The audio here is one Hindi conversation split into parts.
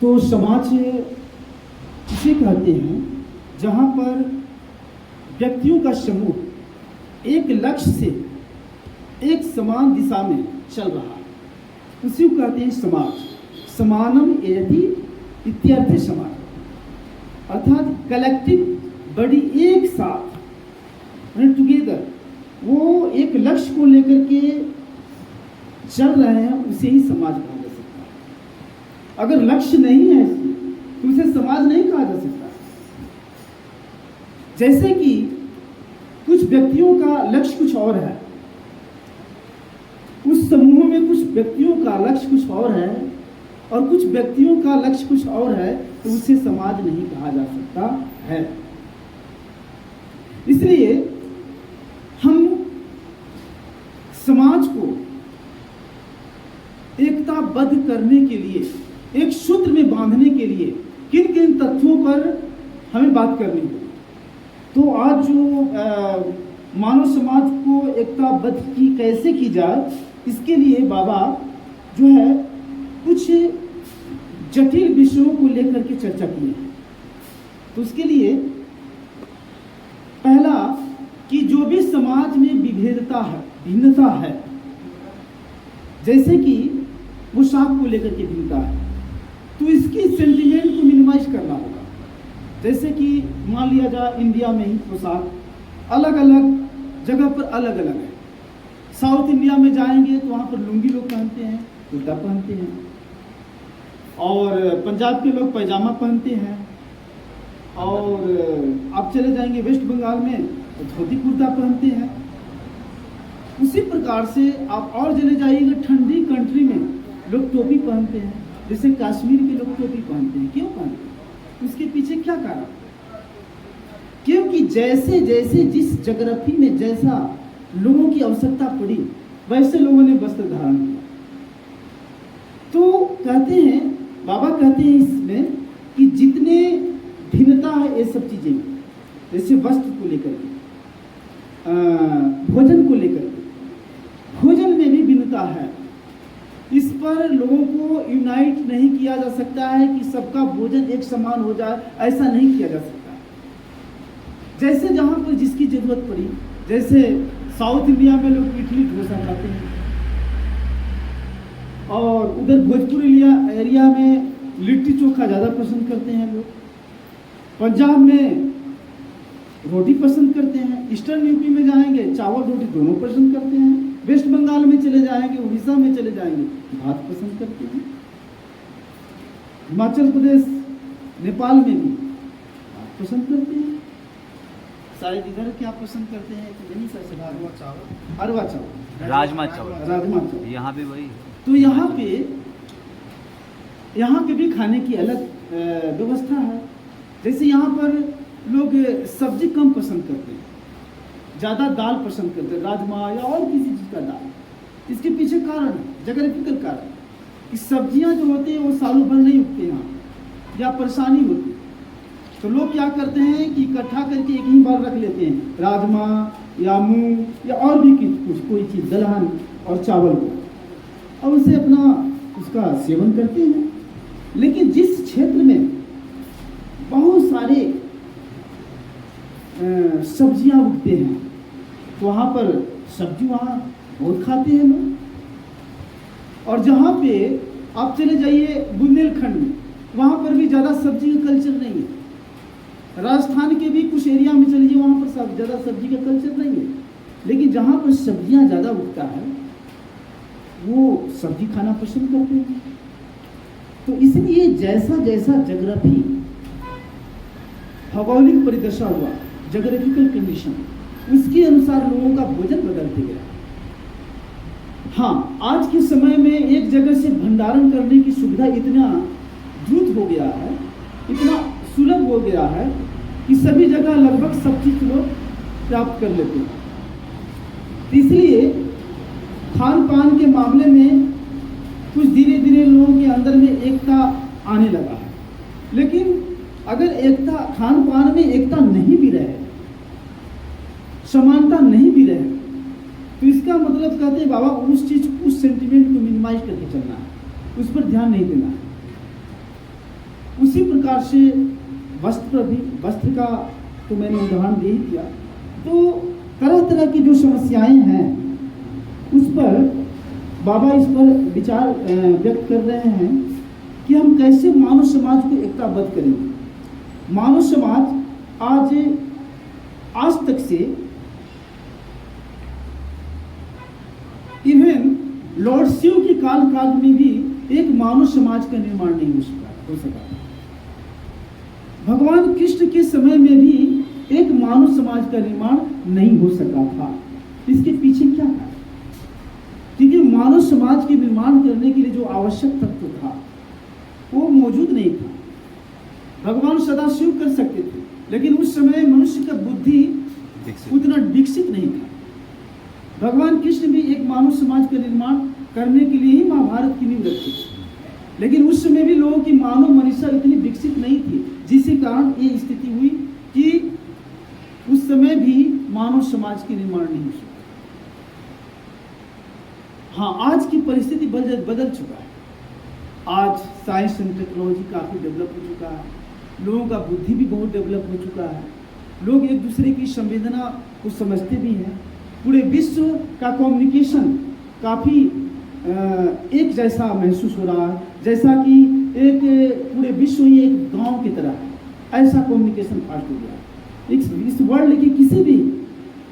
तो समाज इसे कहते हैं जहाँ पर व्यक्तियों का समूह एक लक्ष्य से एक समान दिशा में चल रहा है, उसी को कहते हैं समाज। समानम यदि इत्यर्थ समाज, अर्थात कलेक्टिव बड़ी एक साथ टुगेदर, वो एक लक्ष्य को लेकर के चल रहे हैं, उसे ही समाज कहा जा सकता है। अगर लक्ष्य नहीं है तो उसे समाज नहीं कहा जा सकता। जैसे कि कुछ व्यक्तियों का लक्ष्य कुछ और है, उस समूह में कुछ व्यक्तियों का लक्ष्य कुछ और है और कुछ व्यक्तियों का लक्ष्य कुछ और है, तो उसे समाज नहीं कहा जा सकता है। इसलिए हम समाज को एकताबद्ध करने के लिए, एक सूत्र में बांधने के लिए किन किन तथ्यों पर हमें बात करनी है। तो आज जो मानव समाज को एकताबद्ध कैसे की जाए, इसके लिए बाबा जो है कुछ जटिल विषयों को लेकर के चर्चा की है। तो उसके लिए पहला कि जो भी समाज में विभेदता है, भिन्नता है, जैसे कि पोशाक को लेकर के भिन्नता है, तो इसकी सेंटिमेंट को मिनिमाइज करना होगा। जैसे कि मान लिया जाए इंडिया में ही पोशाक अलग अलग जगह पर अलग अलग है। साउथ इंडिया में जाएंगे तो वहाँ पर लुंगी लोग पहनते हैं, कुर्ता पहनते हैं, और पंजाब के लोग पैजामा पहनते हैं, और आप चले जाएंगे वेस्ट बंगाल में तो धोती कुर्ता पहनते हैं। उसी प्रकार से आप और चले जाइएगा ठंडी कंट्री में लोग टोपी पहनते हैं, जैसे कश्मीर के लोग टोपी पहनते हैं। क्यों पहनते हैं? उसके पीछे क्या कारण? क्योंकि जैसे जैसे जिस ज्योग्राफी में जैसा लोगों की आवश्यकता पड़ी, वैसे लोगों ने वस्त्र धारण किया। तो कहते हैं, बाबा कहते हैं इसमें कि जितने भिन्नता है ये सब चीजें, जैसे वस्त्र को लेकर के, भोजन को लेकर के, भोजन में भी भिन्नता है। इस पर लोगों को यूनाइट नहीं किया जा सकता है कि सबका भोजन एक समान हो जाए, ऐसा नहीं किया जा सकता। जैसे जहाँ पर जिसकी जरूरत पड़ी, जैसे साउथ इंडिया में लोग इडली डोसा खाते हैं, और उधर भोजपुर एरिया में लिट्टी चोखा ज़्यादा पसंद करते हैं लोग, पंजाब में रोटी पसंद करते हैं, ईस्टर्न यूपी में जाएंगे चावल रोटी दोनों पसंद करते हैं, वेस्ट बंगाल में चले जाएंगे, उड़ीसा में चले जाएंगे भात पसंद करते हैं, हिमाचल प्रदेश नेपाल में भी भात पसंद करते हैं। शायद इधर क्या पसंद करते हैं तो नहीं सर, अरवा चावल, राजमा चावल, यहाँ पे वही। तो यहाँ पे भी खाने की अलग व्यवस्था है। जैसे यहाँ पर लोग सब्जी कम पसंद करते हैं, ज़्यादा दाल पसंद करते हैं, राजमा या और किसी चीज़ का दाल। इसके पीछे कारण है, ज्योग्राफिकल कारण, कि सब्जियाँ जो होती हैं वो सालों भर नहीं उगती यहाँ, या परेशानी होती है। तो लोग क्या करते हैं कि इकट्ठा करके एक ही बार रख लेते हैं, राजमा या मूंग या और भी कुछ कोई चीज़, दलहन और चावल को, और उसे अपना उसका सेवन करते हैं। लेकिन जिस क्षेत्र में बहुत सारे सब्जियां उगते हैं, तो वहाँ पर सब्जी वहाँ बहुत खाते हैं लोग। और जहाँ पे आप चले जाइए बुंदेलखंड में, वहाँ पर भी ज़्यादा सब्जी का कल्चर नहीं है। राजस्थान के भी कुछ एरिया में चलिए, वहाँ पर ज़्यादा सब्जी का कल्चर नहीं है। लेकिन जहाँ पर सब्जियाँ ज़्यादा उगता है वो सब्जी खाना पसंद करते हैं। तो इसलिए जैसा जैसा ज्योग्राफी, भौगोलिक परिदशा हुआ, ज्योग्राफिकल कंडीशन, उसके अनुसार लोगों का भोजन बदलते गया। हाँ, आज के समय में एक जगह से भंडारण करने की सुविधा इतना द्रुत हो गया है, इतना सुलभ हो गया है कि सभी जगह लगभग सब चीज लोग प्राप्त कर लेते हैं। इसलिए खान पान के मामले में कुछ धीरे धीरे लोगों के अंदर में एकता आने लगा है। लेकिन अगर एकता, खान पान में एकता नहीं भी रहे, समानता नहीं भी रहे, तो इसका मतलब कहते हैं बाबा उस चीज, उस सेंटिमेंट को मिनिमाइज करके चलना है, उस पर ध्यान नहीं देना है। प्रकार से वस्त्र का तो मैंने उदाहरण दे ही दिया। तो तरह तरह की जो समस्याएं हैं उस पर बाबा इस पर विचार व्यक्त कर रहे हैं कि हम कैसे मानव समाज को एकताबद्ध करेंगे। मानव समाज आज तक से इवन लॉर्ड शिव के काल में भी एक मानव समाज का निर्माण नहीं हो सका। भगवान कृष्ण के समय में भी एक मानव समाज का निर्माण नहीं हो सका था। इसके पीछे क्या था? क्योंकि मानव समाज के निर्माण करने के लिए जो आवश्यक तत्व था वो मौजूद नहीं था। भगवान सदाशिव कर सकते थे, लेकिन उस समय मनुष्य का बुद्धि उतना विकसित नहीं था। भगवान कृष्ण भी एक मानव समाज का निर्माण करने के लिए ही महाभारत की नींव रखी, लेकिन उस समय भी लोगों की मानव मनीषा इतनी विकसित नहीं थी, जिसके कारण ये स्थिति हुई कि उस समय भी मानव समाज की निर्माण नहीं हो सका। हाँ, आज की परिस्थिति बदल चुका है। आज साइंस एंड टेक्नोलॉजी काफी डेवलप हो चुका है, लोगों का बुद्धि भी बहुत डेवलप हो चुका है, लोग एक दूसरे की संवेदना को समझते भी हैं। पूरे विश्व का कम्युनिकेशन काफ़ी एक जैसा महसूस हो रहा है, जैसा कि एक पूरे विश्व ही एक गांव की तरह है। ऐसा कम्युनिकेशन फास्ट हो गया है। इस वर्ल्ड के किसी भी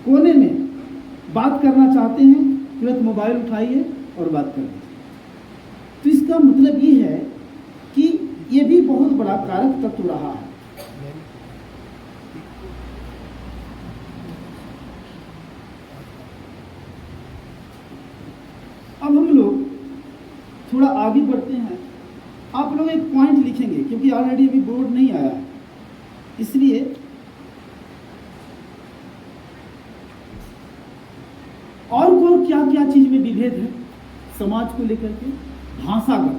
कोने में बात करना चाहते हैं, तुरंत मोबाइल उठाइए और बात करिए। तो इसका मतलब ये है कि ये भी बहुत बड़ा कारक तत्व रहा है। अब हम लोग थोड़ा आगे बढ़ते हैं। आप लोग एक पॉइंट लिखेंगे, क्योंकि ऑलरेडी अभी बोर्ड नहीं आया है, इसलिए और क्या क्या चीज में विभेद है समाज को लेकर के। भाषागत,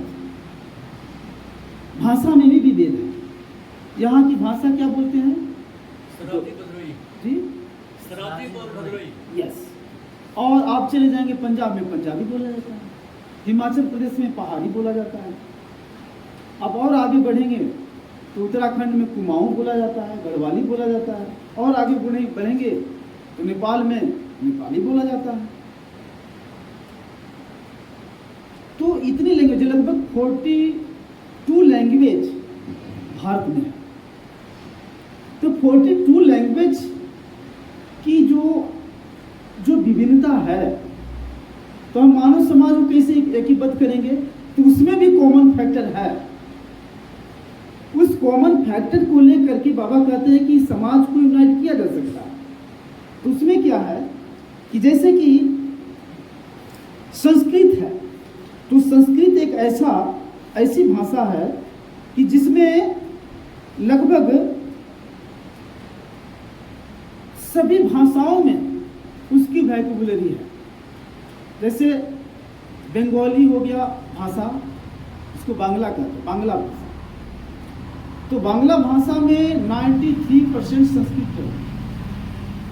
भाषा में भी विभेद है। यहाँ की भाषा क्या बोलते हैं? जी, यस। और आप चले जाएंगे पंजाब में पंजाबी बोला जाता है, हिमाचल प्रदेश में पहाड़ी बोला जाता है। अब और आगे बढ़ेंगे तो उत्तराखंड में कुमाऊं बोला जाता है, गढ़वाली बोला जाता है। और आगे बढ़ेंगे तो नेपाल में नेपाली बोला जाता है। तो इतनी लैंग्वेज, लगभग 42 लैंग्वेज भारत में है। तो 42 लैंग्वेज की जो विभिन्नता है, तो हम मानव समाज को कैसे एकीबद्ध करेंगे? तो उसमें भी कॉमन फैक्टर है। उस कॉमन फैक्टर को लेकर के बाबा कहते हैं कि समाज को यूनाइट किया जा सकता है। तो उसमें क्या है कि जैसे कि संस्कृत है, तो संस्कृत एक ऐसी भाषा है कि जिसमें लगभग सभी भाषाओं में उसकी वैकेबुलरी है। जैसे बंगाली हो गया भाषा, इसको बांग्ला कहते हैं, बांग्ला भाषा। तो बांग्ला भाषा में 93% संस्कृत है,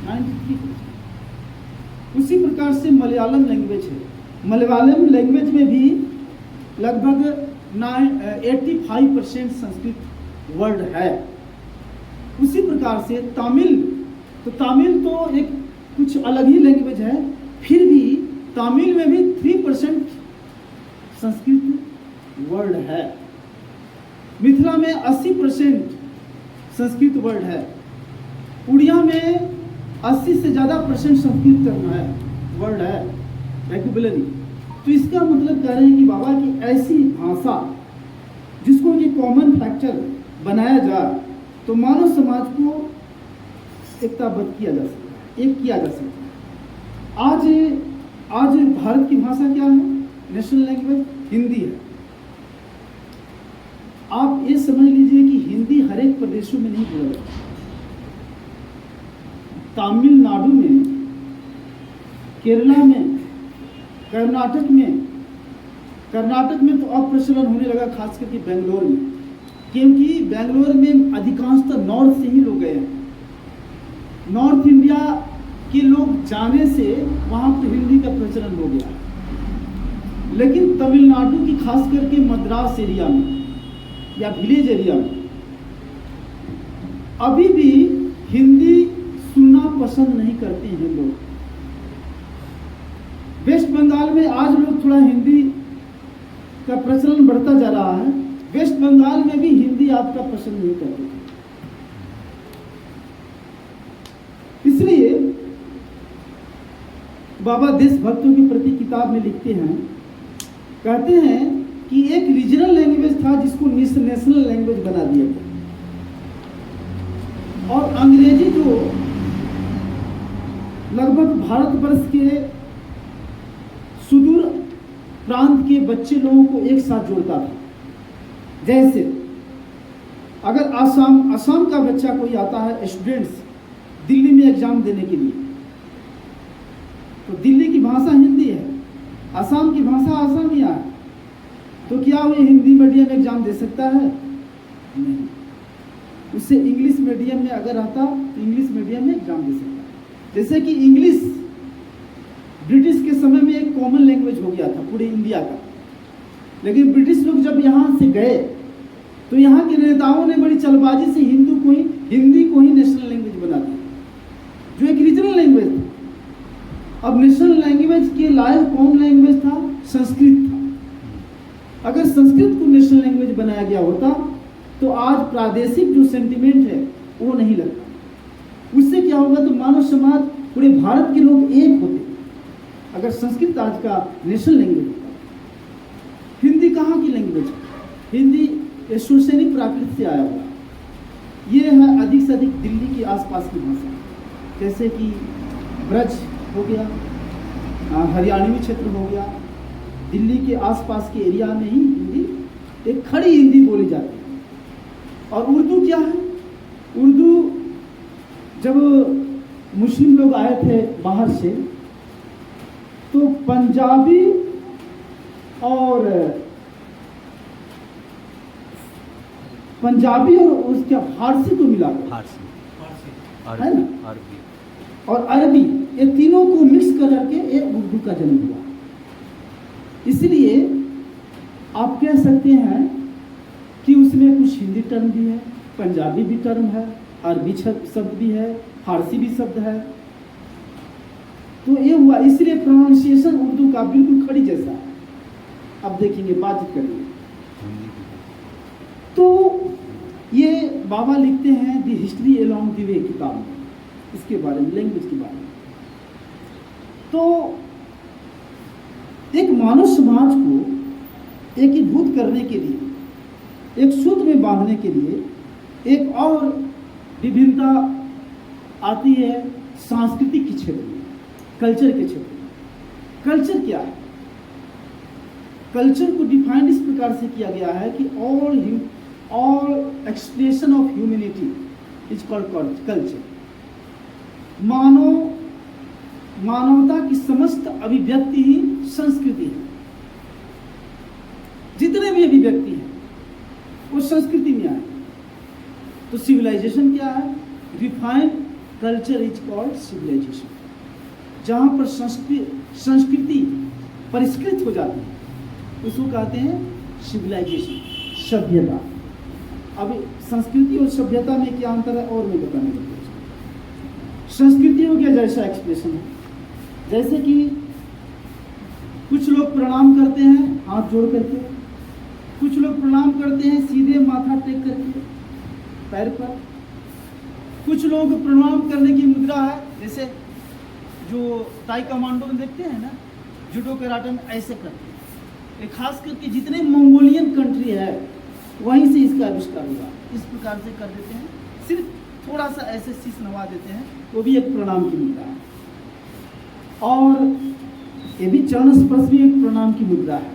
93%। उसी प्रकार से मलयालम लैंग्वेज है। मलयालम लैंग्वेज में भी लगभग 85% संस्कृत वर्ड है। उसी प्रकार से तमिल तो एक कुछ अलग ही लैंग्वेज है, फिर भी तमिल में भी 3% संस्कृत वर्ड है। मिथिला में 80% संस्कृत वर्ड है। उड़िया में 80 से ज़्यादा % संस्कृत वर्ड है, वैकेबुलरी। तो इसका मतलब कह रहे हैं कि बाबा की ऐसी भाषा जिसको ये कॉमन फैक्टर बनाया जाए तो मानव समाज को एकताबद्ध किया जा सकता है, एक किया जा सकता है। आज भारत की भाषा क्या है? नेशनल लैंग्वेज हिंदी है। आप ये समझ लीजिए कि हिंदी हर एक प्रदेशों में नहीं बोला जाता। तमिलनाडु में, केरला में, कर्नाटक में तो अब प्रचलन होने लगा, खास करके बेंगलोर में, क्योंकि बेंगलोर में अधिकांशतः नॉर्थ से ही लोग गए हैं। नॉर्थ इंडिया के लोग जाने से वहाँ पर हिंदी का प्रचलन हो गया। लेकिन तमिलनाडु की खास करके मद्रास एरिया में या विलेज एरिया में अभी भी हिंदी सुनना पसंद नहीं करते हैं लोग। वेस्ट बंगाल में आज लोग थोड़ा हिंदी का प्रचलन बढ़ता जा रहा है। वेस्ट बंगाल में भी हिंदी आपका पसंद नहीं करते। इसलिए बाबा देशभक्तों के प्रति किताब में लिखते हैं, कहते हैं कि एक रीजनल लैंग्वेज था जिसको नेशनल लैंग्वेज बना दिया गया, और अंग्रेजी जो लगभग भारतवर्ष के सुदूर प्रांत के बच्चे लोगों को एक साथ जोड़ता था। जैसे अगर असम का बच्चा कोई आता है, स्टूडेंट्स दिल्ली में एग्जाम देने के लिए, तो दिल्ली की भाषा हिंदी है, असम की भाषा असमिया है, तो क्या वो हिंदी मीडियम एग्जाम दे सकता है? नहीं। उससे इंग्लिश मीडियम में अगर आता तो इंग्लिश मीडियम में एग्जाम दे सकता है। जैसे कि इंग्लिश ब्रिटिश के समय में एक कॉमन लैंग्वेज हो गया था पूरे इंडिया का, लेकिन ब्रिटिश लोग जब यहाँ से गए तो यहाँ के नेताओं ने बड़ी चलबाजी से हिंदी को ही नेशनल लैंग्वेज बना दिया, जो एक रीजनल लैंग्वेज था। अब नेशनल लैंग्वेज के लायक कौन लैंग्वेज था? संस्कृत था। अगर संस्कृत को नेशनल लैंग्वेज बनाया गया होता तो आज प्रादेशिक जो सेंटिमेंट है वो नहीं लगता। उससे क्या होगा? तो मानव समाज, पूरे भारत के लोग एक होते अगर संस्कृत आज का नेशनल लैंग्वेज होता। हिंदी कहाँ की लैंग्वेज है? हिंदी एसोसिएनिक प्राकृत से आया हुआ। ये है अधिक से अधिक दिल्ली के आसपास की भाषा, जैसे कि ब्रज हो गया, हरियाणवी क्षेत्र हो गया, दिल्ली के आसपास के एरिया में ही हिंदी, एक खड़ी हिंदी बोली जाती है। और उर्दू क्या है? उर्दू जब मुस्लिम लोग आए थे बाहर से, तो पंजाबी और उसके फारसी को मिला है ना, और अरबी, ये तीनों को मिक्स करके एक उर्दू का जन्म हुआ। इसलिए आप कह सकते हैं कि उसमें कुछ हिंदी टर्म भी है, पंजाबी भी टर्म है, अरबी शब्द भी है, फारसी भी शब्द है। तो ये हुआ, इसलिए प्रोनाउंसिएशन उर्दू का बिल्कुल खड़ी जैसा है। अब देखेंगे, बातचीत करेंगे। तो ये बाबा लिखते हैं the history along the way किताब में, इसके बारे में, लैंग्वेज के बारे में। तो एक मानव समाज को एकीभूत करने के लिए, एक सूत्र में बांधने के लिए एक और विभिन्नता आती है सांस्कृतिक के क्षेत्र में, कल्चर के क्षेत्र में। कल्चर क्या है? कल्चर को डिफाइन इस प्रकार से किया गया है कि all expression of humanity is called culture. मानवता की समस्त अभिव्यक्ति ही संस्कृति है। जितने भी अभिव्यक्ति हैं वो संस्कृति में आए। तो सिविलाइजेशन क्या है? Refined culture is called civilisation. जहां पर संस्कृति परिष्कृत हो जाती है उसको कहते हैं सिविलाइजेशन, सभ्यता। अब संस्कृति और सभ्यता में क्या अंतर है और मैं बताने लगता हूं। संस्कृति हो गया जैसा एक्सप्रेशन है, जैसे कि कुछ लोग प्रणाम करते हैं हाथ जोड़ करके, कुछ लोग प्रणाम करते हैं सीधे माथा टेक करके पैर पर, कुछ लोग प्रणाम करने की मुद्रा है, जैसे जो ताई कमांडो में देखते हैं ना, जूडो कराटे में ऐसे करते हैं। ये खास करके जितने मंगोलियन कंट्री है वहीं से इसका आविष्कार हुआ। इस प्रकार से कर देते हैं, सिर्फ थोड़ा सा ऐसे शीश नवा देते हैं, वो भी एक प्रणाम की मुद्रा है। और ये भी चरण स्पर्श भी एक प्रणाम की मुद्रा है।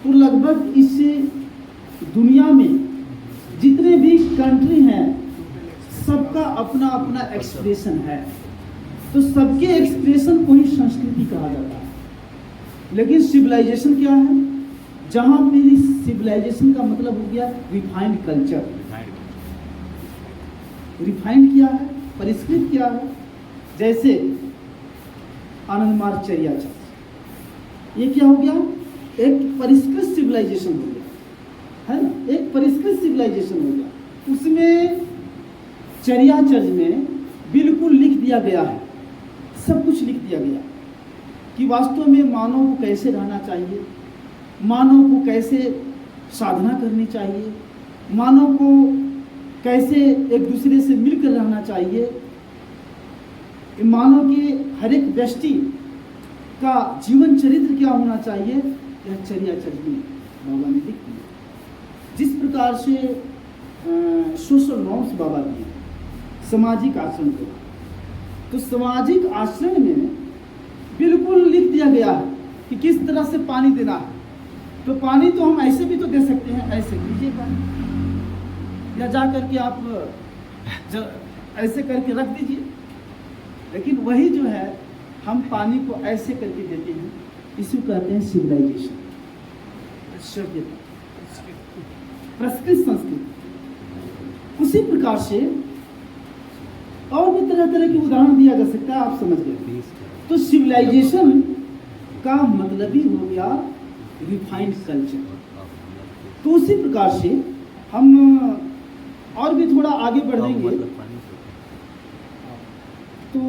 तो लगभग इससे दुनिया में जितने भी कंट्री हैं सबका अपना अपना एक्सप्रेशन है। तो सबके एक्सप्रेशन को ही संस्कृति कहा जाता है। लेकिन सिविलाइजेशन क्या है? जहां मेरी सिविलाइजेशन का मतलब हो गया रिफाइंड कल्चर। रिफाइंड क्या है? परिष्कृत क्या है? जैसे आनंद मार्ग चर्याचर्य, ये क्या हो गया? एक परिष्कृत सिविलाइजेशन हो गया, है ना, एक परिष्कृत सिविलाइजेशन हो गया। उसमें चर्याचर्य में बिल्कुल लिख दिया गया है, सब कुछ लिख दिया गया कि वास्तव में मानव को कैसे रहना चाहिए, मानव को कैसे साधना करनी चाहिए, मानव को कैसे एक दूसरे से मिलकर रहना चाहिए, मानव के हर एक व्यक्ति का जीवन चरित्र क्या होना चाहिए, यह चर्याचर्य में बाबा ने लिख दिया। जिस प्रकार से सोशल नॉर्म्स बाबा दिए, सामाजिक आचरण को, तो सामाजिक आचरण में बिल्कुल लिख दिया गया है कि किस तरह से पानी देना है। तो पानी तो हम ऐसे भी तो दे सकते हैं, ऐसे लीजिए पानी, या जा करके आप ऐसे करके रख दीजिए, लेकिन वही जो है हम पानी को ऐसे करके देते हैं, इसी को कहते हैं सिविलाइजेशन, सभ्यता, प्रकृत संस्कृति। उसी प्रकार से और भी तरह तरह के उदाहरण दिया जा सकता है, आप समझ गए। तो सिविलाइजेशन का मतलब ही हो गया रिफाइंड कल्चर। तो उसी प्रकार से हम और भी थोड़ा आगे बढ़ेंगे तो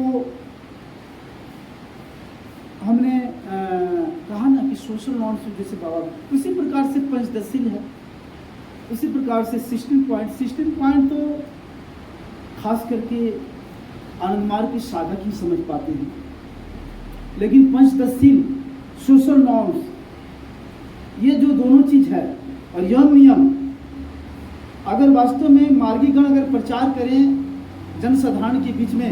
हमने कहा ना कि सोशल नॉर्म्स जैसे बाबा, उसी प्रकार से पंचदशील है, उसी प्रकार से 16 पॉइंट तो खास करके आनंद मार्ग के साधक ही समझ पाते हैं, लेकिन पंचदशील, सोशल नॉर्म्स, ये जो दोनों चीज है और यम नियम, अगर वास्तव में मार्गीगण अगर प्रचार करें जनसाधारण के बीच में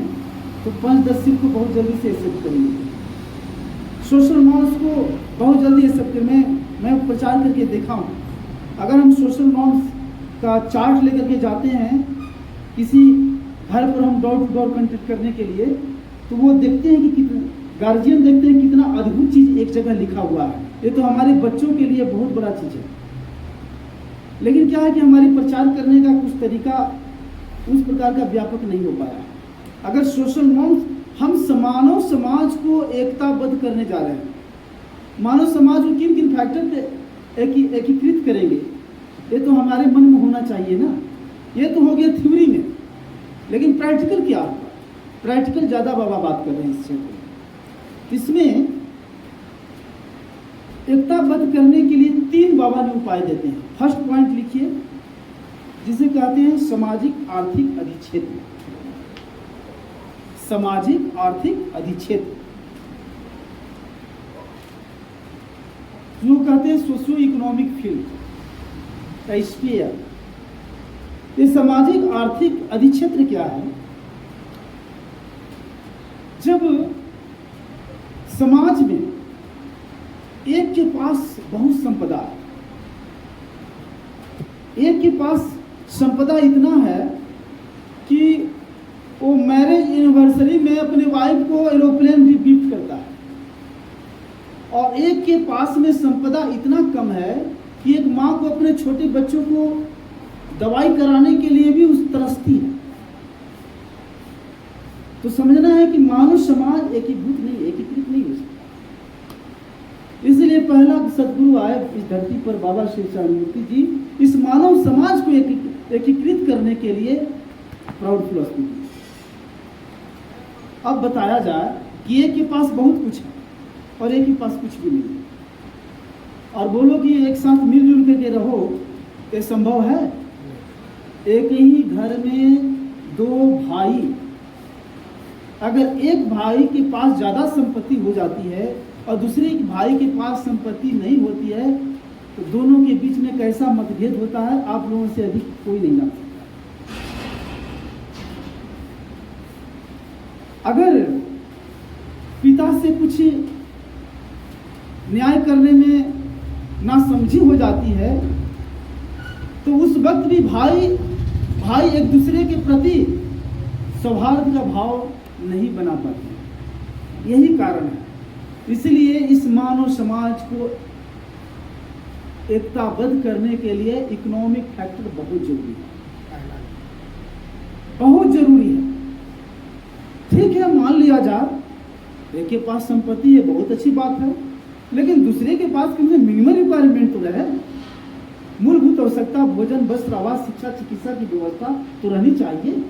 तो पंचदशील को बहुत जल्दी से एक्सेप्ट करेंगे, सोशल नॉर्म्स को बहुत जल्दी एक्सेप्ट करें। मैं प्रचार करके देखा हूँ, अगर हम सोशल नॉर्म्स का चार्ट लेकर के जाते हैं किसी घर पर, हम डोर टू डोर कंटेक्ट करने के लिए, तो वो देखते हैं कि कितना, गार्जियन देखते हैं कितना अद्भुत चीज़ एक जगह लिखा हुआ है, ये तो हमारे बच्चों के लिए बहुत बड़ा चीज़ है। लेकिन क्या है कि हमारी प्रचार करने का कुछ तरीका उस प्रकार का व्यापक नहीं हो पाया। अगर सोशल नॉर्म्स, हम मानव समाज को एकताबद्ध करने जा रहे हैं, मानव समाज को किन किन फैक्टर पे एकीकृत करेंगे, ये तो हमारे मन में होना चाहिए ना। ये तो हो गया थ्योरी में, लेकिन प्रैक्टिकल क्या होगा? प्रैक्टिकल ज़्यादा बाबा बात कर रहे हैं इस क्षेत्र में। इसमें एकताबद्ध करने के लिए 3 बाबा ने उपाय देते हैं। फर्स्ट पॉइंट लिखिए, जिसे कहते हैं सामाजिक आर्थिक अधिक्षेत्र। सामाजिक आर्थिक अधिक्षेत्र जो कहते हैं सोशियो इकोनॉमिक फील्ड, स्फीयर। ये सामाजिक आर्थिक अधिक्षेत्र क्या है? जब समाज में एक के पास बहुत संपदा है, एक के पास संपदा इतना है कि वो मैरिज एनिवर्सरी में अपने वाइफ को एरोप्लेन भी गिफ्ट करता है, और एक के पास में संपदा इतना कम है कि एक माँ को अपने छोटे बच्चों को दवाई कराने के लिए भी उस तरसती है। तो समझना है कि मानव समाज एकीभूत नहीं, एकीकृत नहीं हो सकता। इसलिए पहला सदगुरु आए इस धरती पर, बाबा श्री चरणमूर्ति जी, इस मानव समाज को एकीकृत करने के लिए प्राउड फिलॉसफी दी। अब बताया जाए कि एक के पास बहुत कुछ है और एक के पास कुछ भी नहीं है, और बोलो कि एक साथ मिलजुल करके रहो, ये संभव है? एक ही घर में 2 भाई, अगर एक भाई के पास ज़्यादा संपत्ति हो जाती है और दूसरे भाई के पास संपत्ति नहीं होती है, तो दोनों के बीच में कैसा मतभेद होता है, आप लोगों से अधिक कोई नहीं जान सकता। अगर पिता से कुछ न्याय करने में नासमझी हो जाती है, तो उस वक्त भी भाई एक दूसरे के प्रति सौहार्द का भाव नहीं बना पाते। यही कारण है। इसलिए इस मानव समाज को एकताबद्ध करने के लिए इकोनॉमिक फैक्टर बहुत जरूरी है, बहुत जरूरी है। ठीक है, मान लिया जाए एक के पास संपत्ति है, बहुत अच्छी बात है, लेकिन दूसरे के पास कम से मिनिमम रिक्वायरमेंट तो रहे, मूलभूत आवश्यकता, भोजन, वस्त्र, आवास, शिक्षा, चिकित्सा की व्यवस्था तो रहनी चाहिए।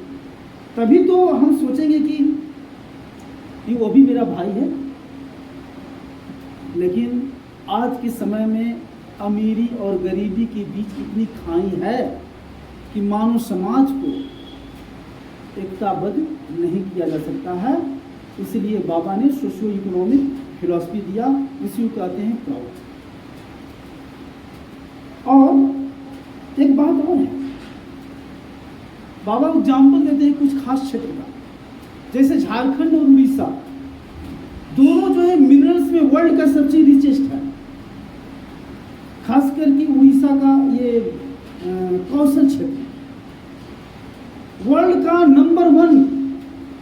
तभी तो हम सोचेंगे कि वो भी मेरा भाई है। लेकिन आज के समय में अमीरी और गरीबी के बीच इतनी खाई है कि मानव समाज को एकताबद्ध नहीं किया जा सकता है। इसलिए बाबा ने सोशियो इकोनॉमिक फिलॉसफी दिया, इसी को कहते हैं क्राउड। और एक बात और है, बाबा एग्जाम्पल देते हैं कुछ खास क्षेत्र का, जैसे झारखंड और उड़ीसा, दोनों जो है मिनरल्स में वर्ल्ड का सबसे रिचेस्ट है। खास करके उड़ीसा का ये कौशल क्षेत्र वर्ल्ड का नंबर 1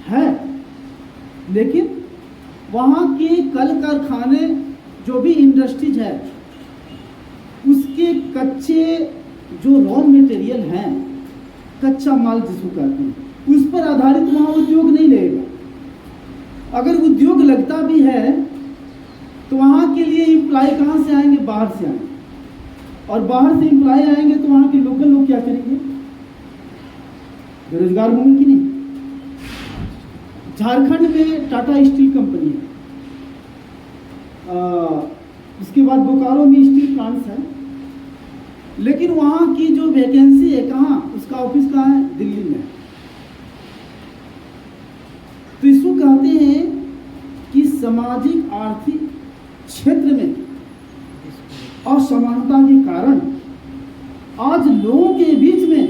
है। लेकिन वहाँ के कल कारखाने जो भी इंडस्ट्रीज है, उसके कच्चे जो रॉ मटेरियल हैं, कच्चा माल जिसको कहते हैं, उस पर आधारित वहाँ उद्योग नहीं लगेगा। अगर उद्योग लगता भी है तो वहाँ के लिए एम्प्लॉय कहाँ से आएंगे? बाहर से आएंगे। और बाहर से एम्प्लॉय आएंगे तो वहाँ के लोकल लोग क्या करेंगे? बेरोजगार होंगे कि नहीं? झारखंड में टाटा स्टील कंपनी है, उसके बाद बोकारो में स्टील प्लांट्स है, लेकिन वहाँ की जो वैकेंसी है कहाँ, उसका ऑफिस कहाँ है? दिल्ली में। तो इसको कहते हैं कि सामाजिक आर्थिक क्षेत्र में असमानता के कारण आज लोगों के बीच में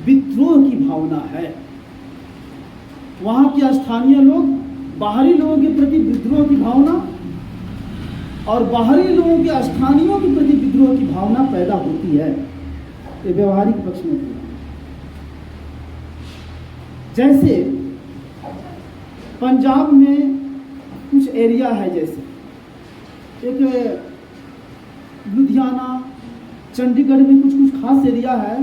विद्रोह की भावना है। वहां के स्थानीय लोग बाहरी लोगों के प्रति विद्रोह की भावना और बाहरी लोगों के स्थानीयों के प्रति विद्रोह की भावना पैदा होती है। ये व्यवहारिक पक्ष में होती है। जैसे पंजाब में कुछ एरिया है, जैसे एक लुधियाना, चंडीगढ़ में कुछ कुछ खास एरिया है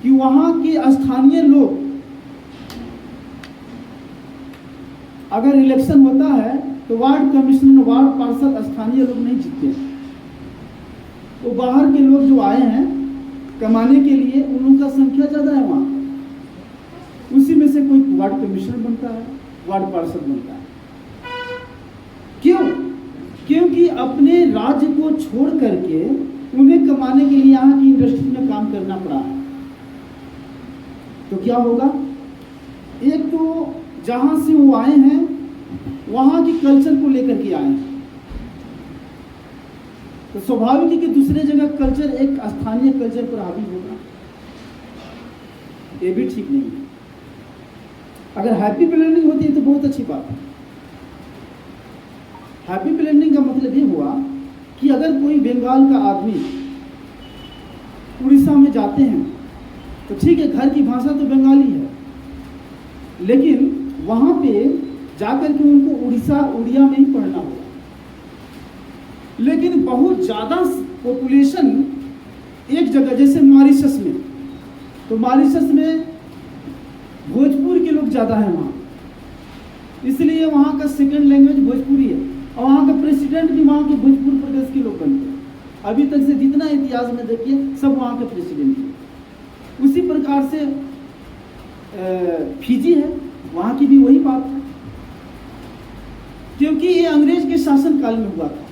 कि वहाँ के स्थानीय लोग, अगर इलेक्शन होता है तो वार्ड कमिश्नर, वार्ड पार्षद स्थानीय लोग नहीं जीतते। वो बाहर के लोग जो आए हैं कमाने के लिए, उन लोगों का संख्या ज़्यादा है वहाँ, उसी में से कोई वार्ड कमिश्नर बनता है, वार्ड पार्षद बनता है। क्यों? क्योंकि अपने राज्य को छोड़ करके उन्हें कमाने के लिए यहाँ की इंडस्ट्री में काम करना पड़ा है। तो क्या होगा? एक तो जहाँ से वो आए हैं वहाँ की कल्चर को लेकर के आए हैं, तो स्वाभाविक है कि दूसरे जगह कल्चर एक स्थानीय कल्चर पर हावी होगा। ये भी ठीक नहीं है। अगर हैप्पी ब्लेंडिंग होती है तो बहुत अच्छी बात है। हैप्पी ब्लेंडिंग का मतलब ये हुआ कि अगर कोई बंगाल का आदमी उड़ीसा में जाते हैं तो ठीक है, घर की भाषा तो बंगाली है, लेकिन वहाँ पे जाकर के उनको उड़िया में ही पढ़ना होगा। लेकिन बहुत ज़्यादा पॉपुलेशन एक जगह, जैसे मॉरिशस में, तो मॉरिशस में भोजपुर के लोग ज़्यादा हैं वहाँ, इसलिए वहाँ का सेकंड लैंग्वेज भोजपुरी है, और वहाँ का प्रेसिडेंट भी वहाँ के भोजपुर प्रदेश के लोग बनते हैं। अभी तक से जितना इतिहास में देखिए, सब वहाँ के प्रेसिडेंट हैं। उसी प्रकार से फिजी है, वहाँ की भी वही बात है, क्योंकि ये अंग्रेज के शासन काल में हुआ था,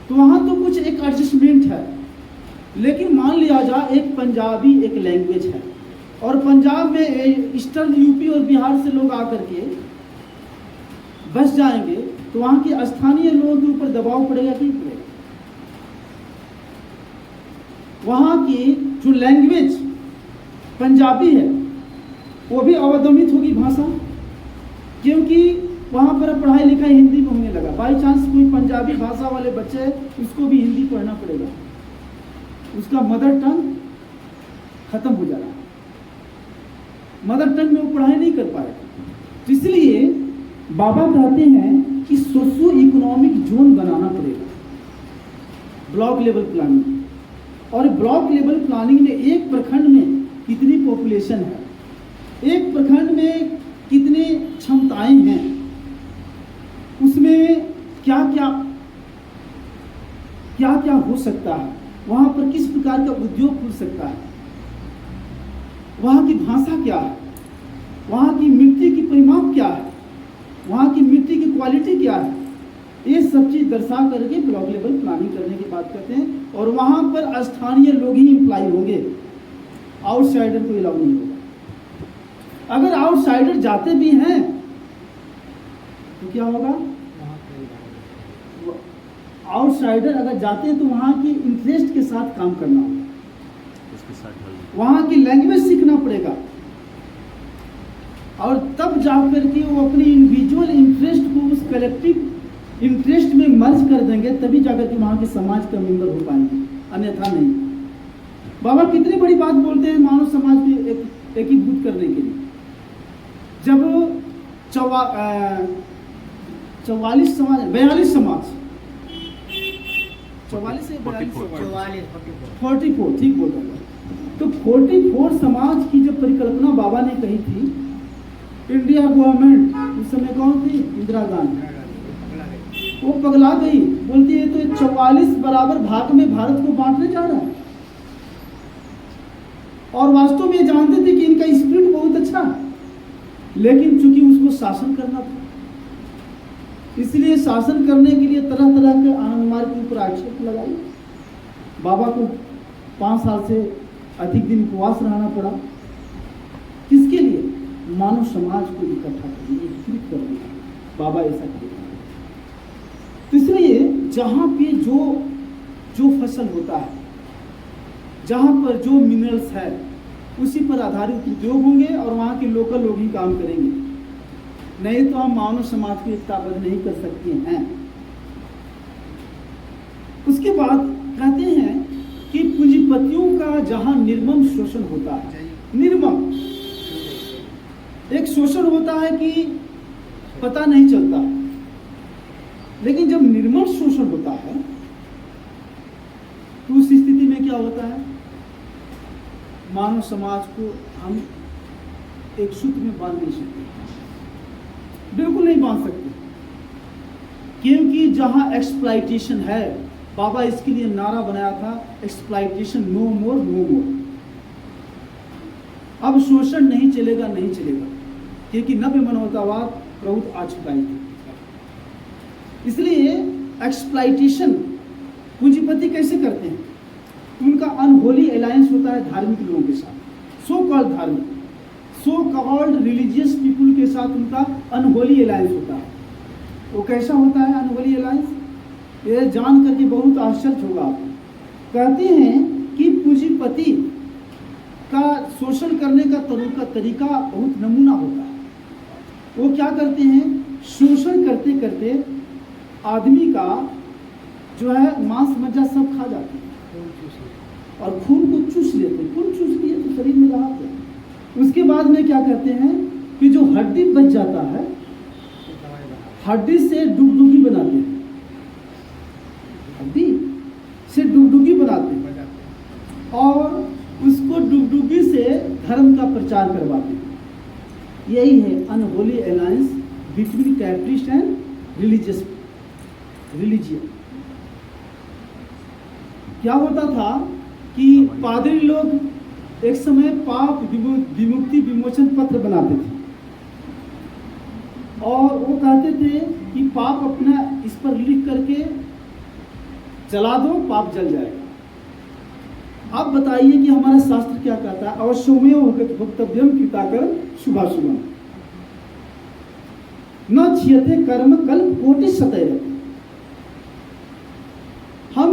तो वहाँ तो कुछ एक एडजस्टमेंट है। लेकिन मान लिया जाए एक पंजाबी एक लैंग्वेज है, और पंजाब में ईस्टर्न यूपी और बिहार से लोग आकर के बस जाएंगे, तो वहाँ के स्थानीय लोगों के ऊपर दबाव पड़ेगा कि नहीं पड़ेगा? वहाँ की जो लैंग्वेज पंजाबी है वो भी अवदमित होगी भाषा, क्योंकि वहाँ पर पढ़ाई लिखाई हिंदी में होने लगा। बाई चांस कोई पंजाबी भाषा वाले बच्चे हैं, उसको भी हिंदी पढ़ना पड़ेगा, उसका मदर टंग खत्म हो जा रहा है, मदर टंग में वो पढ़ाई नहीं कर पाएगा। इसलिए बाबा कहते हैं कि सोशियो इकोनॉमिक जोन बनाना पड़ेगा, ब्लॉक लेवल प्लानिंग। और ब्लॉक लेवल प्लानिंग में एक प्रखंड में कितनी पॉपुलेशन है, एक प्रखंड में कितनी क्षमताएं हैं, उसमें क्या क्या हो सकता है, वहाँ पर किस प्रकार का उद्योग खुल सकता है, वहाँ की भाषा क्या है, वहाँ की मिट्टी की परिमाप क्या है, वहाँ की मिट्टी की क्वालिटी क्या है, ये सब चीज़ दर्शा करके ब्लॉक लेवल प्लानिंग करने की बात करते हैं। और वहाँ पर स्थानीय लोग ही इम्प्लाई होंगे, आउटसाइडर को अलाउ नहीं होगा। अगर आउटसाइडर जाते भी हैं तो क्या होगा, आउटसाइडर अगर जाते हैं तो वहाँ की इंटरेस्ट के साथ काम करना होगा, वहाँ की लैंग्वेज सीखना पड़ेगा, और तब जाकर के वो अपनी इंडिविजुअल इंटरेस्ट को उस कलेक्टिव इंटरेस्ट में मर्ज कर देंगे, तभी जाकर के वहाँ के समाज का मेंबर हो पाएंगे, अन्यथा नहीं। बाबा कितनी बड़ी बात बोलते हैं मानव समाज के एकीभूत करने के लिए। जब 42 समाज 42 समाज 44 से 44 ठीक बोल रहा। तो 44 समाज की जब परिकल्पना बाबा ने कही थी, इंडिया गवर्नमेंट उस समय कौन थी, इंदिरा गांधी, वो पगला गई, बोलती है तो 44 बराबर भाग में भारत को बांटने जा रहा है। और वास्तव में जानते थे कि इनका स्पिरिट बहुत अच्छा है, लेकिन चूंकि उसको शासन करना था, इसलिए शासन करने के लिए तरह तरह के आनंद मार्ग के ऊपर आक्षेप लगाई। बाबा को 5 साल से अधिक दिन उपवास रहना पड़ा, किसके लिए, मानव समाज को इकट्ठा करने, एकत्रित करने। बाबा ऐसा किया। तो इसलिए जहाँ पे जो फसल होता है, जहाँ पर जो मिनरल्स है, उसी पर आधारित उद्योग होंगे और वहाँ के लोकल लोग ही काम करेंगे, नहीं तो हम मानव समाज को एकताबद्ध नहीं कर सकते हैं। उसके बाद कहते हैं कि पूंजीपतियों का जहाँ निर्मम शोषण होता है, निर्मम एक शोषण होता है कि पता नहीं चलता, लेकिन जब निर्मम शोषण होता है तो उस स्थिति में क्या होता है, मानव समाज को हम एक सूत्र में बांध नहीं सकते, बिल्कुल नहीं बांध सकते, क्योंकि जहां एक्सप्लॉइटेशन है, बाबा इसके लिए नारा बनाया था, एक्सप्लॉइटेशन नो मोर नो मोर। अब शोषण नहीं चलेगा, नहीं चलेगा, क्योंकि नव्य मानवतावाद बहुत आ चुका है। इसलिए एक्सप्लॉइटेशन पूंजीपति कैसे करते हैं, उनका अनहोली अलायंस होता है धार्मिक लोगों के साथ, सो कॉल्ड धार्मिक, सो कॉल्ड रिलीजियस पीपुल के साथ उनका अनहोली अलायंस होता है। वो कैसा होता है अनहोली अलायंस, ये जान करके बहुत आश्चर्य होगा आपको। कहते हैं कि पूंजीपति का शोषण करने का तरीका बहुत नमूना होता है। वो क्या करते हैं, शोषण करते करते आदमी का जो है मांस मज्जा सब खा जाते हैं और खून को चूस लेते हैं। खून चूस लिए तो शरीर में राहत है। उसके बाद में क्या करते हैं कि जो हड्डी बच जाता है, हड्डी से डुगडुगी बनाते हैं, हड्डी से डुगडुगी बनाते हैं और उसको डुगडुगी से धर्म का प्रचार करवाते हैं। यही है unholy alliance between capitalist and religion. क्या होता था कि पादरी लोग एक समय पाप विमुक्ति विमोचन पत्र बनाते थे और वो कहते थे कि पाप अपना इस पर लिख करके जला दो, पाप जल जाएगा। आप बताइए कि हमारा शास्त्र क्या कहता है, अवश्यमेव वक्तव्यम कृताकर्म शुभाशुभम न क्षीयते कर्म कल्प कोटि शतैः। हम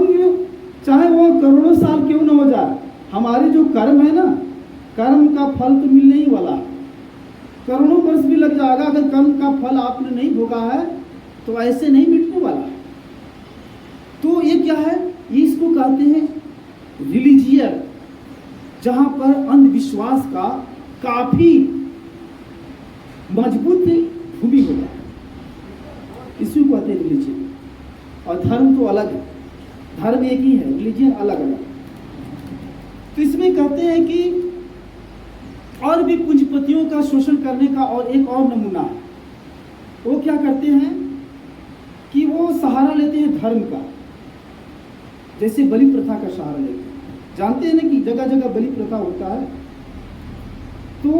चाहे वो करोड़ों साल क्यों न हो जाए, हमारे जो कर्म है ना, कर्म का फल तो मिलने ही वाला है, करोड़ों वर्ष भी लग जाएगा, अगर कर्म का फल आपने नहीं भोगा है तो ऐसे नहीं मिटने वाला है। तो ये क्या है, इसको कहते हैं रिलीजियन, जहां पर अंधविश्वास का काफी मजबूत भूमि होता है, इसी को कहते हैं रिलीजियन। और धर्म तो अलग है, धर्म एक ही है, रिलीजियन अलग अलग। तो इसमें कहते हैं कि और भी पूंजीपतियों का शोषण करने का और एक और नमूना है। वो क्या करते हैं कि वो सहारा लेते हैं धर्म का, जैसे बलि प्रथा का सहारा लेते हैं। जानते हैं ना कि जगह जगह बलि प्रथा होता है। तो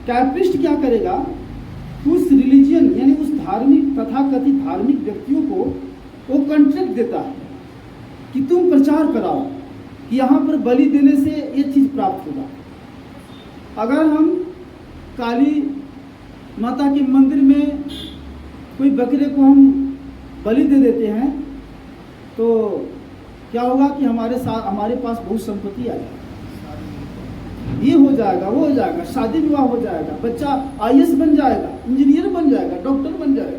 कैपिस्ट क्या करेगा, उस रिलीजियन यानी उस धार्मिक तथाकथित धार्मिक व्यक्तियों को वो कॉन्ट्रैक्ट देता है कि तुम प्रचार कराओ कि यहाँ पर बलि देने से ये चीज़ प्राप्त होगा। अगर हम काली माता के मंदिर में कोई बकरे को हम बलि दे देते हैं तो क्या होगा कि हमारे पास बहुत संपत्ति आ जाएगी, ये हो जाएगा, वो हो जाएगा, शादी विवाह हो जाएगा, बच्चा आईएएस बन जाएगा, इंजीनियर बन जाएगा, डॉक्टर बन जाएगा।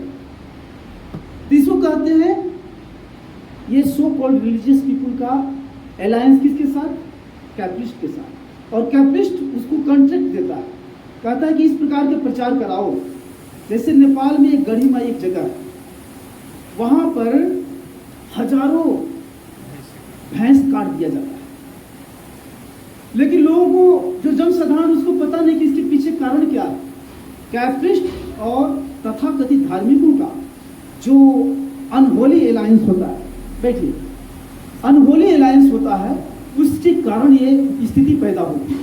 तो इसको कहते हैं ये सो कॉल्ड रिलीजियस पीपुल का अलायंस किसके साथ, कैपिस्ट के साथ। और कैपिस्ट उसको कॉन्ट्रैक्ट देता है, कहता है कि इस प्रकार के प्रचार कराओ। जैसे नेपाल में एक गढ़ीमा एक जगह है, वहां पर हजारों भैंस काट दिया जाता है, लेकिन लोगों को जो जनसाधारण उसको पता नहीं कि इसके पीछे कारण क्या है। कैपिस्ट और तथाकथित धार्मिकों का जो अनहोली अलायंस होता है, बैठिए, अनहोली अलायंस होता है, उसके कारण ये स्थिति पैदा होती है।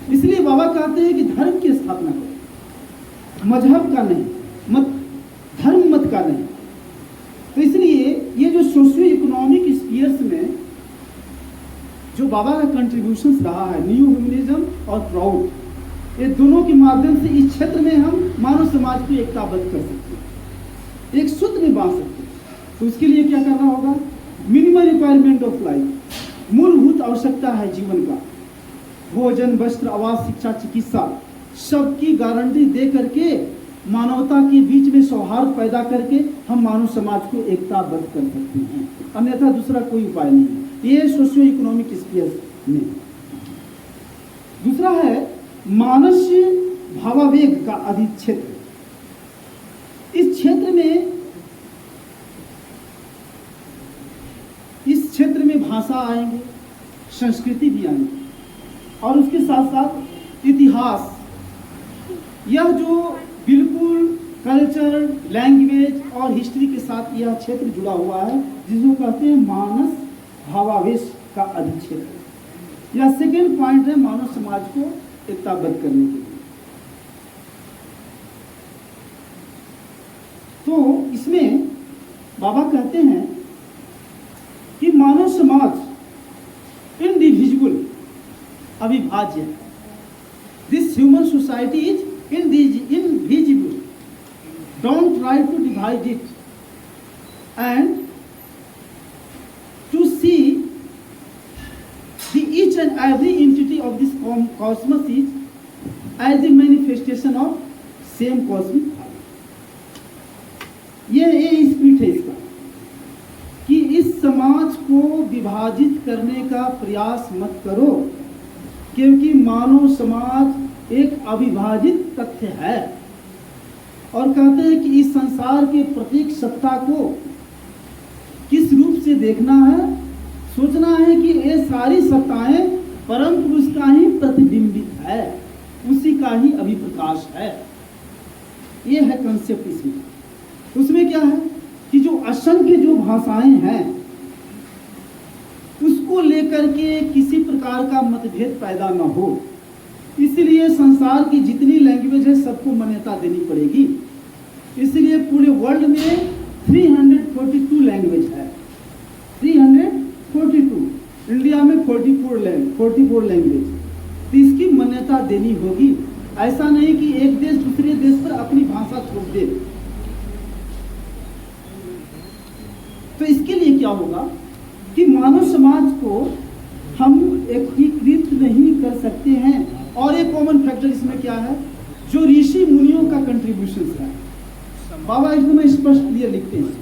इसलिए बाबा कहते हैं कि धर्म की स्थापना करो, मजहब का नहीं, धर्म मत का नहीं। तो इसलिए ये जो सोशियो इकोनॉमिक स्फीयर्स में जो बाबा का कंट्रीब्यूशन रहा है, न्यू ह्यूमनिज्म और प्राउड, ये दोनों के माध्यम से इस क्षेत्र में हम मानव समाज को एकताबद्ध कर सकते हैं, एक सूत्र में बांध सकते हैं। तो उसके लिए क्या करना होगा, मिनिमम रिक्वायरमेंट ऑफ लाइफ, मूलभूत आवश्यकता है जीवन का, भोजन, वस्त्र, आवास, शिक्षा, चिकित्सा, सबकी गारंटी दे करके मानवता के बीच में सौहार्द पैदा करके हम मानव समाज को एकताबद्ध कर सकते हैं, अन्यथा दूसरा कोई उपाय नहीं है। ये सोशियो इकोनॉमिक स्फीयर में। दूसरा है मानस्य भावावेग का अधिक क्षेत्र। इस क्षेत्र में भाषा आएंगे, संस्कृति भी आएंगे, और उसके साथ साथ इतिहास। यह जो बिल्कुल कल्चर, लैंग्वेज और हिस्ट्री के साथ यह क्षेत्र जुड़ा हुआ है, जिसको कहते हैं मानस भावावेश का अधिक क्षेत्र। यह सेकेंड पॉइंट है मानव समाज को एकताबद्ध करने के लिए। तो इसमें बाबा कहते हैं कि मानव समाज इंडिविजुअल अविभाज्य है। This human society is indivisible. Don't try to divide it, and to see the each and every entity of this cosmos is as the manifestation of same cosmic power. ये स्पिरिट है इसका, कि इस समाज को विभाजित करने का प्रयास मत करो, क्योंकि मानव समाज एक अविभाजित तथ्य है। और कहते हैं कि इस संसार के प्रत्येक सत्ता को किस रूप से देखना है, सोचना है कि ये सारी सत्ताएं परम पुरुष का ही प्रतिबिंबित है, उसी का ही अभिप्रकाश है। ये है कंसेप्ट इसमें। उसमें क्या है कि जो असंख्य जो भाषाएं हैं उसको लेकर के किसी प्रकार का मतभेद पैदा न हो, इसलिए संसार की जितनी लैंग्वेज है सबको मान्यता देनी पड़ेगी। इसलिए पूरे वर्ल्ड में 342 लैंग्वेज है, 342। इंडिया में 44 लैंग्वेज, तो इसकी मान्यता देनी होगी। ऐसा नहीं कि एक देश दूसरे देश पर अपनी भाषा थोप दे। तो इसके लिए क्या होगा कि मानव समाज को हम एकीकृत नहीं कर सकते हैं। और एक कॉमन फैक्टर इसमें क्या है, जो ऋषि मुनियों का कंट्रीब्यूशन है। बाबा इसमें स्पष्ट क्लियर लिखते हैं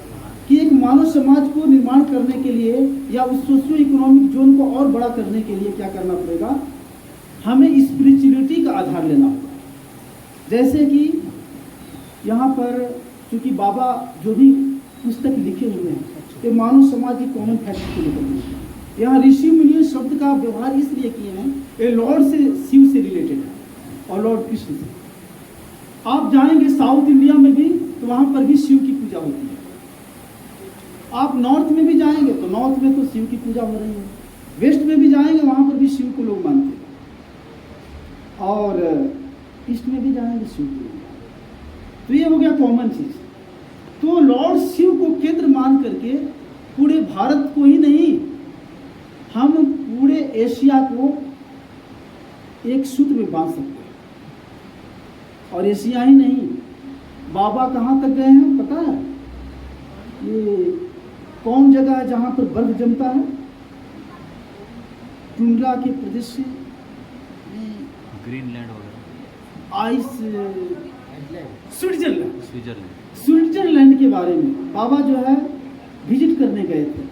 कि एक मानव समाज को निर्माण करने के लिए या उस सोशियो इकोनॉमिक जोन को और बड़ा करने के लिए क्या करना पड़ेगा, हमें स्पिरिचुअलिटी का आधार लेना होगा। जैसे कि यहाँ पर चूंकि बाबा जो भी पुस्तक लिखे हुए हैं ये मानव समाज की कॉमन फैक्टर को लेकर हैं। यहाँ ऋषि मुनि शब्द का व्यवहार इसलिए किए हैं, ये लॉर्ड से, शिव से रिलेटेड है और लॉर्ड कृष्ण से। आप जाएंगे साउथ इंडिया में भी तो वहाँ पर भी शिव की पूजा होती है। आप नॉर्थ में भी जाएंगे तो नॉर्थ में तो शिव की पूजा हो रही है, वेस्ट में भी जाएंगे वहाँ पर भी शिव को लोग मानते हैं। और ईस्ट में भी जाएंगे, शिव में भी जाएंगे। तो ये हो गया कॉमन चीज। तो लॉर्ड शिव को केंद्र मान करके पूरे भारत को ही नहीं, हम पूरे एशिया को एक सूत्र में बांध सकते हैं। और एशिया ही नहीं, बाबा कहाँ तक गए हैं पता है? ये कौन जगह है जहाँ पर बर्फ जमता है? टुंड्रा के प्रदेश से, ग्रीनलैंड वगैरह, आइस, स्विट्जरलैंड, स्विट्जरलैंड। स्विट्जरलैंड के बारे में बाबा जो है विजिट करने गए थे।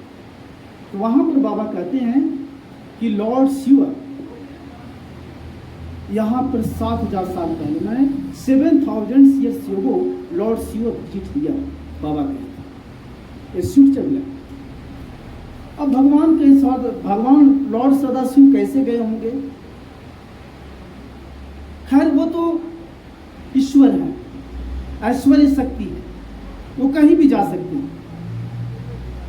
तो वहाँ पर बाबा कहते हैं कि लॉर्ड शिव यहाँ पर 7000 साल पहले, मैंने 7000 years ago Lord Shiv visit दिया, बाबा कहते हैं स्विट्जरलैंड। अब भगवान लॉर्ड सदाशिव कैसे गए होंगे? खैर वो तो ईश्वर है, ऐश्वर्य शक्ति है, वो कहीं भी जा सकते हैं।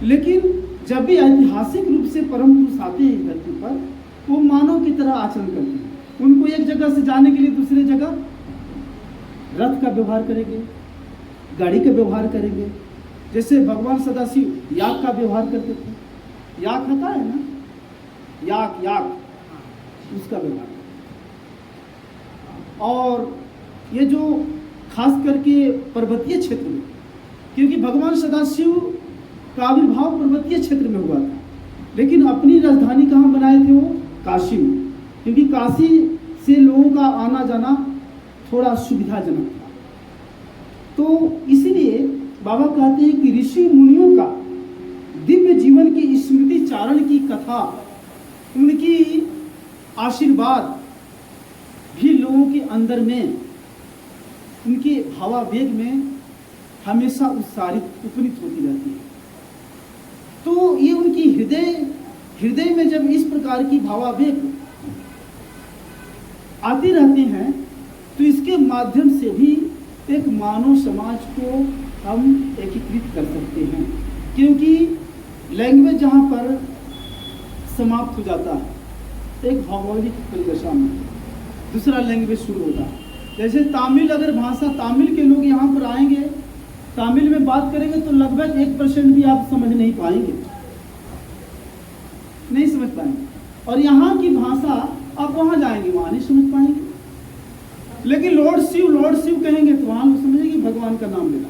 लेकिन जब भी ऐतिहासिक रूप से परम पुरुष आते हैं इस धरती पर, वो मानव की तरह आचरण करते हैं। उनको एक जगह से जाने के लिए दूसरी जगह रथ का व्यवहार करेंगे, गाड़ी का व्यवहार करेंगे। जैसे भगवान सदाशिव याक का व्यवहार करते थे। याक होता है ना, याक, उसका व्यवहार। और ये जो खास करके पर्वतीय क्षेत्र में, क्योंकि भगवान सदाशिव का आविर्भाव पर्वतीय क्षेत्र में हुआ था, लेकिन अपनी राजधानी कहाँ बनाए थे वो? काशी में, क्योंकि काशी से लोगों का आना जाना थोड़ा सुविधाजनक था। तो इसीलिए बाबा कहते हैं कि ऋषि मुनियों का दिव्य जीवन की स्मृति चारण की कथा, उनकी आशीर्वाद भी लोगों के अंदर में, उनके भावावेग में हमेशा उपनीत होती रहती है। तो ये उनकी हृदय में जब इस प्रकार की भावावेग आते रहते हैं, तो इसके माध्यम से भी एक मानव समाज को हम एकीकृत कर सकते हैं। क्योंकि लैंग्वेज जहाँ पर समाप्त हो जाता है, एक भौगोलिक परिभाषा में दूसरा लैंग्वेज शुरू होता है। जैसे तमिल, अगर भाषा तमिल के लोग यहाँ पर आएंगे, तमिल में बात करेंगे, तो लगभग 1% भी आप समझ नहीं पाएंगे, नहीं समझ पाएंगे। और यहाँ की भाषा आप वहाँ जाएंगे, वहाँ नहीं समझ पाएंगे। लेकिन लॉर्ड शिव कहेंगे तो वहाँ लोग समझेंगे भगवान का नाम लेना।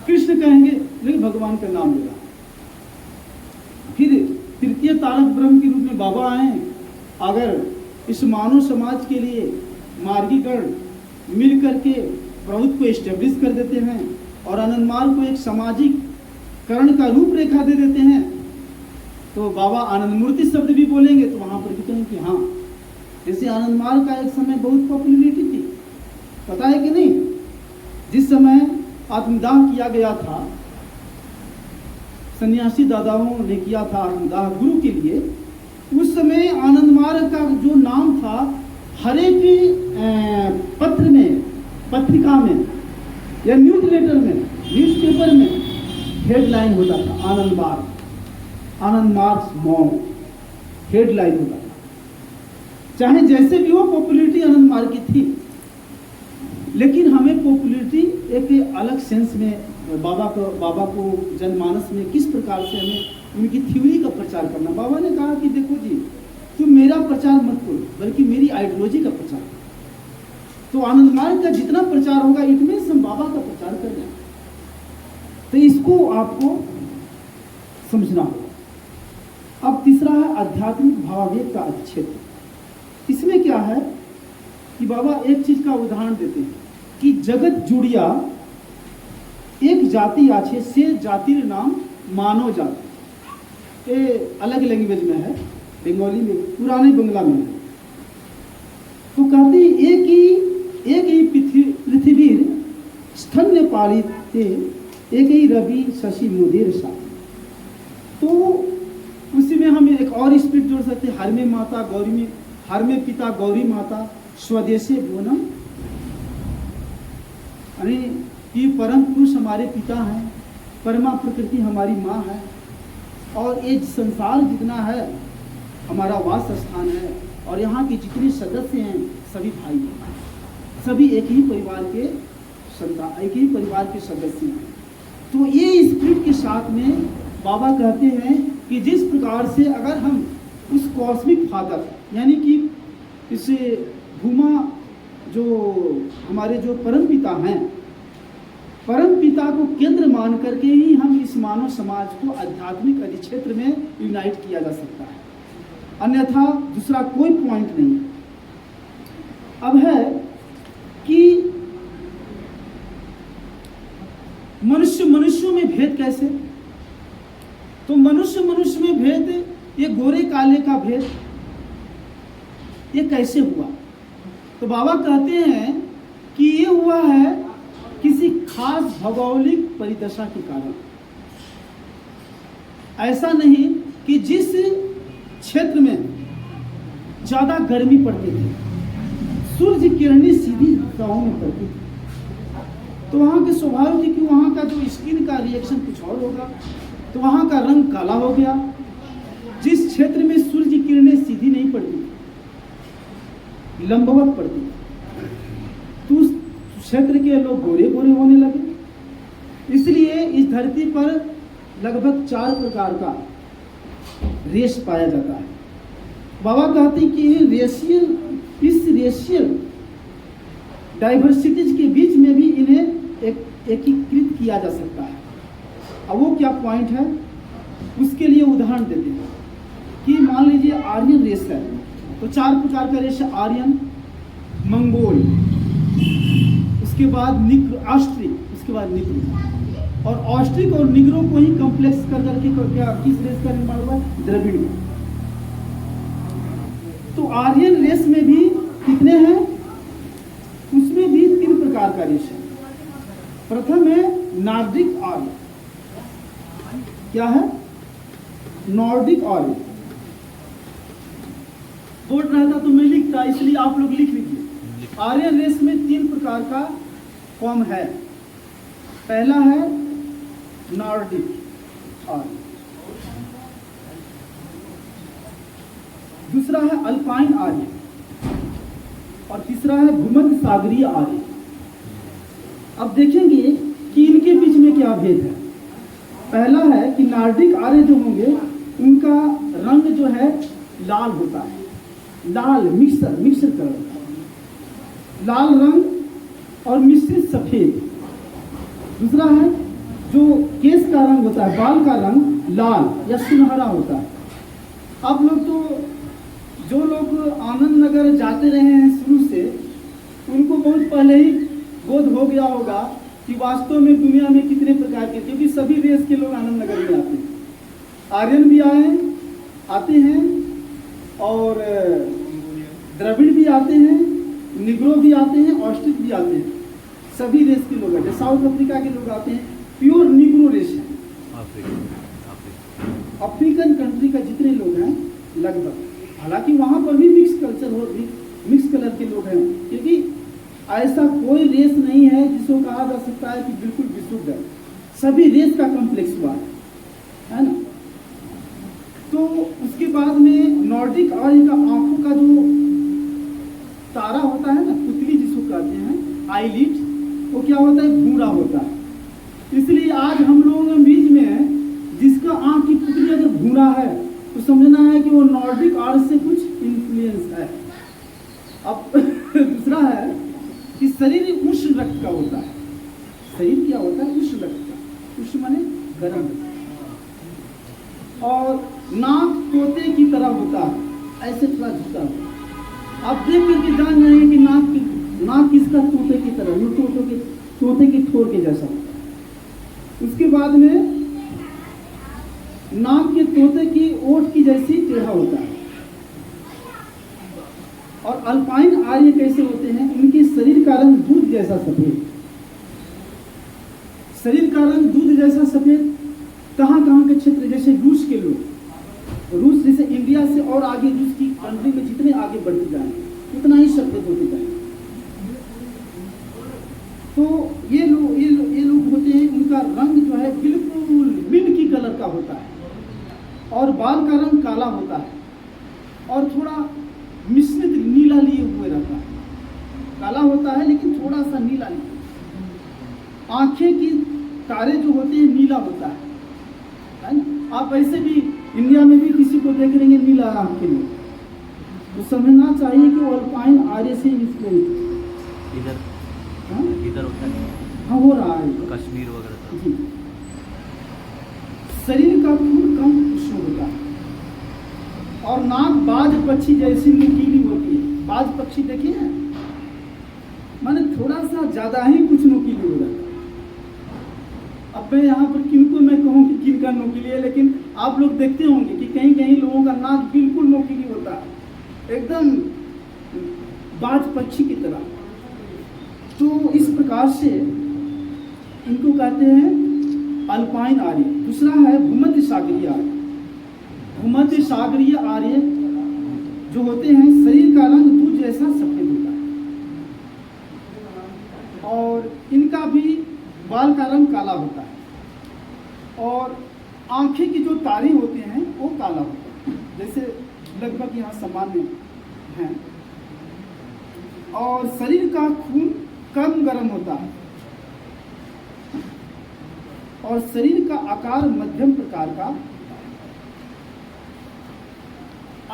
कृष्ण कहेंगे लेकिन भगवान का नाम लेना। फिर तृतीय तारक ब्रह्म के रूप में बाबा आए। अगर इस मानव समाज के लिए मार्गीकरण मिल करके प्रभुत्व को एस्टेब्लिश कर देते हैं और आनंद मार्ग को एक सामाजिक करण का रूपरेखा दे देते हैं, तो बाबा आनंद मूर्ति शब्द भी बोलेंगे, तो वहां पर भी कहें कि हाँ, जैसे आनंद मार्ग का एक समय बहुत पॉपुलरिटी थी, पता है कि नहीं? जिस समय आत्मदाह किया गया था, सन्यासी दादाओं ने किया था आत्मदाह गुरु के लिए, उस समय आनंद मार्ग का जो नाम था, हर एक पत्र में, पत्रिका में या न्यूज़लेटर में, न्यूज़पेपर में हेडलाइन होता था आनंद मार्ग मॉन्क, हेडलाइन होता था। चाहे जैसे भी हो, पॉपुलरिटी आनंद मार्ग की थी। लेकिन हमें पॉपुलरिटी एक अलग सेंस में बाबा को जनमानस में किस प्रकार से हमें उनकी थ्योरी का प्रचार करना। बाबा ने कहा कि देखो जी, तुम मेरा प्रचार मत करो, बल्कि मेरी आइडियोलॉजी का प्रचार करो। तो आनंद मार्ग का जितना प्रचार होगा, इट मीन्स हम बाबा का प्रचार कर रहे हैं। तो इसको आपको समझना होगा। अब तीसरा है आध्यात्मिक भावावेग का क्षेत्र। इसमें क्या है कि बाबा एक चीज का उदाहरण देते हैं कि जगत जुड़िया एक जाति आछे से जातिर नाम मानव जाति। ये अलग लैंग्वेज में है, बंगाली में, पुराने बंगला में है। तो कहते एक ही पृथ्वी स्तन्य पालित एक ही रवि शशि मुदेर सा। तो उसी में हम एक और स्पिरिट जोड़ सकते हैं, हर में माता गौरी में, हर में पिता गौरी माता स्वदेशी भुवनम, यानी कि परम पुरुष हमारे पिता हैं, परमा प्रकृति हमारी माँ है, और ये संसार जितना है हमारा वास स्थान है। और यहाँ के जितने सदस्य हैं सभी भाई हैं, सभी एक ही परिवार के संतान, एक ही परिवार के सदस्य हैं। तो ये स्पिरिट के साथ में बाबा कहते हैं कि जिस प्रकार से अगर हम उस कॉस्मिक फादर यानी कि इस भूमा जो हमारे जो परम पिता हैं, परम पिता को केंद्र मान करके ही हम इस मानव समाज को आध्यात्मिक अधिक्षेत्र में यूनाइट किया जा सकता है, अन्यथा दूसरा कोई पॉइंट नहीं। अब है कि मनुष्यों में भेद कैसे? तो मनुष्य में भेद, ये गोरे काले का भेद ये कैसे हुआ? तो बाबा कहते हैं कि ये हुआ है किसी खास भौगोलिक परिदशा के कारण। ऐसा नहीं कि जिस क्षेत्र में ज्यादा गर्मी पड़ती थी, सूर्य किरणें सीधी दिशाओं में पड़ती थी, तो वहां के स्वभाव थी कि वहां का जो स्किन का रिएक्शन कुछ और होगा, तो वहां का रंग काला हो गया। जिस क्षेत्र में सूर्य किरणें सीधी नहीं पड़ती, लंबवत पड़ती, तो उस क्षेत्र के लोग गोरे गोरे होने लगे। इसलिए इस धरती पर लगभग 4 प्रकार का रेस पाया जाता है। बाबा कहते हैं कि इस रेशियल डाइवर्सिटीज के बीच में भी इन्हें एकीकृत किया जा सकता है। अब वो क्या पॉइंट है, उसके लिए उदाहरण देते हैं कि मान लीजिए आर्यन रेस है, तो 4 प्रकार का रेस है, आर्यन, मंगोल, उसके बाद निग्रो, ऑस्ट्रिक, उसके बाद निग्रो, और ऑस्ट्रिक और निग्रो को ही कॉम्प्लेक्स कर करके क्या किस रेस का निर्माण हुआ? द्रविड़ में। तो आर्यन रेस में भी कितने हैं? उसमें भी 3 प्रकार का रेस है। प्रथम है नॉर्डिक आर्य। क्या है? नॉर्डिक आर्य। बोर्ड रहता तो मैं लिखता, इसलिए आप लोग लिख लीजिए। आर्यन रेस में 3 प्रकार का फॉर्म है। पहला है नॉर्डिक आर्य, दूसरा है अल्पाइन आर्य, और तीसरा है भूमध्य सागरीय आर्य। अब देखेंगे कि इनके बीच में क्या भेद है। पहला है कि नॉर्डिक आर्य जो होंगे उनका रंग जो है लाल होता है, लाल मिक्सर कलर, लाल रंग और मिश्रित सफेद। दूसरा है जो केस का रंग होता है, बाल का रंग लाल या सुनहरा होता है। आप लोग तो जो लोग आनंद नगर जाते रहे हैं शुरू से, उनको बहुत पहले ही बोध हो गया होगा कि वास्तव में दुनिया में कितने प्रकार के, क्योंकि सभी देश के लोग आनंद नगर में आते हैं। आर्यन भी आते हैं और द्रविड़ भी आते हैं, निग्रो भी आते हैं, ऑस्ट्रिक भी आते हैं। सभी देश के लोग आते हैं। साउथ अफ्रीका के लोग आते हैं, प्योर निग्रो रेस है। अफ्रीकन कंट्री का जितने लोग हैं लगभग, हालांकि वहां पर भी मिक्स कलर के लोग हैं, क्योंकि ऐसा कोई रेस नहीं है जिसको कहा जा सकता है कि बिल्कुल विशुद्ध है। सभी रेस का कॉम्प्लेक्स हुआ है ना। तो उसके बाद में नॉर्डिक आर्य का आंखों का जो तारा होता है ना, पुतली जिसको कहते हैं, आईलिड, वो क्या होता है? भूरा होता है। इसलिए आज हम लोगों के बीच में जिसका आंख की पुतली अगर भूरा है तो समझना है कि वो नॉर्डिक आर्य से कुछ इन्फ्लुएंस है। अब दूसरा है कि शरीर उष्ण रक्त का होता है। शरीर क्या होता है? उष्ण रक्त का। उष्ण माने गर्म, और नाक तोते की तरह होता है, ऐसे थोड़ा झुका हुआ। आप देख करके जान जाएंगे कि नाक किसका? तोते की तरह, तोते के ठोर के जैसा होता है। उसके बाद में नाक के तोते की ओठ की जैसी टेढ़ा होता है। और अल्पाइन आर्य कैसे होते हैं? उनके शरीर का रंग दूध जैसा सफेद। शरीर का रंग दूध जैसा सफेद कहाँ के क्षेत्र, जैसे रूस के लोग, रूस जैसे इंडिया से और आगे रूस की कंट्री में जितने आगे बढ़ते जाए उतना ही सफेद होते जाए। तो ये लोग होते हैं, उनका रंग जो है बिल्कुल मिल्की कलर का होता है, और बाल का रंग काला होता है, और थोड़ा काला होता है लेकिन थोड़ा सा नीला नहीं। आंखें की तारे जो होते हैं नीला होता है ना। आप ऐसे भी इंडिया में भी किसी को देख लेंगे नीला आंख के लिए, तो समझना चाहिए कि वो अल्पाइन आर्य से इन्फ्लुएंस इधर होता है। हाँ हो रहा है कश्मीर वगैरह जी। शरीर का खून कम उष्ण होता है और नाक बाज पक्षी जैसी नुकीली होती है। बाज पक्षी देखिए ना, माने थोड़ा सा ज्यादा ही कुछ नुकीली हो रहा है। अब मैं यहाँ पर किनको मैं कहूँ कि किनका नुकीली है, लेकिन आप लोग देखते होंगे कि कहीं कहीं लोगों का नाक बिल्कुल नुकीली होता है, एकदम बाज पक्षी की तरह। तो इस प्रकार से इनको कहते हैं अल्पाइन आर्य। दूसरा है भूमध्य सागरीय आर्य। भूमध्य सागरीय आर्य जो होते हैं, शरीर का रंग दूध जैसा सफेद होता है और इनका भी बाल का रंग काला होता है और आंखें की जो तारे होते हैं वो काला होता है, जैसे लगभग यहाँ सामान्य हैं। और शरीर का खून कम गर्म होता है और शरीर का आकार मध्यम प्रकार का।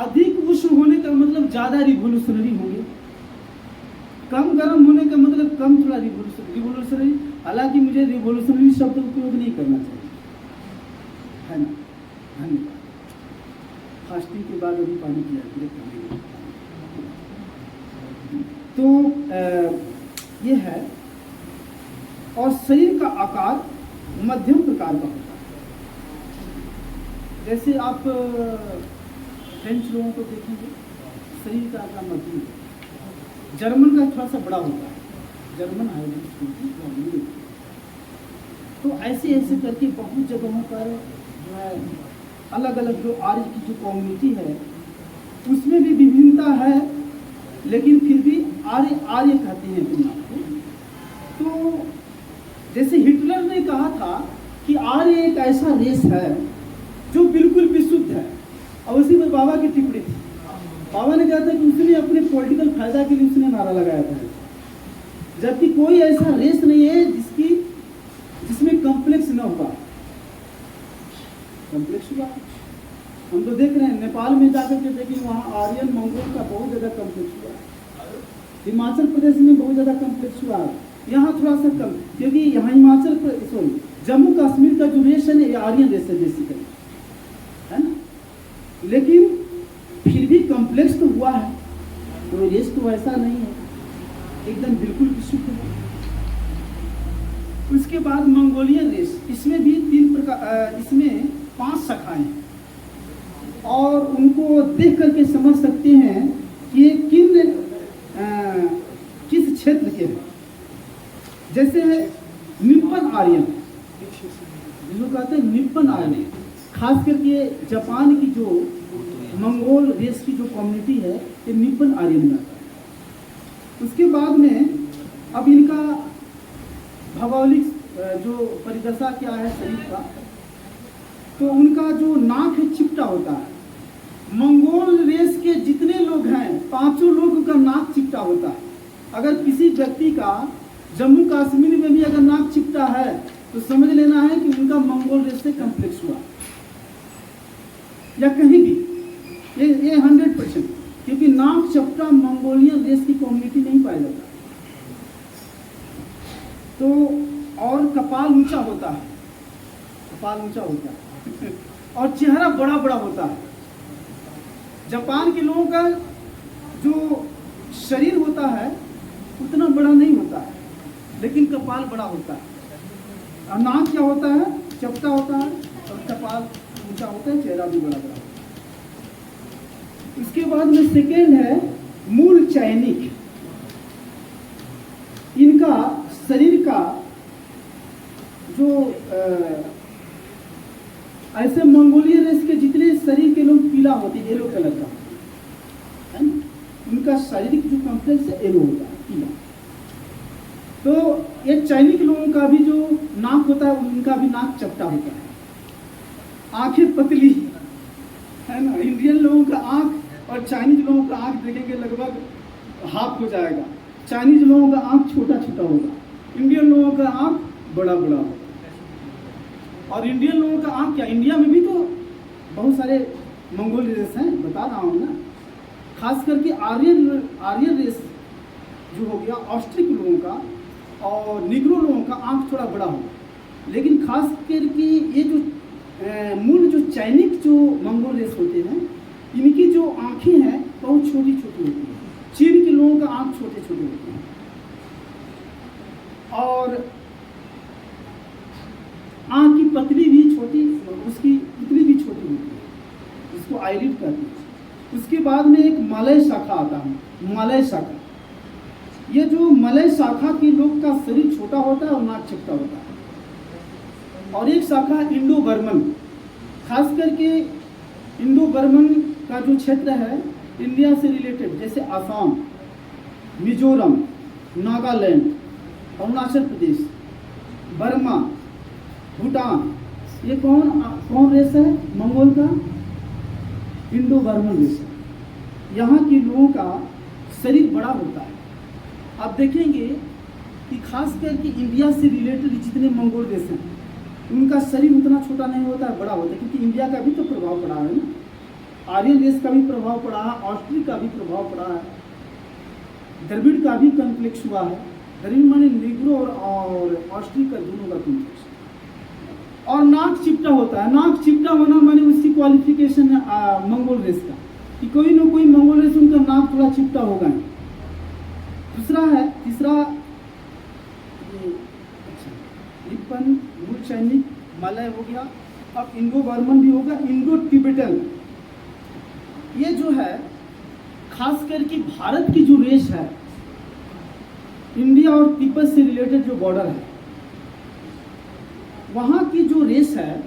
अधिक उष्ण होने का मतलब ज्यादा रिवोल्यूशनरी होंगे, कम गर्म होने का मतलब कम थोड़ा रिवोल्यूशनरी। हालांकि मुझे रिवोल्यूशनरी शब्द उपयोग नहीं करना चाहिए, है ना। धन्यवाद। फास्टिंग के बाद अभी पानी पिया। तो ये है। और शरीर का आकार मध्यम प्रकार का होता है। जैसे आप फ्रेंच लोगों को देखेंगे, शरीर का आकार मध्यम है। जर्मन का थोड़ा सा बड़ा होता है, जर्मन है। तो ऐसे ऐसे करके बहुत जगहों पर जो है अलग अलग जो आर्य की जो कम्युनिटी है उसमें भी विभिन्नता है, लेकिन फिर भी आर्य आर्य कहते हैं अपने आप को। तो जैसे हिटलर ने कहा था कि आर्य एक ऐसा रेस है जो बिल्कुल विशुद्ध है, और उसी में बाबा की टिप्पणी थी। बाबा ने कहा था कि उसने अपने पॉलिटिकल फायदा के लिए उसने नारा लगाया था, जबकि कोई ऐसा रेस नहीं है जिसमें कॉम्प्लेक्स न होगा। कॉम्प्लेक्स हुआ, हम तो देख रहे हैं नेपाल में जाकर के देखिए, वहाँ आर्यन मंगोल का बहुत ज़्यादा कॉम्प्लेक्स हुआ। हिमाचल प्रदेश में बहुत ज़्यादा कॉम्प्लेक्स हुआ, यहाँ थोड़ा सा कम, क्योंकि यहाँ हिमाचल प्रदेश सॉरी जम्मू कश्मीर का जो रेस है ये आर्यन रेस है बेसिकली, है ना। लेकिन फिर भी कॉम्प्लेक्स तो हुआ है, तो रेस तो ऐसा नहीं है एकदम बिल्कुल विशुद्ध है। उसके बाद मंगोलियन रेस, इसमें भी 3 प्रकार, इसमें 5 शाखाएं हैं और उनको देख करके समझ सकते हैं कि ये किस क्षेत्र के हैं। जैसे निप्पन आर्यन, जिसको कहते हैं निप्पन आर्यन, खास करके जापान की जो मंगोल रेस की जो कम्युनिटी है ये निप्पन आर्यन में आता है। उसके बाद में अब इनका भौगोलिक जो परिदशा क्या है शरीर का, तो उनका जो नाक है चिपटा होता है। मंगोल रेस के जितने लोग हैं 5 लोगों का नाक चिपटा होता है। अगर किसी व्यक्ति का जम्मू कश्मीर में भी अगर नाक चिपटा है तो समझ लेना है कि उनका मंगोल रेस से कॉम्प्लेक्स हुआ, या कहीं भी ये 100%, क्योंकि नाक चपटा मंगोलियन रेस की कम्युनिटी नहीं पाया जाता। तो और कपाल ऊंचा होता है, कपाल ऊंचा होता है और चेहरा बड़ा बड़ा होता है। जापान के लोगों का जो शरीर होता है उतना बड़ा नहीं होता है, लेकिन कपाल बड़ा होता है। और नाक क्या होता है, चपटा होता है और कपाल ऊंचा होता है, चेहरा भी बड़ा बड़ा होता है। इसके बाद में सेकेंड है मूल चयनिक। इनका शरीर का जो ऐसे मंगोलियन रेस के जितने शरीर के लोग पीला होते हैं, येलो कलर का है ना, उनका शारीरिक जो कॉम्प्लेक्स है येलो होता है, पीला। तो ये चाइनीज लोगों का भी जो नाक होता है उनका भी नाक चपटा होता है, आंखें पतली है ना। इंडियन लोगों का आंख और चाइनीज लोगों का आंख देखेंगे लगभग हाफ हो जाएगा, चाइनीज लोगों का आँख छोटा छोटा होगा, इंडियन लोगों का आँख बड़ा बड़ा होगा। और इंडियन लोगों का आँख क्या, इंडिया में भी तो बहुत सारे मंगोल रेस हैं, बता रहा हूँ ना। खास करके आर्यन रेस जो हो गया, ऑस्ट्रिक लोगों का और निग्रो लोगों का आँख थोड़ा बड़ा होगा। लेकिन खास करके ये जो मूल जो चाइनीज जो मंगोल रेस होते हैं, इनकी जो आँखें हैं बहुत छोटी छोटी होती हैं। चीन के लोगों का आँख छोटे छोटे होते हैं और आँख की पतली भी छोटी, उसकी पुतली भी छोटी होती है, जिसको आईलिड कहते हैं। उसके बाद में एक मलय शाखा आता है, मलय शाखा। ये जो मलय शाखा के लोग का शरीर छोटा होता है और नाक चपटा होता है। और एक शाखा इंडो बर्मन, खास करके इंडो बर्मन का जो क्षेत्र है इंडिया से रिलेटेड, जैसे आसाम, मिजोरम, नागालैंड, अरुणाचल प्रदेश, बर्मा, भूटान, ये कौन रेस है मंगोल का? इंडो बर्मन रेस है। यहाँ के लोगों का शरीर बड़ा होता है। आप देखेंगे कि खास करके इंडिया से रिलेटेड जितने मंगोल रेस हैं उनका शरीर उतना छोटा नहीं होता है, बड़ा होता है, क्योंकि इंडिया का भी तो प्रभाव पड़ा है ना। आर्यन रेस का भी प्रभाव पड़ा है, ऑस्ट्रिक का भी प्रभाव पड़ा है, द्रविड़ का भी कॉम्प्लेक्स हुआ है। द्रविड़ माने निग्रो और ऑस्ट्रिक का दोनों का कॉम्प्लेक्स। और नाक चिपटा होता है। नाक चिपटा होना माने उसकी क्वालिफिकेशन है मंगोल रेस का, कि कोई ना कोई मंगोल रेस उनका नाक थोड़ा चिपटा होगा। तीसरा लिपन, मूल चाइनीज, मलय हो गया। अब इंडो बर्मन भी होगा, इंडो तिब्बतन। ये जो है खास करके भारत की जो रेस है, इंडिया और तिब्बत से रिलेटेड जो बॉर्डर है, वहाँ की जो रेस है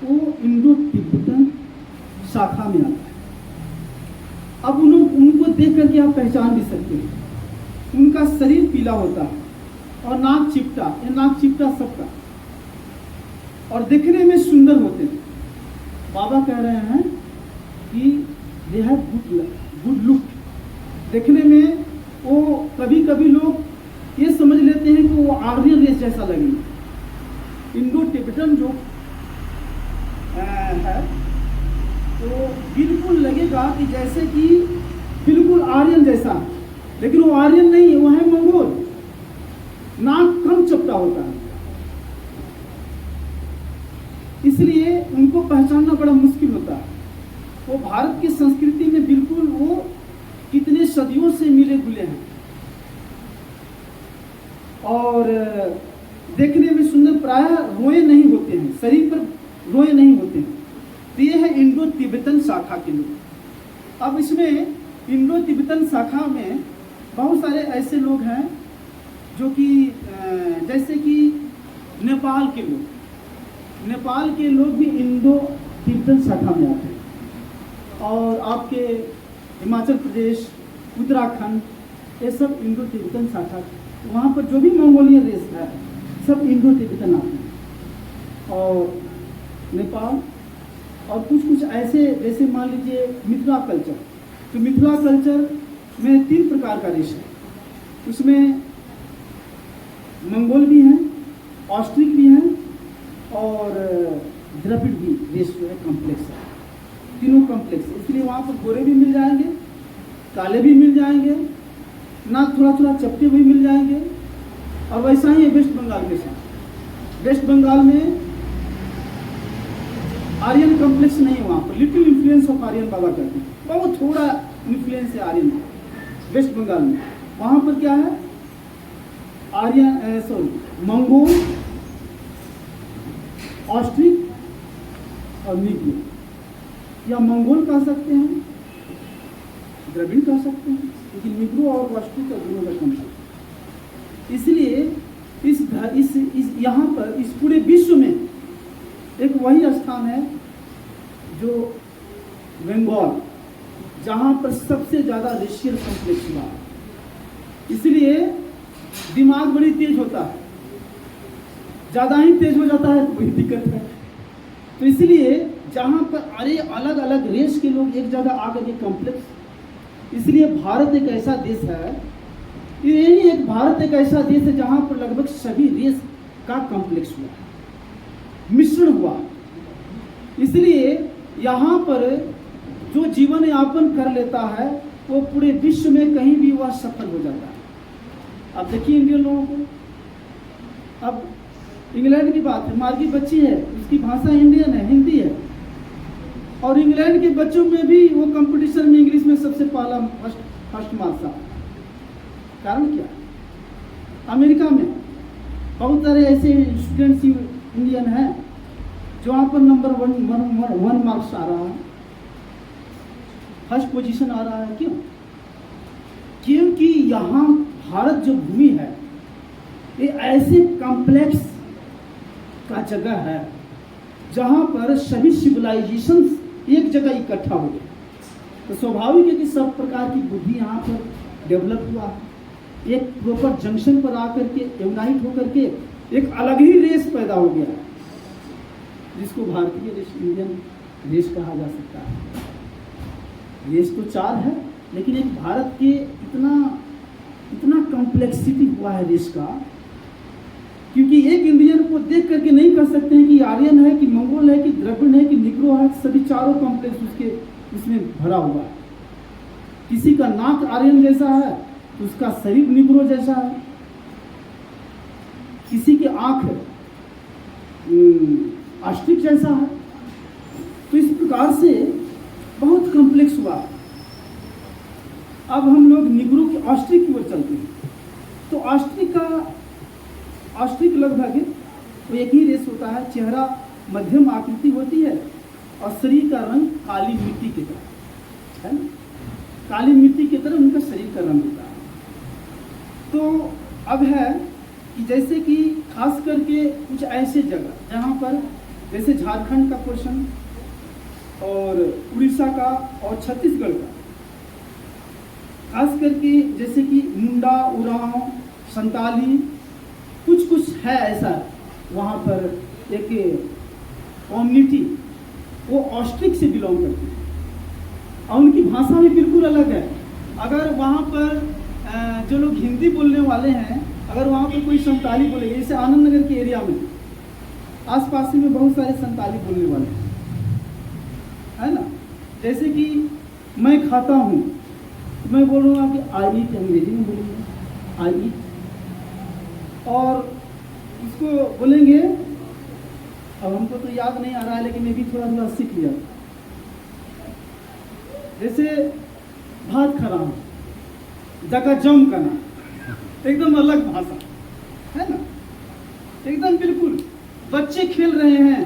वो इंडो तिब्बतन शाखा में आता है। अब उनको देख करके आप पहचान भी सकते हैं। उनका शरीर पीला होता है और नाक चिपटा, ये नाक चिपटा सबका, और दिखने में सुंदर होते हैं। बाबा कह रहे हैं कि दे हैव गुड लुक। देखने में वो कभी कभी लोग ये समझ लेते हैं कि वो आर्यन रेस जैसा लगेगा। इंडो तिब्बतन जो है तो बिल्कुल लगेगा कि जैसे कि बिल्कुल आर्यन जैसा, लेकिन वो आर्यन नहीं है, वो है मंगोल। नाक कम चपटा होता है, इसलिए उनको पहचानना बड़ा मुश्किल होता है। वो भारत की संस्कृति में बिल्कुल वो कितने सदियों से मिले जुले हैं और देखने में सुंदर, प्रायः रोए नहीं होते हैं, शरीर पर रोए नहीं होते हैं। तो ये है इंडो तिब्बतन शाखा के लोग। अब इसमें इंडो तिब्बतन शाखा में बहुत सारे ऐसे लोग हैं जो कि जैसे कि नेपाल के लोग भी इंडो तिब्बतन शाखा में आते हैं। और आपके हिमाचल प्रदेश, उत्तराखंड, ये सब इंडो तिब्बतन शाखा, वहाँ पर जो भी मंगोलियन रेस है सब इंडो तिब्बतन आते हैं। और नेपाल और कुछ ऐसे, जैसे मान लीजिए मिथिला कल्चर, तो मिथिला कल्चर में 3 प्रकार का रेस है। उसमें मंगोल भी हैं, ऑस्ट्रिक भी हैं और द्रविड़ भी रेस जो है कॉम्प्लेक्स है, तीनों कॉम्प्लेक्स है। इसलिए वहाँ पर गोरे भी मिल जाएंगे, काले भी मिल जाएंगे, नाक थोड़ा थोड़ा चपटे भी मिल जाएंगे। और वैसा ही है वेस्ट बंगाल के साथ। वेस्ट बंगाल में आर्यन कॉम्प्लेक्स नहीं है, वहाँ पर लिटिल इन्फ्लुएंस ऑफ आर्यन बाबा कहते हैं, बहुत थोड़ा इन्फ्लुएंस है आर्यन वेस्ट बंगाल में। वहाँ पर क्या है, आर्यन मंगोल, ऑस्ट्रिक और निग्रो, या मंगोल कह सकते हैं, द्रविड़ कह सकते हैं, लेकिन निग्रो और ऑस्ट्रिक का दोनों का कॉम्प्लेक्स। इसलिए इस यहाँ पर इस पूरे विश्व में एक वही स्थान है जो बंगाल, जहाँ पर सबसे ज़्यादा रेशियल कॉम्प्लेक्स हुआ। इसलिए दिमाग बड़ी तेज होता है, ज़्यादा ही तेज हो जाता है तो बड़ी दिक्कत है। तो इसलिए जहाँ पर अलग अलग रेस के लोग एक जगह आकर के कॉम्प्लेक्स इसलिए भारत एक ऐसा देश है, यही एक भारत एक ऐसा देश है जहाँ पर लगभग सभी रेस का कॉम्प्लेक्स हुआ है, मिश्रण हुआ। इसलिए यहाँ पर जो जीवन यापन कर लेता है वो पूरे विश्व में कहीं भी वह सफल हो जाता है। अब देखिए इंडियन लोगों को, अब इंग्लैंड की बात है, मार्गी बच्ची है, उसकी भाषा इंडियन है, हिंदी है, और इंग्लैंड के बच्चों में भी वो कंपटीशन में इंग्लिश में सबसे पहला फर्स्ट मार्क्स आ। कारण क्या? अमेरिका में बहुत सारे ऐसे स्टूडेंट्स इंडियन हैं जो वहाँ पर नंबर वन मार्क्स आ रहा है, फर्स्ट पोजीशन आ रहा है। क्यों? क्योंकि यहाँ भारत जो भूमि है ये ऐसे कॉम्प्लेक्स का जगह है जहाँ पर सभी सिविलाइजेशन एक जगह इकट्ठा हो गए, तो स्वाभाविक है कि सब प्रकार की बुद्धि यहाँ पर डेवलप हुआ है। एक प्रॉपर जंक्शन पर आकर के यूनाइट होकर के एक अलग ही रेस पैदा हो गया है, जिसको भारतीय रेस, इंडियन रेस कहा जा सकता है। रेस तो चार है, लेकिन एक भारत के इतना कॉम्प्लेक्सिटी हुआ है रेस का, क्योंकि एक इंडियन को देख करके नहीं कर सकते हैं कि आर्यन है कि मंगोल है कि द्रविड़ है कि निग्रो है, सभी चारों कॉम्प्लेक्स उसमें भरा हुआ है। किसी का नाक आर्यन जैसा है तो उसका शरीर निग्रो जैसा है, किसी की आंख ऑस्ट्रिच जैसा है। तो इस प्रकार से बहुत कॉम्प्लेक्स हुआ। अब हम लोग निग्रो की ऑस्ट्रिच की ओर चलते हैं, तो ऑस्ट्रिच लगभग वो एक ही रेस होता है, चेहरा मध्यम आकृति होती है और शरीर का रंग काली मिट्टी की तरह है ना, काली मिट्टी की तरह उनका शरीर का रंग होता है। तो अब है कि जैसे कि खास करके कुछ ऐसे जगह जहाँ पर जैसे झारखंड का पोर्शन और उड़ीसा का और छत्तीसगढ़ का, खास करके जैसे कि मुंडा, उरांव, संताली, कुछ है ऐसा वहाँ पर एक कम्युनिटी, वो ऑस्ट्रिच से बिलोंग करती है और उनकी भाषा भी बिल्कुल अलग है। अगर वहाँ पर जो लोग हिंदी बोलने वाले हैं, अगर वहाँ पर कोई संताली बोलेगा, जैसे आनंद नगर के एरिया में आसपास में बहुत सारे संताली बोलने वाले हैं, है ना। जैसे कि मैं खाता हूँ, मैं बोलूँगा कि आई ईट, अंग्रेजी में बोलूँगा आई ईट, और इसको बोलेंगे, अब हमको तो याद नहीं आ रहा है लेकिन मैं भी थोड़ा सीख लिया। जैसे भात खा रहा हूँ, जगह जम करना, एकदम अलग भाषा है ना, एकदम बिल्कुल। बच्चे खेल रहे हैं,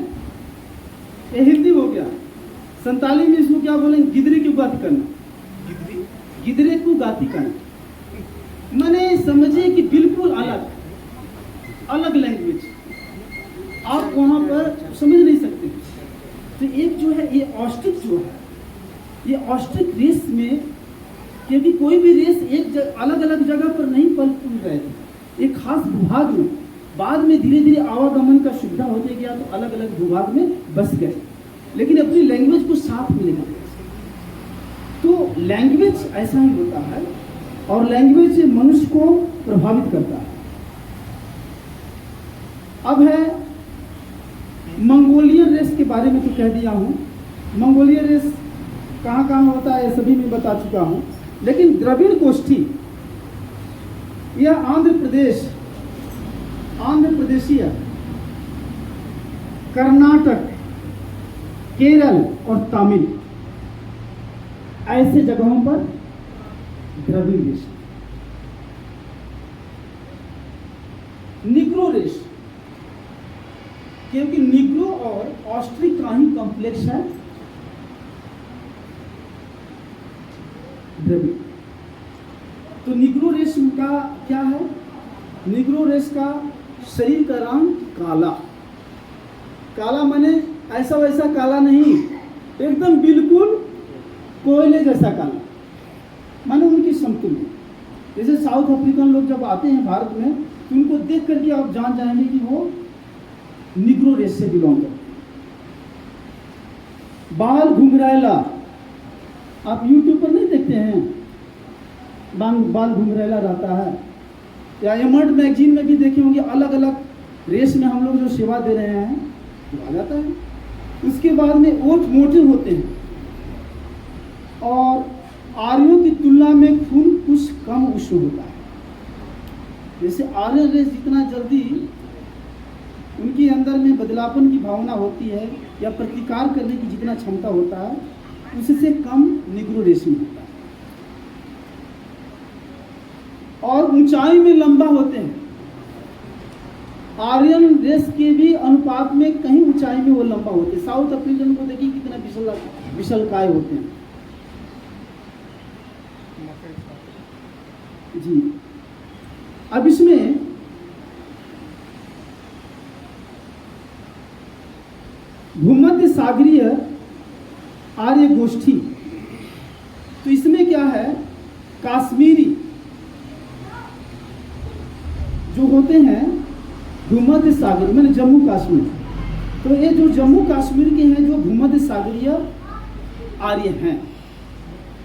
ये हिंदी हो गया। संताली में इसको क्या बोलेंगे? गिदरे की गाती करना, गिदरे को गाती करना, माने समझिए कि बिल्कुल अलग लैंग्वेज, आप वहाँ पर समझ नहीं सकते। तो एक जो है ये ऑस्ट्रिच जो है, ये ऑस्ट्रिच रेस में, क्योंकि कोई भी रेस एक अलग अलग जगह पर नहीं पल रहे थे, एक खास भूभाग में, बाद में धीरे धीरे आवागमन का सुविधा होते गया तो अलग अलग भूभाग में बस गए, लेकिन अपनी लैंग्वेज को साथ मिलेगा। तो लैंग्वेज ऐसा ही होता है और लैंग्वेज मनुष्य को प्रभावित करता है। अब है मंगोलियन रेस के बारे में तो कह दिया हूँ, मंगोलियन रेस कहाँ कहाँ होता है सभी में बता चुका हूँ। लेकिन द्रविड़ गोष्ठी यह आंध्र प्रदेशीय, कर्नाटक, केरल और तमिल ऐसे जगहों पर द्रविड़ रेस। निग्रो रेस, क्योंकि निग्रो और ऑस्ट्रिच का ही कॉम्प्लेक्स है द्रविड़। तो निग्रो रेस का क्या है? निग्रो रेस का शरीर का रंग काला माने ऐसा वैसा काला नहीं, एकदम बिल्कुल कोयले जैसा काला, माने उनकी समतुल्य। जैसे साउथ अफ्रीकन लोग जब आते हैं भारत में तो उनको देख करके आप जान जाएंगे कि वो निग्रो रेस से बिलोंग करते हैं। बाल घुंघराला आप यूट्यूब पर नहीं देखते हैं, बाल घुंघरेला रहता है। या एमर्ड मैगजीन में भी देखे होंगे, अलग अलग रेस में हम लोग जो सेवा दे रहे हैं वो आ जाता है। उसके बाद में ओठ मोटे होते हैं और आर्यों की तुलना में खून कुछ कम उष्ण होता है। जैसे आर्य रेस जितना जल्दी उनके अंदर में बदलापन की भावना होती है या प्रतिकार करने की जितना क्षमता होता है, उससे कम निग्रो रेस में होता है। और ऊंचाई में लंबा होते हैं। आर्यन रेस के भी अनुपात में कहीं ऊंचाई में वो लंबा होते हैं। साउथ अफ्रीकन को देखिए कितना विशालकाय होते हैं जी। अब इसमें भूमध्य सागरीय आर्य गोष्ठी, तो इसमें क्या है, काश्मीरी जो होते हैं भूमध्य सागर मैंने जम्मू कश्मीर, तो ये जो जम्मू कश्मीर के हैं जो भूमध्य सागरीय आर्य हैं,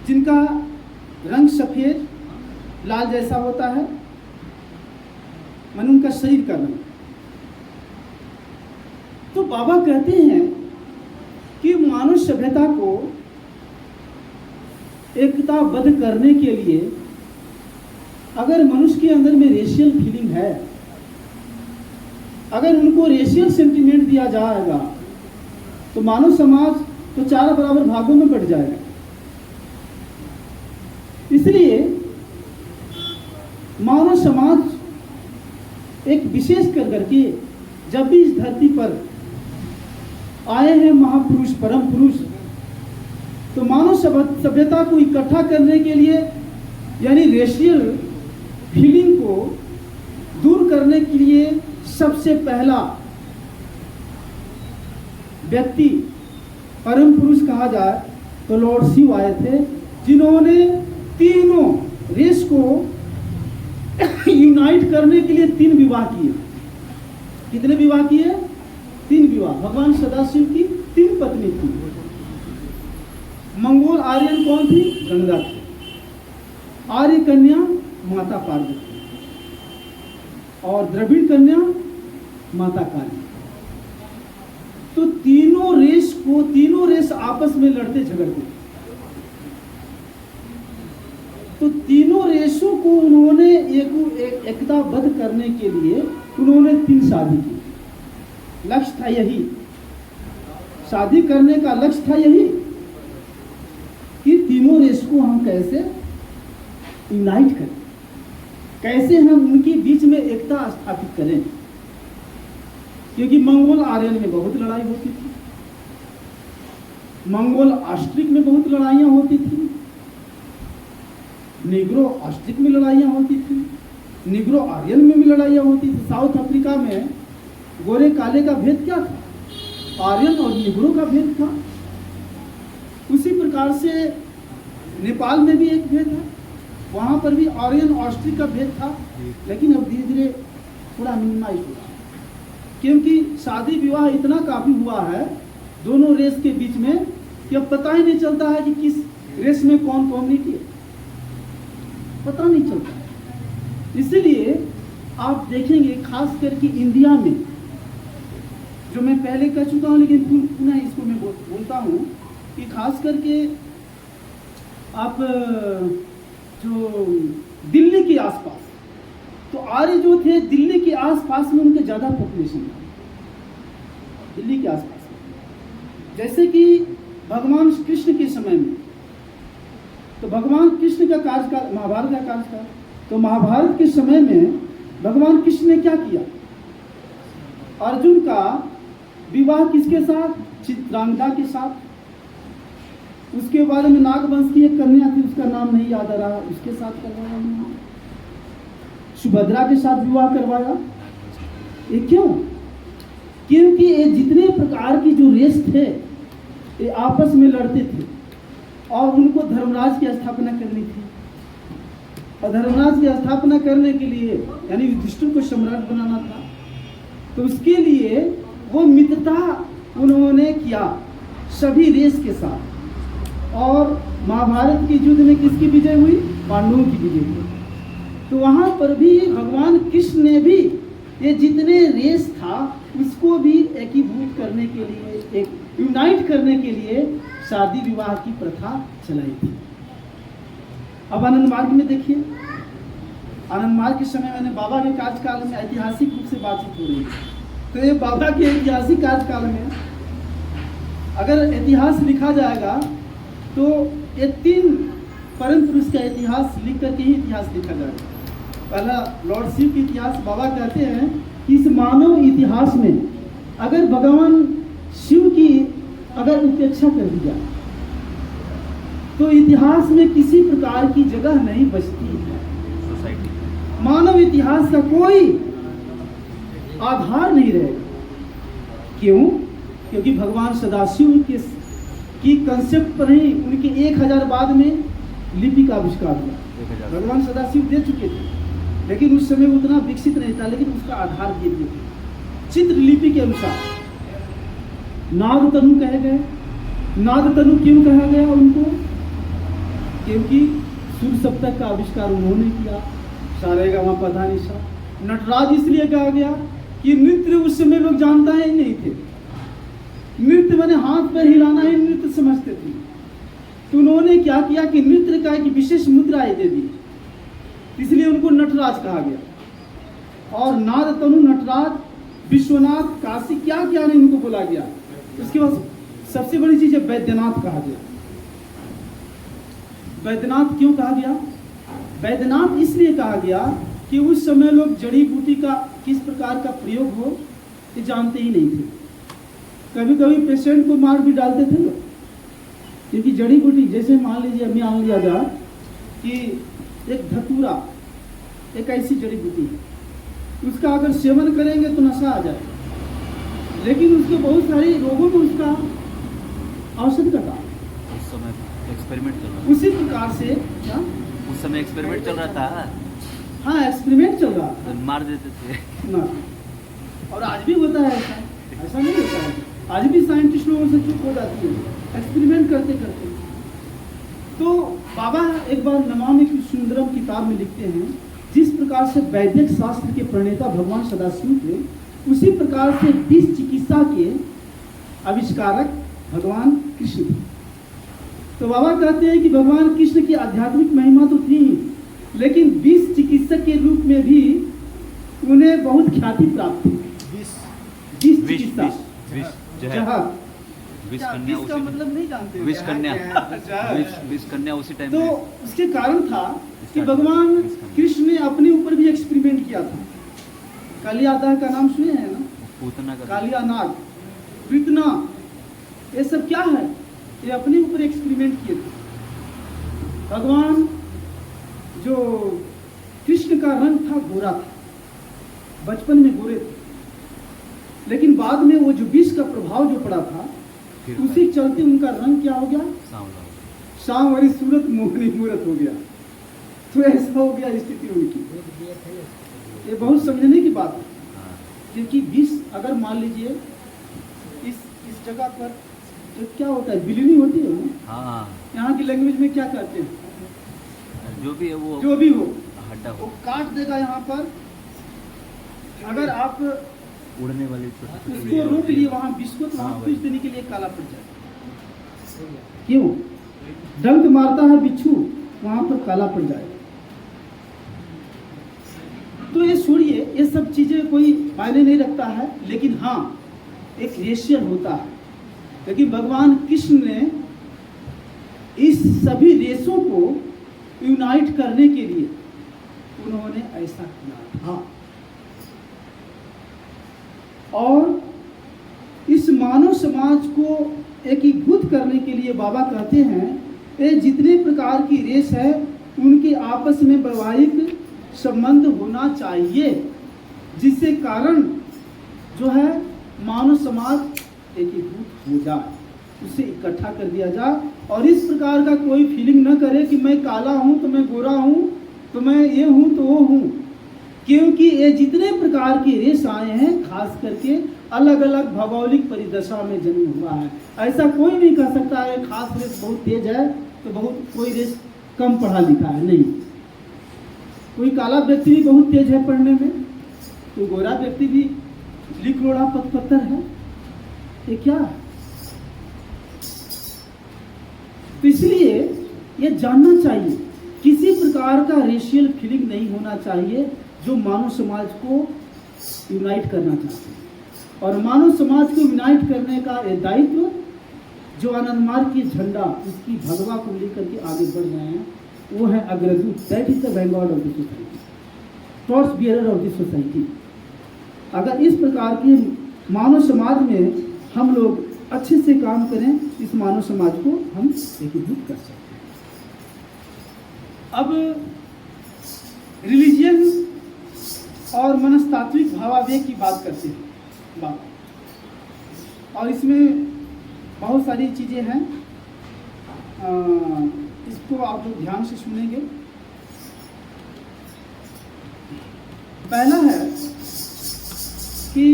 जिनका रंग सफेद लाल जैसा होता है, माने उनका शरीर का रंग। तो बाबा कहते हैं कि मानव सभ्यता को एकताबद्ध करने के लिए अगर मनुष्य के अंदर में रेशियल फीलिंग है, अगर उनको रेशियल सेंटिमेंट दिया जाएगा तो मानव समाज तो 4 बराबर भागों में बट जाएगा। इसलिए मानव समाज एक विशेष करके जब भी इस धरती पर आए हैं महापुरुष परम पुरुष, तो मानव सभ्यता को इकट्ठा करने के लिए यानी रेशियल फीलिंग को दूर करने के लिए सबसे पहला व्यक्ति परम पुरुष कहा जाए तो लॉर्ड शिव आए थे, जिन्होंने तीनों रेस को यूनाइट करने के लिए 3 विवाह किए। कितने विवाह किए? 3 विवाह। भगवान सदाशिव की 3 पत्नी थी। मंगोल आर्यन कौन थी? गंगा थी। आर्य कन्या माता पार्वती और द्रविड़ कन्या माता काली। तो तीनों रेस आपस में लड़ते झगड़ते, तो तीनों रेसों को उन्होंने एकताबद्ध करने के लिए उन्होंने 3 शादी की। लक्ष्य था यही, शादी करने का लक्ष्य था यही कि तीनों रेस को हम कैसे यूनाइट करें, कैसे हम उनके बीच में एकता स्थापित करें। क्योंकि मंगोल आर्यन में बहुत लड़ाई होती थी, मंगोल ऑस्ट्रिक में बहुत लड़ाइयां होती थी, निग्रो ऑस्ट्रिक में लड़ाइयां होती थी, निग्रो आर्यन में भी लड़ाइयां होती थी। साउथ अफ्रीका में गोरे काले का भेद क्या था? आर्यन और निग्रो का भेद था। उसी प्रकार से नेपाल में भी एक भेद है, वहां पर भी आर्यन ऑस्ट्रिक का भेद था, लेकिन अब धीरे धीरे थोड़ा मिनिमाइज हुआ, क्योंकि शादी विवाह इतना काफी हुआ है दोनों रेस के बीच में कि अब पता ही नहीं चलता है कि किस रेस में कौन कम्युनिटी है, पता नहीं चलता। इसलिए आप देखेंगे खास करके इंडिया में, जो मैं पहले कह चुका हूं लेकिन पुनः इसको मैं बोलता हूं कि खास करके आप जो दिल्ली के आसपास, तो आर्य जो थे दिल्ली के आसपास में उनके ज्यादा पॉपुलेशन था, दिल्ली के आसपास में। जैसे कि भगवान कृष्ण के समय में, तो भगवान कृष्ण का कार्यकाल महाभारत का कार्यकाल, तो महाभारत के समय में भगवान कृष्ण ने क्या किया? अर्जुन का विवाह किसके साथ? चित्रांगदा के साथ। उसके बाद में नागवंश की एक कन्या थी, उसका नाम नहीं याद आ रहा, उसके साथ करवाया, सुभद्रा के साथ विवाह करवाया। ये क्यों? क्योंकि ये जितने प्रकार की जो रेस थे ये आपस में लड़ते थे और उनको धर्मराज की स्थापना करनी थी, और धर्मराज की स्थापना करने के लिए यानी युधिष्ठिर को सम्राट बनाना था। तो उसके लिए वो मित्रता उन्होंने किया सभी रेस के साथ। और महाभारत के युद्ध में किसकी विजय हुई? पांडवों की विजय हुई। तो वहाँ पर भी भगवान कृष्ण ने भी ये जितने रेस था उसको भी एकीभूत करने के लिए, एक यूनाइट करने के लिए शादी विवाह की प्रथा चलाई थी। अब आनंद मार्ग में देखिए, आनंद मार्ग के समय मैंने बाबा के कार्यकाल में ऐतिहासिक रूप से बातचीत हो रही है। तो ये बाबा के ऐतिहासिक कार्यकाल में अगर इतिहास लिखा जाएगा तो ये 3 परम पुरुष का इतिहास लिख करके ही इतिहास लिखा जाएगा। पहला लॉर्ड शिव की इतिहास। बाबा कहते हैं कि इस मानव इतिहास में अगर भगवान शिव की अगर उपेक्षा कर दी जाए तो इतिहास में किसी प्रकार की जगह नहीं बचती है। सोसाइटी मानव इतिहास का कोई आधार नहीं रहेगा। क्यों? क्योंकि भगवान सदाशिव की कंसेप्ट पर ही उनके 1000 बाद में लिपि का आविष्कार हुआ। भगवान सदाशिव दे चुके थे, लेकिन उस समय उतना विकसित नहीं था, लेकिन उसका आधार दिए थे चित्र लिपि के अनुसार। नाद तनु कहे गए। नाद तनु क्यों कहा गया उनको? क्योंकि सूर्य सप्तक का आविष्कार उन्होंने किया। सारेगामा पधानिसा। नटराज इसलिए कहा गया कि नृत्य उस समय लोग जानता ही नहीं थे। नृत्य मैंने हाथ पैर हिलाना ही नृत्य समझते थे। तो उन्होंने क्या किया कि नृत्य का एक विशेष मुद्राएं दे दी, इसलिए उनको नटराज कहा गया। और नाद तनु, नटराज, विश्वनाथ, काशी, क्या क्या नहीं उनको बोला गया। उसके बाद सबसे बड़ी चीज है वैद्यनाथ कहा गया। वैद्यनाथ क्यों कहा गया? वैद्यनाथ इसलिए कहा गया कि उस समय लोग जड़ी बूटी का किस प्रकार का प्रयोग हो ये जानते ही नहीं थे। कभी कभी पेशेंट को मार भी डालते थे लोग, क्योंकि जड़ी बूटी जैसे मान लिया जाए कि एक धतूरा एक ऐसी जड़ी बूटी है, उसका अगर सेवन करेंगे तो नशा आ जाए, लेकिन उसके बहुत सारे रोगों में उसका औषध का काम। उस समय एक्सपेरिमेंट चल रहा उसी प्रकार से क्या? था। उस समय एक्सपेरिमेंट चल रहा था। हाँ, एक्सपेरिमेंट चल रहा था तो मार देते थे ना। और आज भी होता है ऐसा, ऐसा नहीं होता है। आज भी साइंटिस्ट लोगों से चुप हो जाती है एक्सपेरिमेंट करते करते। तो बाबा एक बार नमामि सुंदरम किताब में लिखते हैं, जिस प्रकार से वैदिक शास्त्र के प्रणेता भगवान सदाशिव थे, उसी प्रकार से विष चिकित्सा के आविष्कारक भगवान कृष्ण थे। तो बाबा कहते हैं कि भगवान कृष्ण की आध्यात्मिक महिमा तो थी, लेकिन विष चिकित्सक के रूप में भी उन्हें बहुत ख्याति प्राप्त थी। विष चिकित्सा, विष जो है जहाँ विष कन्या विष का उसी मतलब नहीं जानते। विष कन्या अच्छा। विष कन्या उसी टाइम तो में। उसके कारण था कि भगवान कृष्ण ने अपने ऊपर भी एक्सपेरिमेंट किया था। कालियादा का नाम सुने हैं ना? पूतना का कालिया नाग, कृतना, ये सब क्या है? ये अपने ऊपर एक्सपेरिमेंट किए थे। भगवान जो कृष्ण का रंग था गोरा था, बचपन में गोरे थे, लेकिन बाद में वो जो विष का प्रभाव जो पड़ा था उसी चलते उनका रंग क्या हो गया? सांवला। शाम वाली सूरत मोहनी मूरत हो गया। तो ऐसा हो गया स्थिति उनकी। ये बहुत समझने की बात है, हाँ। क्योंकि विष अगर मान लीजिए इस जगह पर तो क्या होता है, बिलीनी होती है ना? हाँ, यहाँ की लैंग्वेज में क्या कहते हैं? जो भी है वो जो भी हो हड्डा वो हो, काट देगा यहाँ पर। अगर आप उड़ने वाली छोटी उसको रोक लिए वहाँ विष को, तो हाँ, वहाँ वही। कुछ देने के लिए काला पड़ जाएगा। क्यों? डंक मारता है बिच्छू, वहाँ पर काला पड़ जाएगा। तो ये छोड़िए, ये सब चीजें कोई मायने नहीं रखता है, लेकिन हाँ एक रेशियल होता है। लेकिन भगवान कृष्ण ने इस सभी रेसों को यूनाइट करने के लिए उन्होंने ऐसा किया था। और इस मानव समाज को एकीभूत करने के लिए बाबा कहते हैं ये जितने प्रकार की रेस है उनके आपस में वैवाहिक संबंध होना चाहिए, जिससे कारण जो है मानव समाज एकीभूत हो जाए, उसे इकट्ठा कर दिया जाए। और इस प्रकार का कोई फीलिंग न करे कि मैं काला हूं तो मैं गोरा हूं तो मैं ये हूं तो वो हूं, क्योंकि ये जितने प्रकार के रेस आए हैं खास करके अलग अलग भौगोलिक परिदशा में जन्म हुआ है। ऐसा कोई नहीं कह सकता है खास रेस बहुत तेज है तो बहुत कोई रेस कम पढ़ा लिखा है, नहीं। कोई काला व्यक्ति भी बहुत तेज है पढ़ने में, कोई गोरा व्यक्ति भी लिख लोड़ा पथ पत्थर है, ये क्या है? तो इसलिए ये जानना चाहिए, किसी प्रकार का रेशियल फीलिंग नहीं होना चाहिए जो मानव समाज को यूनाइट करना चाहते हैं। और मानव समाज को यूनाइट करने का ये दायित्व जो आनंद मार्ग की झंडा, इसकी भगवा को लेकर के आगे बढ़ रहे हैं, वो है अग्रदूत। That is the vanguard of the society, torch bearer of the society. अगर इस प्रकार की मानव समाज में हम लोग अच्छे से काम करें, इस मानव समाज को हम एकीभूत कर सकते हैं। अब रिलीजियन और मनस्तात्विक भावावेग की बात करते हैं और इसमें बहुत सारी चीज़ें हैं, इसको आप लोग ध्यान से सुनेंगे। पहला है कि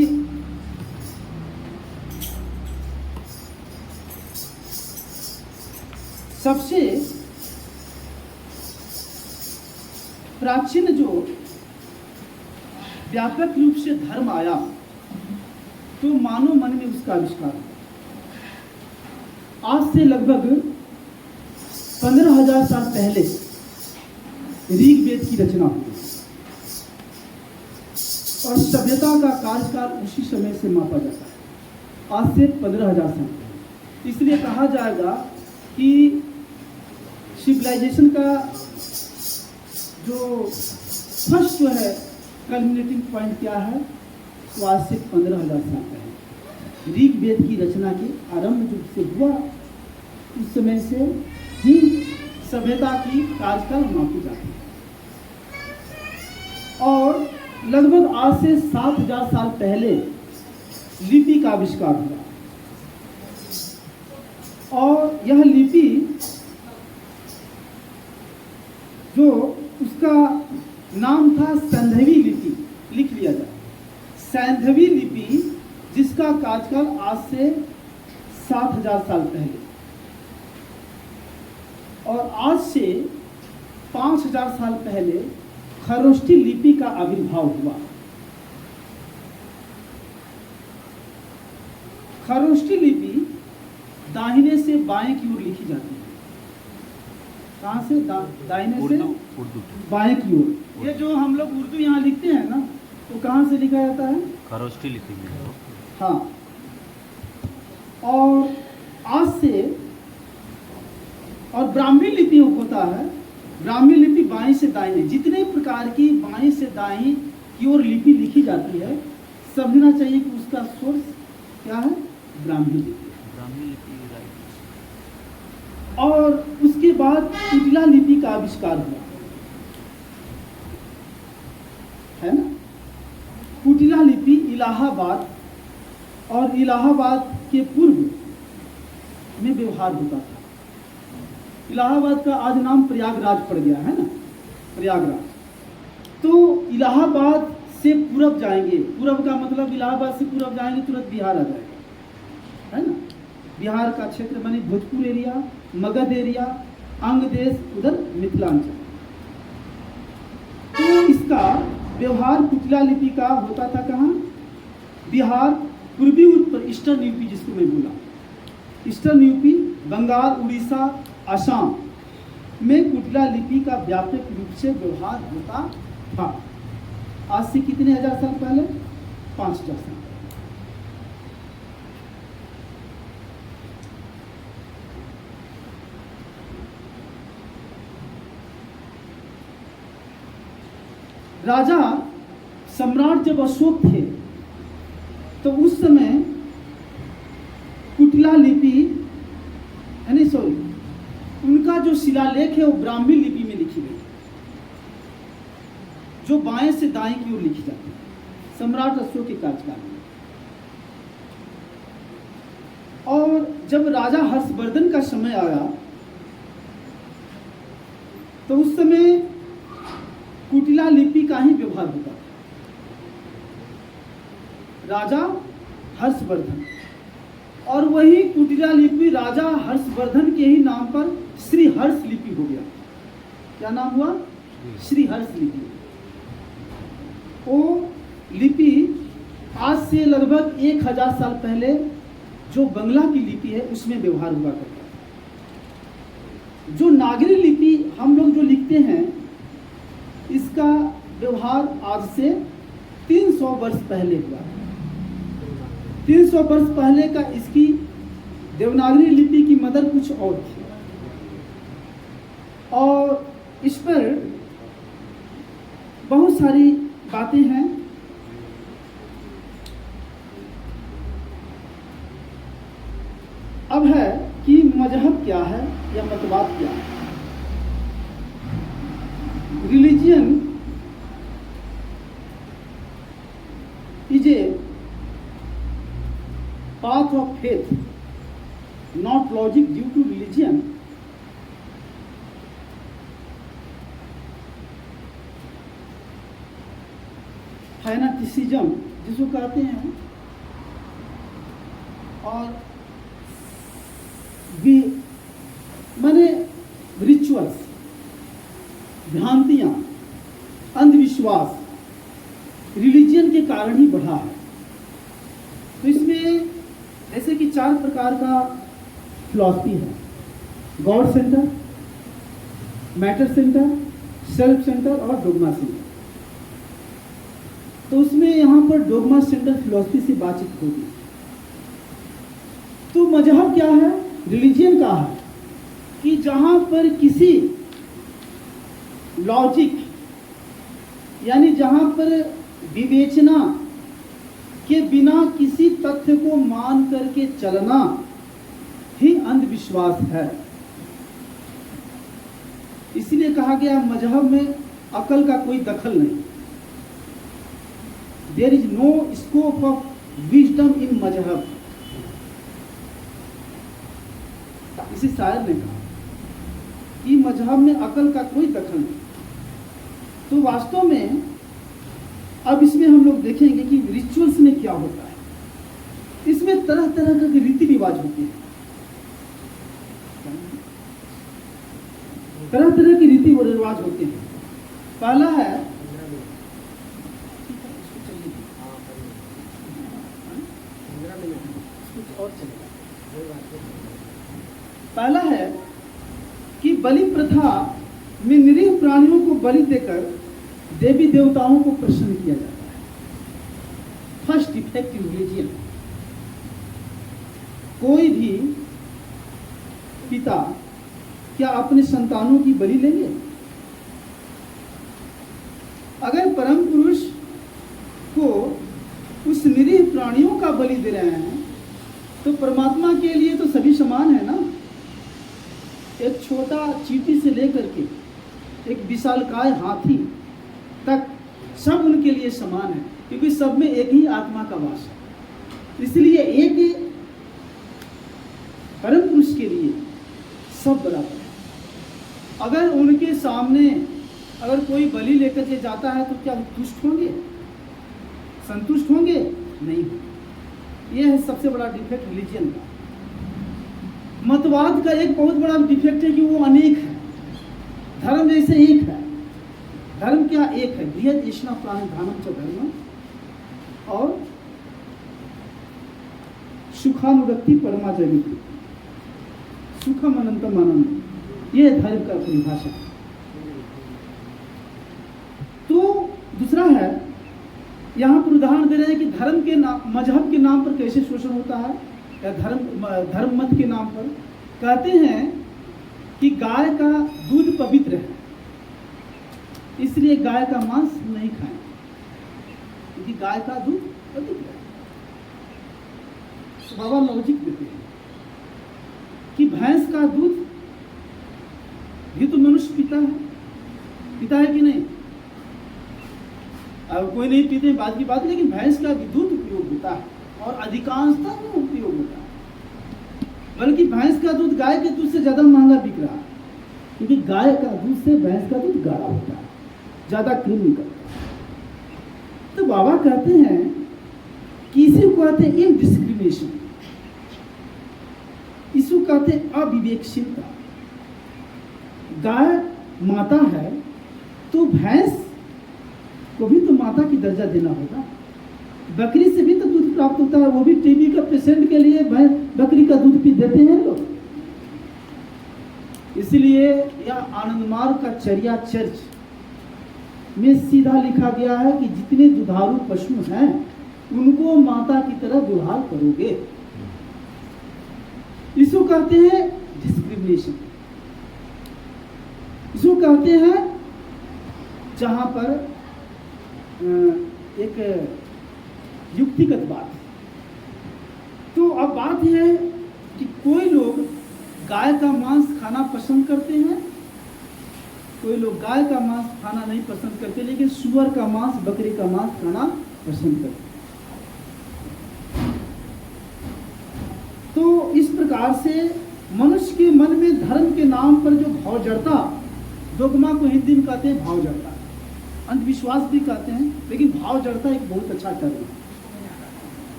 सबसे प्राचीन जो व्यापक रूप से धर्म आया तो मानव मन में उसका आविष्कार हुआ। आज से लगभग 15,000 साल पहले ऋग्वेद की रचना हुई और सभ्यता का कार्यकाल उसी समय से मापा जाता है, आज से 15,000 साल पहले। इसलिए कहा जाएगा कि सिविलाइजेशन का जो फर्स्ट जो है कल्मिनेटिंग पॉइंट क्या है, तो आज से 15,000 साल पहले ऋग्वेद की रचना के आरंभ जो से हुआ, उस समय से ही सभ्यता की कार्यकाल मापी जाती है। और लगभग आज से 7,000 साल पहले लिपि का आविष्कार हुआ और यह लिपि जो उसका नाम था सैंधवी लिपि, लिख लिया जाए सैंधवी लिपि, जिसका कार्यकाल आज से 7,000 साल पहले और आज से 5,000 साल पहले खरोष्ठी लिपि का आविर्भाव हुआ। खरोष्ठी लिपि दाहिने से बाएं की ओर लिखी जाती है। कहाँ से? दाहिने से बाएं की ओर। ये जो हम लोग उर्दू यहाँ लिखते हैं ना, तो कहाँ से लिखा जाता है? खरोष्ठी लिपि में। हाँ, और आज से और ब्राह्मी लिपि होता है। ब्राह्मी लिपि बाएं से दाहिने, जितने प्रकार की बाएं से दाएं की ओर लिपि लिखी जाती है, समझना चाहिए कि उसका सोर्स क्या है? ब्राह्मी लिपि। ब्राह्मी लिपि, राइट। और उसके बाद कुटिला लिपि का आविष्कार हुआ, है ना। कुटिला लिपि इलाहाबाद और इलाहाबाद के पूर्व में व्यवहार होता था। इलाहाबाद का आज नाम प्रयागराज पड़ गया है ना, प्रयागराज। तो इलाहाबाद से पूरब जाएंगे, पूरब का मतलब इलाहाबाद से पूरब जाएंगे तुरंत बिहार आ जाएगा, है ना। बिहार का क्षेत्र माने भोजपुर एरिया, मगध एरिया, अंग देश, उधर मिथिलांचल। तो इसका व्यवहार कुटिला लिपि का होता था कहाँ? बिहार, पूर्वी उत्तर, ईस्टर्न यूपी, जिसको मैं बोला ईस्टर्न यूपी, बंगाल, उड़ीसा, असम में कुटिला लिपि का व्यापक रूप से व्यवहार होता था। आज से कितने हजार साल पहले? 5,000 साल। राजा सम्राट जब अशोक थे तो उस समय कुटिला लिपि, यानी सॉरी, उनका जो शिलालेख है वो ब्राह्मी लिपि में लिखी गई, जो बाएं से दाएं की ओर लिखी जाती है, सम्राट अशोक के कार्यकाल में। और जब राजा हर्षवर्धन का समय आया तो उस समय कुटिला लिपि का ही व्यवहार होता था। राजा हर्षवर्धन, और वही कुटिला लिपि राजा हर्षवर्धन के ही नाम पर श्री हर्ष लिपि हो गया। क्या नाम हुआ? श्रीहर्ष लिपि। वो लिपि आज से लगभग 1000 साल पहले जो बंगला की लिपि है उसमें व्यवहार हुआ करता था। जो नागरी लिपि हम लोग जो लिखते हैं इसका व्यवहार आज से 300 वर्ष पहले हुआ। 300 वर्ष पहले का इसकी देवनागरी लिपि की मदर कुछ और थी और इस पर बहुत सारी बातें हैं। अब है कि मजहब क्या है या मतवाद क्या है। Religion is a path of faith, not logic. Due to religion, fanaticism जिसको कहते हैं और माने रिचुअल्स, भ्रांतियां, अंधविश्वास रिलीजियन के कारण ही बढ़ा है। तो इसमें जैसे कि 4 प्रकार का फिलॉसफी है: God centre, matter centre, self centre और डोगमा सेंटर। तो उसमें यहाँ पर डोगमा सेंटर फिलॉसफी से बातचीत होगी। तो मजहब क्या है? रिलीजियन का है कि जहाँ पर किसी लॉजिक यानी जहाँ पर विवेचना के बिना किसी तथ्य को मान करके चलना ही अंधविश्वास है। इसलिए कहा गया मजहब में अकल का कोई दखल नहीं। There is no scope of wisdom in मजहब। इसी शायर ने कहा कि मजहब में अकल का कोई दखल नहीं। तो वास्तव में अब इसमें हम लोग देखेंगे कि रिचुअल्स में क्या होता है। इसमें तरह तरह के रीति रिवाज होते हैं, तरह तरह के रीति रिवाज होते हैं। पहला है पहला है कि बलि प्रथा में निरीह प्राणियों को बलि देकर देवी देवताओं को प्रसन्न किया जाता है। First effect in religion. कोई भी पिता क्या अपने संतानों की बलि लेंगे? अगर परम पुरुष को उस निरीह प्राणियों का बलि दे रहे हैं तो परमात्मा के लिए तो सभी समान है ना। एक छोटा चींटी से लेकर के एक विशालकाय हाथी तक सब उनके लिए समान है, क्योंकि सब में एक ही आत्मा का वास है। इसलिए एक परम पुरुष के लिए सब बराबर है। अगर उनके सामने अगर कोई बलि लेकर के जाता है तो क्या तुष्ट होंगे? संतुष्ट होंगे? नहीं। यह है सबसे बड़ा डिफेक्ट रिलीजियन का। मतवाद का एक बहुत बड़ा डिफेक्ट है कि वो अनेक है। धर्म जैसे एक है, धर्म क्या एक है? बृहद ईष्णा प्राण धानम च धर्म और सुखानुरक्ति परमा जगति, सुखम अनंतम आनंद, यह धर्म का परिभाषा। तो दूसरा है, यहाँ पर उदाहरण दे रहे हैं कि धर्म के नाम, मजहब के नाम पर कैसे शोषण होता है, या धर्म मत के नाम पर। कहते हैं कि गाय का दूध पवित्र है, इसलिए गाय का मांस नहीं खाएं, क्योंकि गाय का दूध पवित्र है। तो बाबा लॉजिक देते हैं कि भैंस का दूध भी तो मनुष्य पीता है कि नहीं? अब कोई नहीं पीते बात की बात, लेकिन भैंस का भी दूध उपयोग होता है और अधिकांशता में उपयोग होता है। बल्कि भैंस का दूध गाय के दूध से ज्यादा महंगा बिक रहा है, क्योंकि गाय का दूध से भैंस का दूध गाढ़ा होता है, ज्यादा क्रीम निकलता है। तो बाबा कहते हैं कि इसी को कहते हैं इनडिस्क्रिमिनेशन, इसको कहते हैं अविवेकशीलता। गाय माता है तो भैंस को भी तो माता की दर्जा देना होगा। बकरी से भी तो दूध प्राप्त होता है, वो भी टीबी का पेशेंट के लिए बकरी का दूध पी देते हैं लोग। इसलिए यह आनंद मार्ग का चर्या चर्च में सीधा लिखा गया है कि जितने दुधारू पशु हैं उनको माता की तरह दुधार करोगे। इसको कहते हैं डिस्क्रिमिनेशन, इसको कहते हैं जहां पर एक युक्तिगत बात। तो अब बात यह है कि कोई लोग गाय का मांस खाना पसंद करते हैं, कोई लोग गाय का मांस खाना नहीं पसंद करते, लेकिन सुअर का मांस, बकरी का मांस खाना पसंद करते। तो इस प्रकार से मनुष्य के मन में धर्म के नाम पर जो भाव जड़ता, डोगमा को हिंदी में कहते हैं भाव जड़ता, अंधविश्वास भी कहते हैं, लेकिन भाव जड़ता एक बहुत अच्छा टर्म है।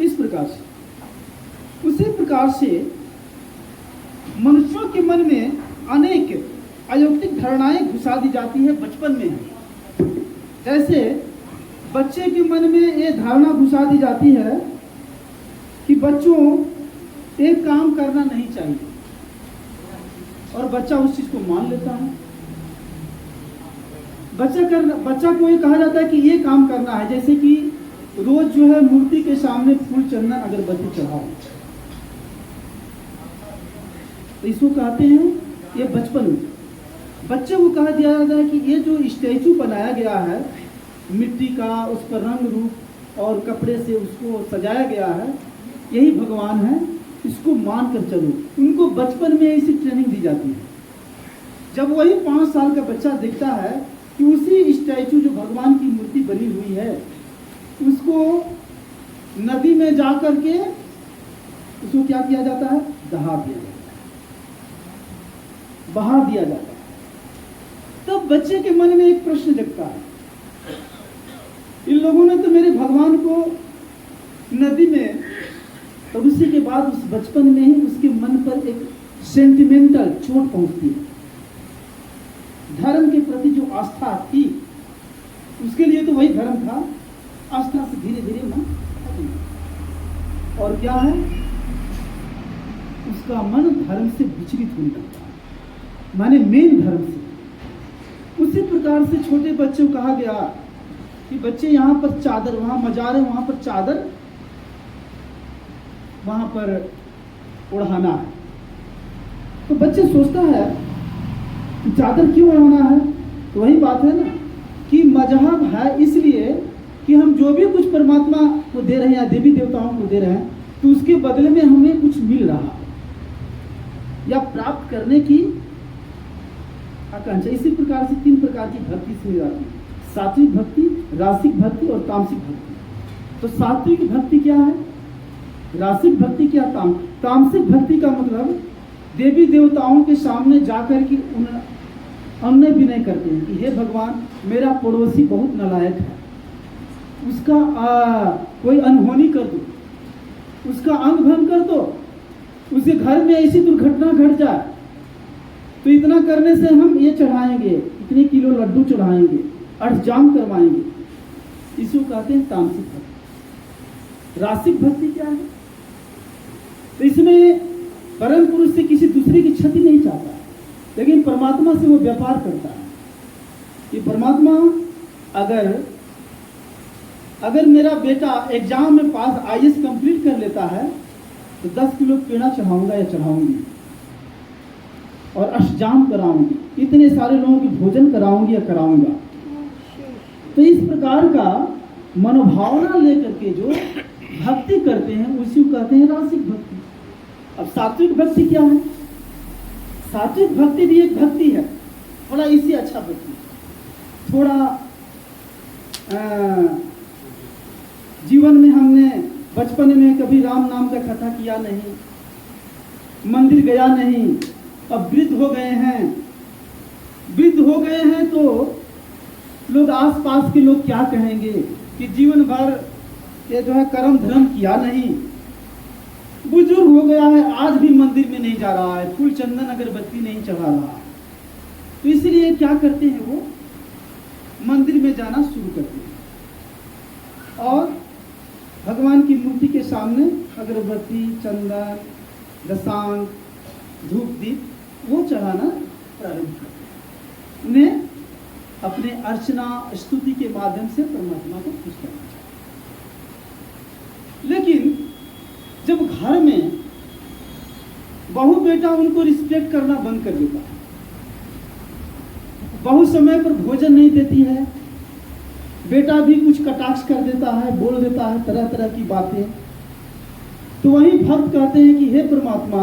इस प्रकार से उसी प्रकार से मनुष्यों के मन में अनेक अयौक्तिक धारणाएं घुसा दी जाती है बचपन में ही। जैसे बच्चे के मन में ये धारणा घुसा दी जाती है कि बच्चों एक काम करना नहीं चाहिए, और बच्चा उस चीज को मान लेता है। बच्चा को ये कहा जाता है कि ये काम करना है, जैसे कि रोज जो है मूर्ति के सामने फूल चढ़ना, अगरबत्ती चढ़ाओ, तो इसको कहते हैं ये बचपन में बच्चे को कहा दिया जाता है कि ये जो स्टैचू बनाया गया है मिट्टी का, उस पर रंग रूप और कपड़े से उसको सजाया गया है, यही भगवान है, इसको मान कर चलो। उनको बचपन में ऐसी ट्रेनिंग दी जाती है। जब वही 5 साल का बच्चा देखता है कि उसी स्टैचू जो भगवान की मूर्ति बनी हुई है उसको नदी में जा करके उसको क्या किया जाता है, दहा दिया जाता है, बहा दिया जाता है। तब बच्चे के मन में एक प्रश्न जगता है, इन लोगों ने तो मेरे भगवान को नदी में, और उसी के बाद उस बचपन में ही उसके मन पर एक सेंटिमेंटल चोट पहुंचती है। धर्म के प्रति जो आस्था थी, उसके लिए तो वही धर्म था, आस्था से धीरे धीरे मन खत्म। और क्या है, उसका मन धर्म से विचलित होने लगता है, माने मेन धर्म से। उसी प्रकार से छोटे बच्चों को कहा गया कि बच्चे यहाँ पर चादर, वहां मजार है, वहां पर चादर, वहां पर ओढ़ाना है। तो बच्चे सोचता है कि चादर क्यों ओढ़ाना है, तो वही बात है ना कि मजहब है इसलिए कि हम जो भी कुछ परमात्मा को दे रहे हैं या देवी देवताओं को दे रहे हैं, तो उसके बदले में हमें कुछ मिल रहा है या प्राप्त करने की आकांक्षा। इसी प्रकार से 3 प्रकार की भक्ति इसमें जाती है, सात्विक भक्ति, रासिक भक्ति और तामसिक भक्ति। तो सात्विक भक्ति क्या है, रासिक भक्ति क्या, तामसिक भक्ति का मतलब देवी देवताओं के सामने जाकर के अन्य विनय करते हैं कि हे भगवान, मेरा पड़ोसी बहुत नालायक है, उसका कोई अनहोनी कर दो, उसका अंग भंग कर दो, उसके घर में ऐसी दुर्घटना घट जाए, तो इतना करने से हम ये चढ़ाएंगे, इतने किलो लड्डू चढ़ाएंगे, अष्टजाम करवाएंगे। इसको कहते हैं तामसिक भक्ति। रासिक भक्ति क्या है, तो इसमें परम पुरुष से किसी दूसरे की क्षति नहीं चाहता, लेकिन परमात्मा से वो व्यापार करता है कि परमात्मा अगर मेरा बेटा एग्जाम में पास IAS कंप्लीट कर लेता है तो 10 किलो पेड़ा चढ़ाऊंगा या चढ़ाऊंगी, और अष्टजाम कराऊंगी, इतने सारे लोगों की भोजन कराऊंगी या कराऊंगा। तो इस प्रकार का मनोभावना लेकर के जो भक्ति करते हैं उसी को कहते हैं रासिक भक्ति। अब सात्विक भक्ति क्या है, सात्विक भक्ति भी एक भक्ति है, थोड़ा इसी अच्छा भक्ति, थोड़ा जीवन में हमने बचपन में कभी राम नाम का कथा किया नहीं, मंदिर गया नहीं, अब वृद्ध हो गए हैं तो लोग आसपास के लोग क्या कहेंगे कि जीवन भर ये जो है कर्म धर्म किया नहीं, बुजुर्ग हो गया है, आज भी मंदिर में नहीं जा रहा है, फूल चंदन अगरबत्ती नहीं चढ़ा रहा, तो इसलिए क्या करते हैं, वो मंदिर में जाना शुरू करते हैं और भगवान की मूर्ति के सामने अगरबत्ती, चंदन, दशांग, धूप दीप वो चढ़ाना प्रारंभ करते हैं। उन्हें अपने अर्चना स्तुति के माध्यम से परमात्मा को खुश करना चाहिए। लेकिन जब घर में बहू बेटा उनको रिस्पेक्ट करना बंद कर देता है, बहू समय पर भोजन नहीं देती है, बेटा भी कुछ कटाक्ष कर देता है, बोल देता है तरह तरह की बातें, तो वही भक्त कहते हैं कि हे परमात्मा,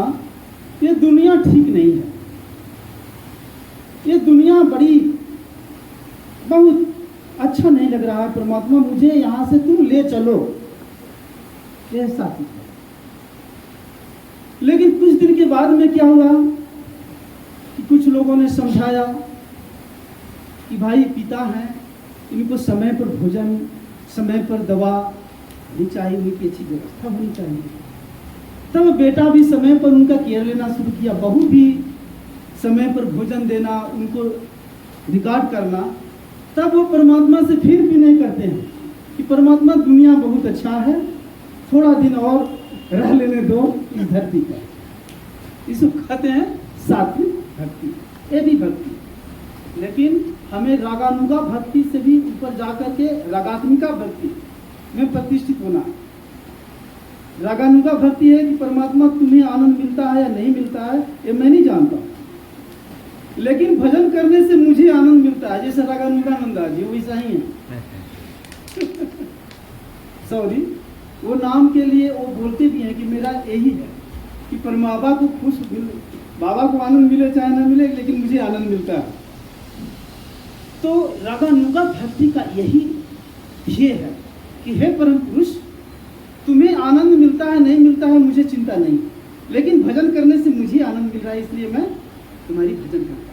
ये दुनिया ठीक नहीं है, ये दुनिया बड़ी बहुत अच्छा नहीं लग रहा है परमात्मा, मुझे यहां से तुम ले चलो। ऐसा है। लेकिन कुछ दिन के बाद में क्या हुआ कि कुछ लोगों ने समझाया कि भाई पिता हैं, इनको समय पर भोजन, समय पर दवा नहीं चाहिए, उनकी अच्छी व्यवस्था होनी चाहिए। तब बेटा भी समय पर उनका केयर लेना शुरू किया, बहू भी समय पर भोजन देना, उनको रिकॉर्ड करना। तब वो परमात्मा से फिर भी नहीं करते हैं कि परमात्मा दुनिया बहुत अच्छा है, थोड़ा दिन और रह लेने दो इस धरती पर। इसको कहते हैं सात्विक भक्ति, ये भी भक्ति। लेकिन हमें रागानुगा भक्ति से भी ऊपर जाकर के रागात्मिका भक्ति में प्रतिष्ठित होना है। रागानुगा भक्ति है कि परमात्मा तुम्हें आनंद मिलता है या नहीं मिलता है ये मैं नहीं जानता, लेकिन भजन करने से मुझे आनंद मिलता है। जैसे रागानुगानंदा जी वैसा ही है। सॉरी, वो नाम के लिए वो बोलते भी हैं कि मेरा यही है कि परमात्मा को खुश मिले, बाबा को आनंद मिले चाहे ना मिले, लेकिन मुझे आनंद मिलता है। तो रागानुगा भक्ति का यही ध्येय है कि हे परम पुरुष, तुम्हें आनंद मिलता है नहीं मिलता है मुझे चिंता नहीं, लेकिन भजन करने से मुझे आनंद मिल रहा है, इसलिए मैं तुम्हारी भजन करता हूँ।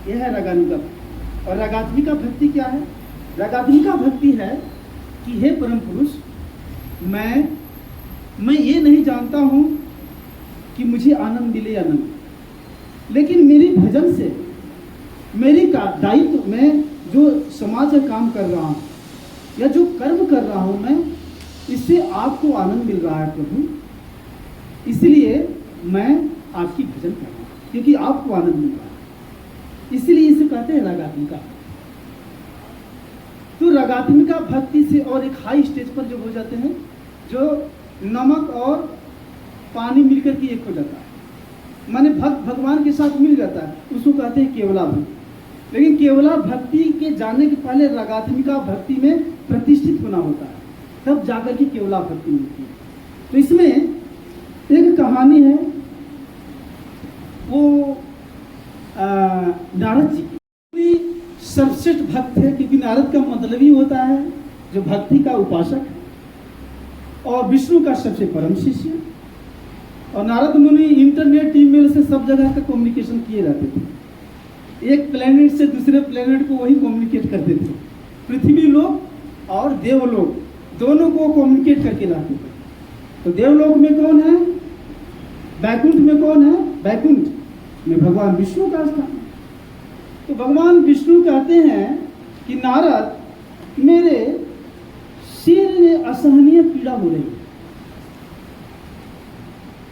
यह है रागानुगा भक्ति। और रागात्मिका भक्ति क्या है? रागात्मिका भक्ति है कि हे परम पुरुष, मैं ये नहीं जानता हूँ कि मुझे आनंद मिले या न मिले, लेकिन मेरी भजन से मेरी दायित्व, मैं जो समाज का काम कर रहा हूँ या जो कर्म कर रहा हूँ मैं, इससे आपको आनंद मिल रहा है प्रभु, इसलिए मैं आपकी भजन कर रहा हूँ क्योंकि आपको आनंद मिल रहा है। इसलिए इसे कहते हैं रागात्मिका। तो रागात्मिका भक्ति से और एक हाई स्टेज पर जो हो जाते हैं, जो नमक और पानी मिलकर के एक हो जाता है, माने भक्त भगवान के साथ मिल जाता है, उसको कहते हैं केवला भक्ति। लेकिन केवला भक्ति के जाने के पहले रागात्मिका भक्ति में प्रतिष्ठित होना होता है, तब जाकर के केवला भक्ति मिलती है। तो इसमें एक कहानी है, वो नारद जी की सर्वश्रेष्ठ भक्त है, क्योंकि नारद का मतलब ही होता है जो भक्ति का उपासक है और विष्णु का सबसे परम शिष्य। और नारद मुनि इंटरनेट, ईमेल से सब जगह का कम्युनिकेशन किए रहते थे, एक प्लेनेट से दूसरे प्लेनेट को वही कम्युनिकेट करते थे। पृथ्वी लोग और देवलोक दोनों को कम्युनिकेट करके रहते थे। तो देवलोक में कौन है? बैकुंठ में कौन है? बैकुंठ में भगवान विष्णु का स्थान। तो भगवान विष्णु कहते हैं कि नारद, मेरे सिर में असहनीय पीड़ा हो रही है।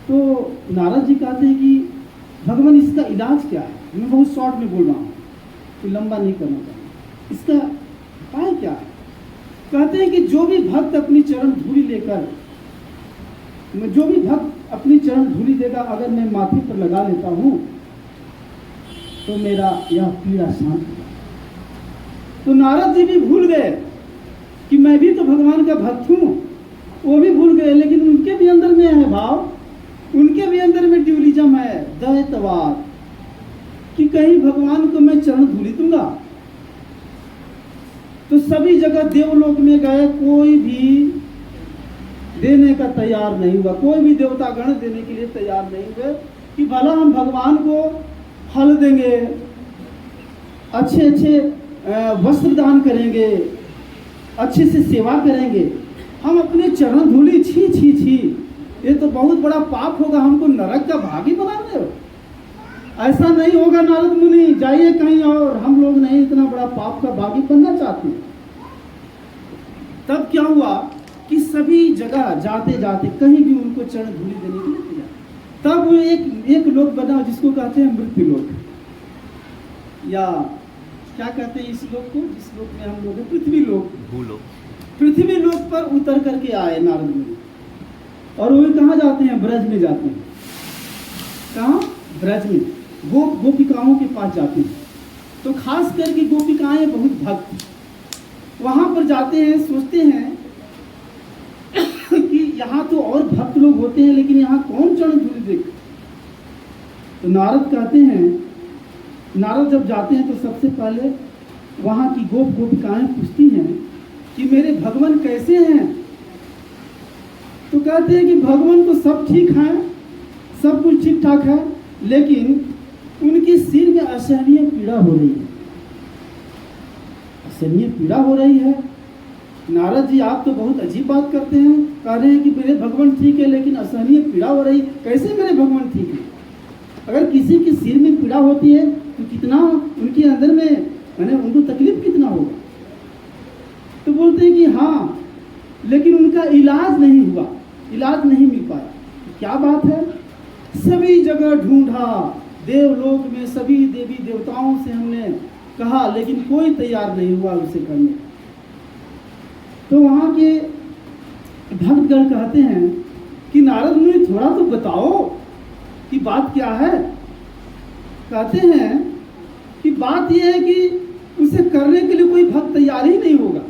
तो नारद जी कहते हैं कि भगवान इसका इलाज क्या है? मैं बहुत शॉर्ट में बोल रहा हूँ, तो लंबा नहीं करना चाहिए। इसका उपाय क्या है? कहते हैं कि जो भी भक्त अपनी चरण धूली लेकर, जो भी भक्त अपनी चरण धूली देगा, अगर मैं माथे पर लगा लेता हूँ तो मेरा यह पीड़ा शांत होगा। तो नारद जी भी भूल गए कि मैं भी तो भगवान का भक्त हूँ, वो भी भूल गए, लेकिन उनके भी अंदर में है भाव, उनके भी अंदर में ड्यूलिज्म है, द्वैतवाद, कि कहीं भगवान को मैं चरण धूली दूंगा। तो सभी जगह देवलोक में गए, कोई भी देने का तैयार नहीं हुआ, कोई भी देवता गण देने के लिए तैयार नहीं हुए कि भला हम भगवान को फल देंगे, अच्छे अच्छे वस्त्र दान करेंगे, अच्छे से सेवा करेंगे, हम अपने चरण धूली, छी छी छी, ये तो बहुत बड़ा पाप होगा, हमको नरक का भागी बना रहे हो, ऐसा नहीं होगा नारद मुनि, जाइए कहीं और, हम लोग नहीं इतना बड़ा पाप का बागी बनना चाहते। तब क्या हुआ कि सभी जगह जाते जाते कहीं भी उनको चरण धूलि देने के लिए तैयार। तब वो एक लोक बना जिसको कहते हैं मृत्यु लोक, या क्या कहते हैं इस लोक को, जिस लोक में हम लोग हैं, पृथ्वी लोक। भूलो। पृथ्वी लोक पर उतर करके आए नारद मुनि, और वो कहाँ जाते हैं? ब्रज में जाते हैं। कहाँ? ब्रज में गोपिकाओं के पास जाते हैं। तो खास करके गोपिकाएं बहुत भक्त वहां पर जाते हैं, सोचते हैं कि यहाँ तो और भक्त लोग होते हैं, लेकिन यहाँ कौन चरण धूलि देख। तो नारद कहते हैं, नारद जब जाते हैं तो सबसे पहले वहां की गोपिकाएं पूछती हैं कि मेरे भगवान कैसे हैं? तो कहते हैं कि भगवान तो सब ठीक हैं, सब कुछ ठीक ठाक है, लेकिन उनके सिर में असहनीय पीड़ा हो रही है। असहनीय पीड़ा हो रही है। नारद जी आप तो बहुत अजीब बात करते हैं, कह रहे हैं कि मेरे भगवान ठीक है लेकिन असहनीय पीड़ा हो रही, कैसे मेरे भगवान ठीक है? अगर किसी के सिर में पीड़ा होती है तो कितना उनके अंदर में मैंने उनको तकलीफ कितना होगा। तो बोलते हैं कि हाँ, लेकिन उनका इलाज नहीं हुआ, इलाज नहीं मिल पाया। तो क्या बात है? सभी जगह ढूंढा, देवलोक में सभी देवी देवताओं से हमने कहा, लेकिन कोई तैयार नहीं हुआ उसे करने। तो वहां के भक्तगण कहते हैं कि नारद मुनि थोड़ा तो बताओ कि बात क्या है। कहते हैं कि बात यह है कि उसे करने के लिए कोई भक्त तैयार ही नहीं होगा।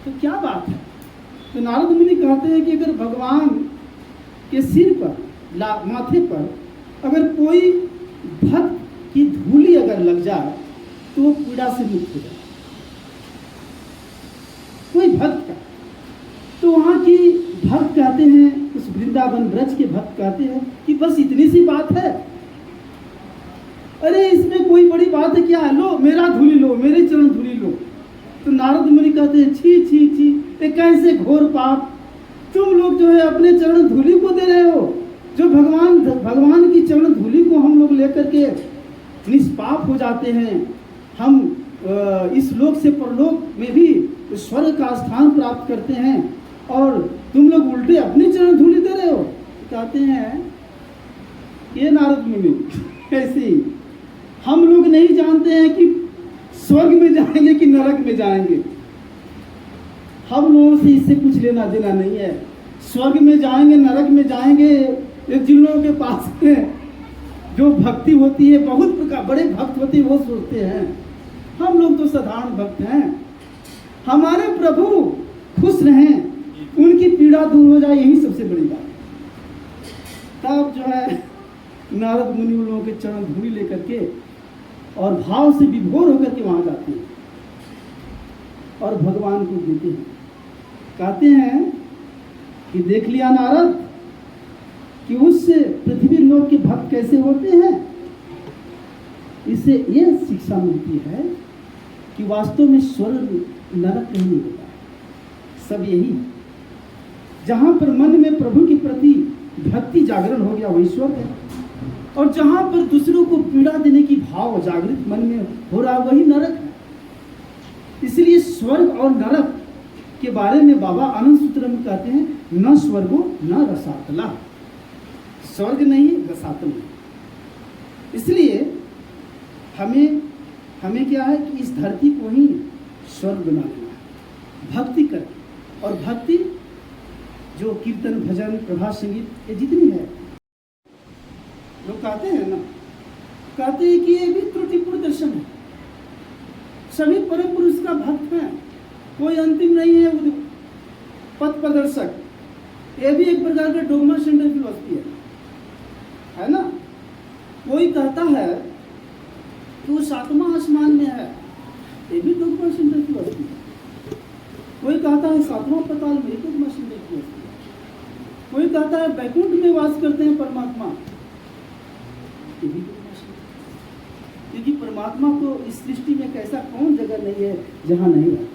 तो क्या बात है? तो नारद मुनि कहते हैं कि अगर भगवान के सिर पर, माथे पर अगर कोई भक्त की धूली अगर लग जाए तो वो पीड़ा से मुक्त हो जाए, कोई भक्त का। तो वहां की भक्त कहते हैं, उस वृंदावन ब्रज के भक्त कहते हैं कि बस इतनी सी बात है, अरे इसमें कोई बड़ी बात है क्या? लो मेरा धूली लो, मेरे चरण धूली लो। तो नारद मुनि कहते हैं छी छी छी, ये कैसे घोर पाप, तुम लोग जो है अपने चरण धूली को दे रहे हो, जो भगवान की चरण धूली को हम लोग लेकर के निष्पाप हो जाते हैं, हम इस लोक से परलोक में भी स्वर्ग का स्थान प्राप्त करते हैं, और तुम लोग उल्टे अपनी चरण धूली दे रहे हो। कहते हैं ये नारद मुनि ऐसे ही, हम लोग नहीं जानते हैं कि स्वर्ग में जाएंगे कि नरक में जाएंगे, हम लोगों से इससे कुछ लेना देना नहीं है। स्वर्ग में जाएंगे नरक में जाएंगे, ये जिन लोगों के पास है जो भक्ति होती है, बहुत प्रकार बड़े भक्त होते हैं, वो सोचते हैं हम लोग तो साधारण भक्त हैं, हमारे प्रभु खुश रहें, उनकी पीड़ा दूर हो जाए, यही सबसे बड़ी बात। तब जो है नारद मुनि उन लोगों के चरण धूली लेकर के और भाव से विभोर होकर के वहां जाते हैं और भगवान को देते हैं। कहते हैं कि देख लिया नारद कि उस पृथ्वी लोक के भक्त कैसे होते हैं। इससे यह शिक्षा मिलती है कि वास्तव में स्वर्ग नरक कहीं नहीं होता, सब यही है। जहां पर मन में प्रभु के प्रति भक्ति जागरण हो गया वही स्वर्ग है, और जहां पर दूसरों को पीड़ा देने की भाव जागृत मन में हो रहा वही नरक है। इसलिए स्वर्ग और नरक के बारे में बाबा आनंद सूत्र में कहते हैं, न स्वर्गो न रसातला, स्वर्ग नहीं रसातल नहीं। इसलिए हमें क्या है कि इस धरती को ही स्वर्ग बना लेना है, भक्ति करके। और भक्ति जो कीर्तन भजन प्रभात संगीत ये जितनी है, लोग कहते हैं ना, कहते हैं कि ये भी त्रुटिपूर्ण दर्शन है, सभी परम पुरुष का भक्त है, कोई अंतिम नहीं है, पथ प्रदर्शक। ये भी एक प्रकार का डोगमा सेंटर फिलॉसफी है ना। कोई कहता है कि वो सातवां आसमान में है, ये भी डोगमा सेंटर फिलॉसफी है। कोई कहता है सातवां पताल में, ये डोगमा सेंटर फिलॉसफी है। कोई कहता है वैकुंठ में वास करते हैं परमात्मा, ये भी डोगमा सेंटर, क्योंकि परमात्मा को इस सृष्टि में कैसा कौन जगह नहीं है जहां नहीं है।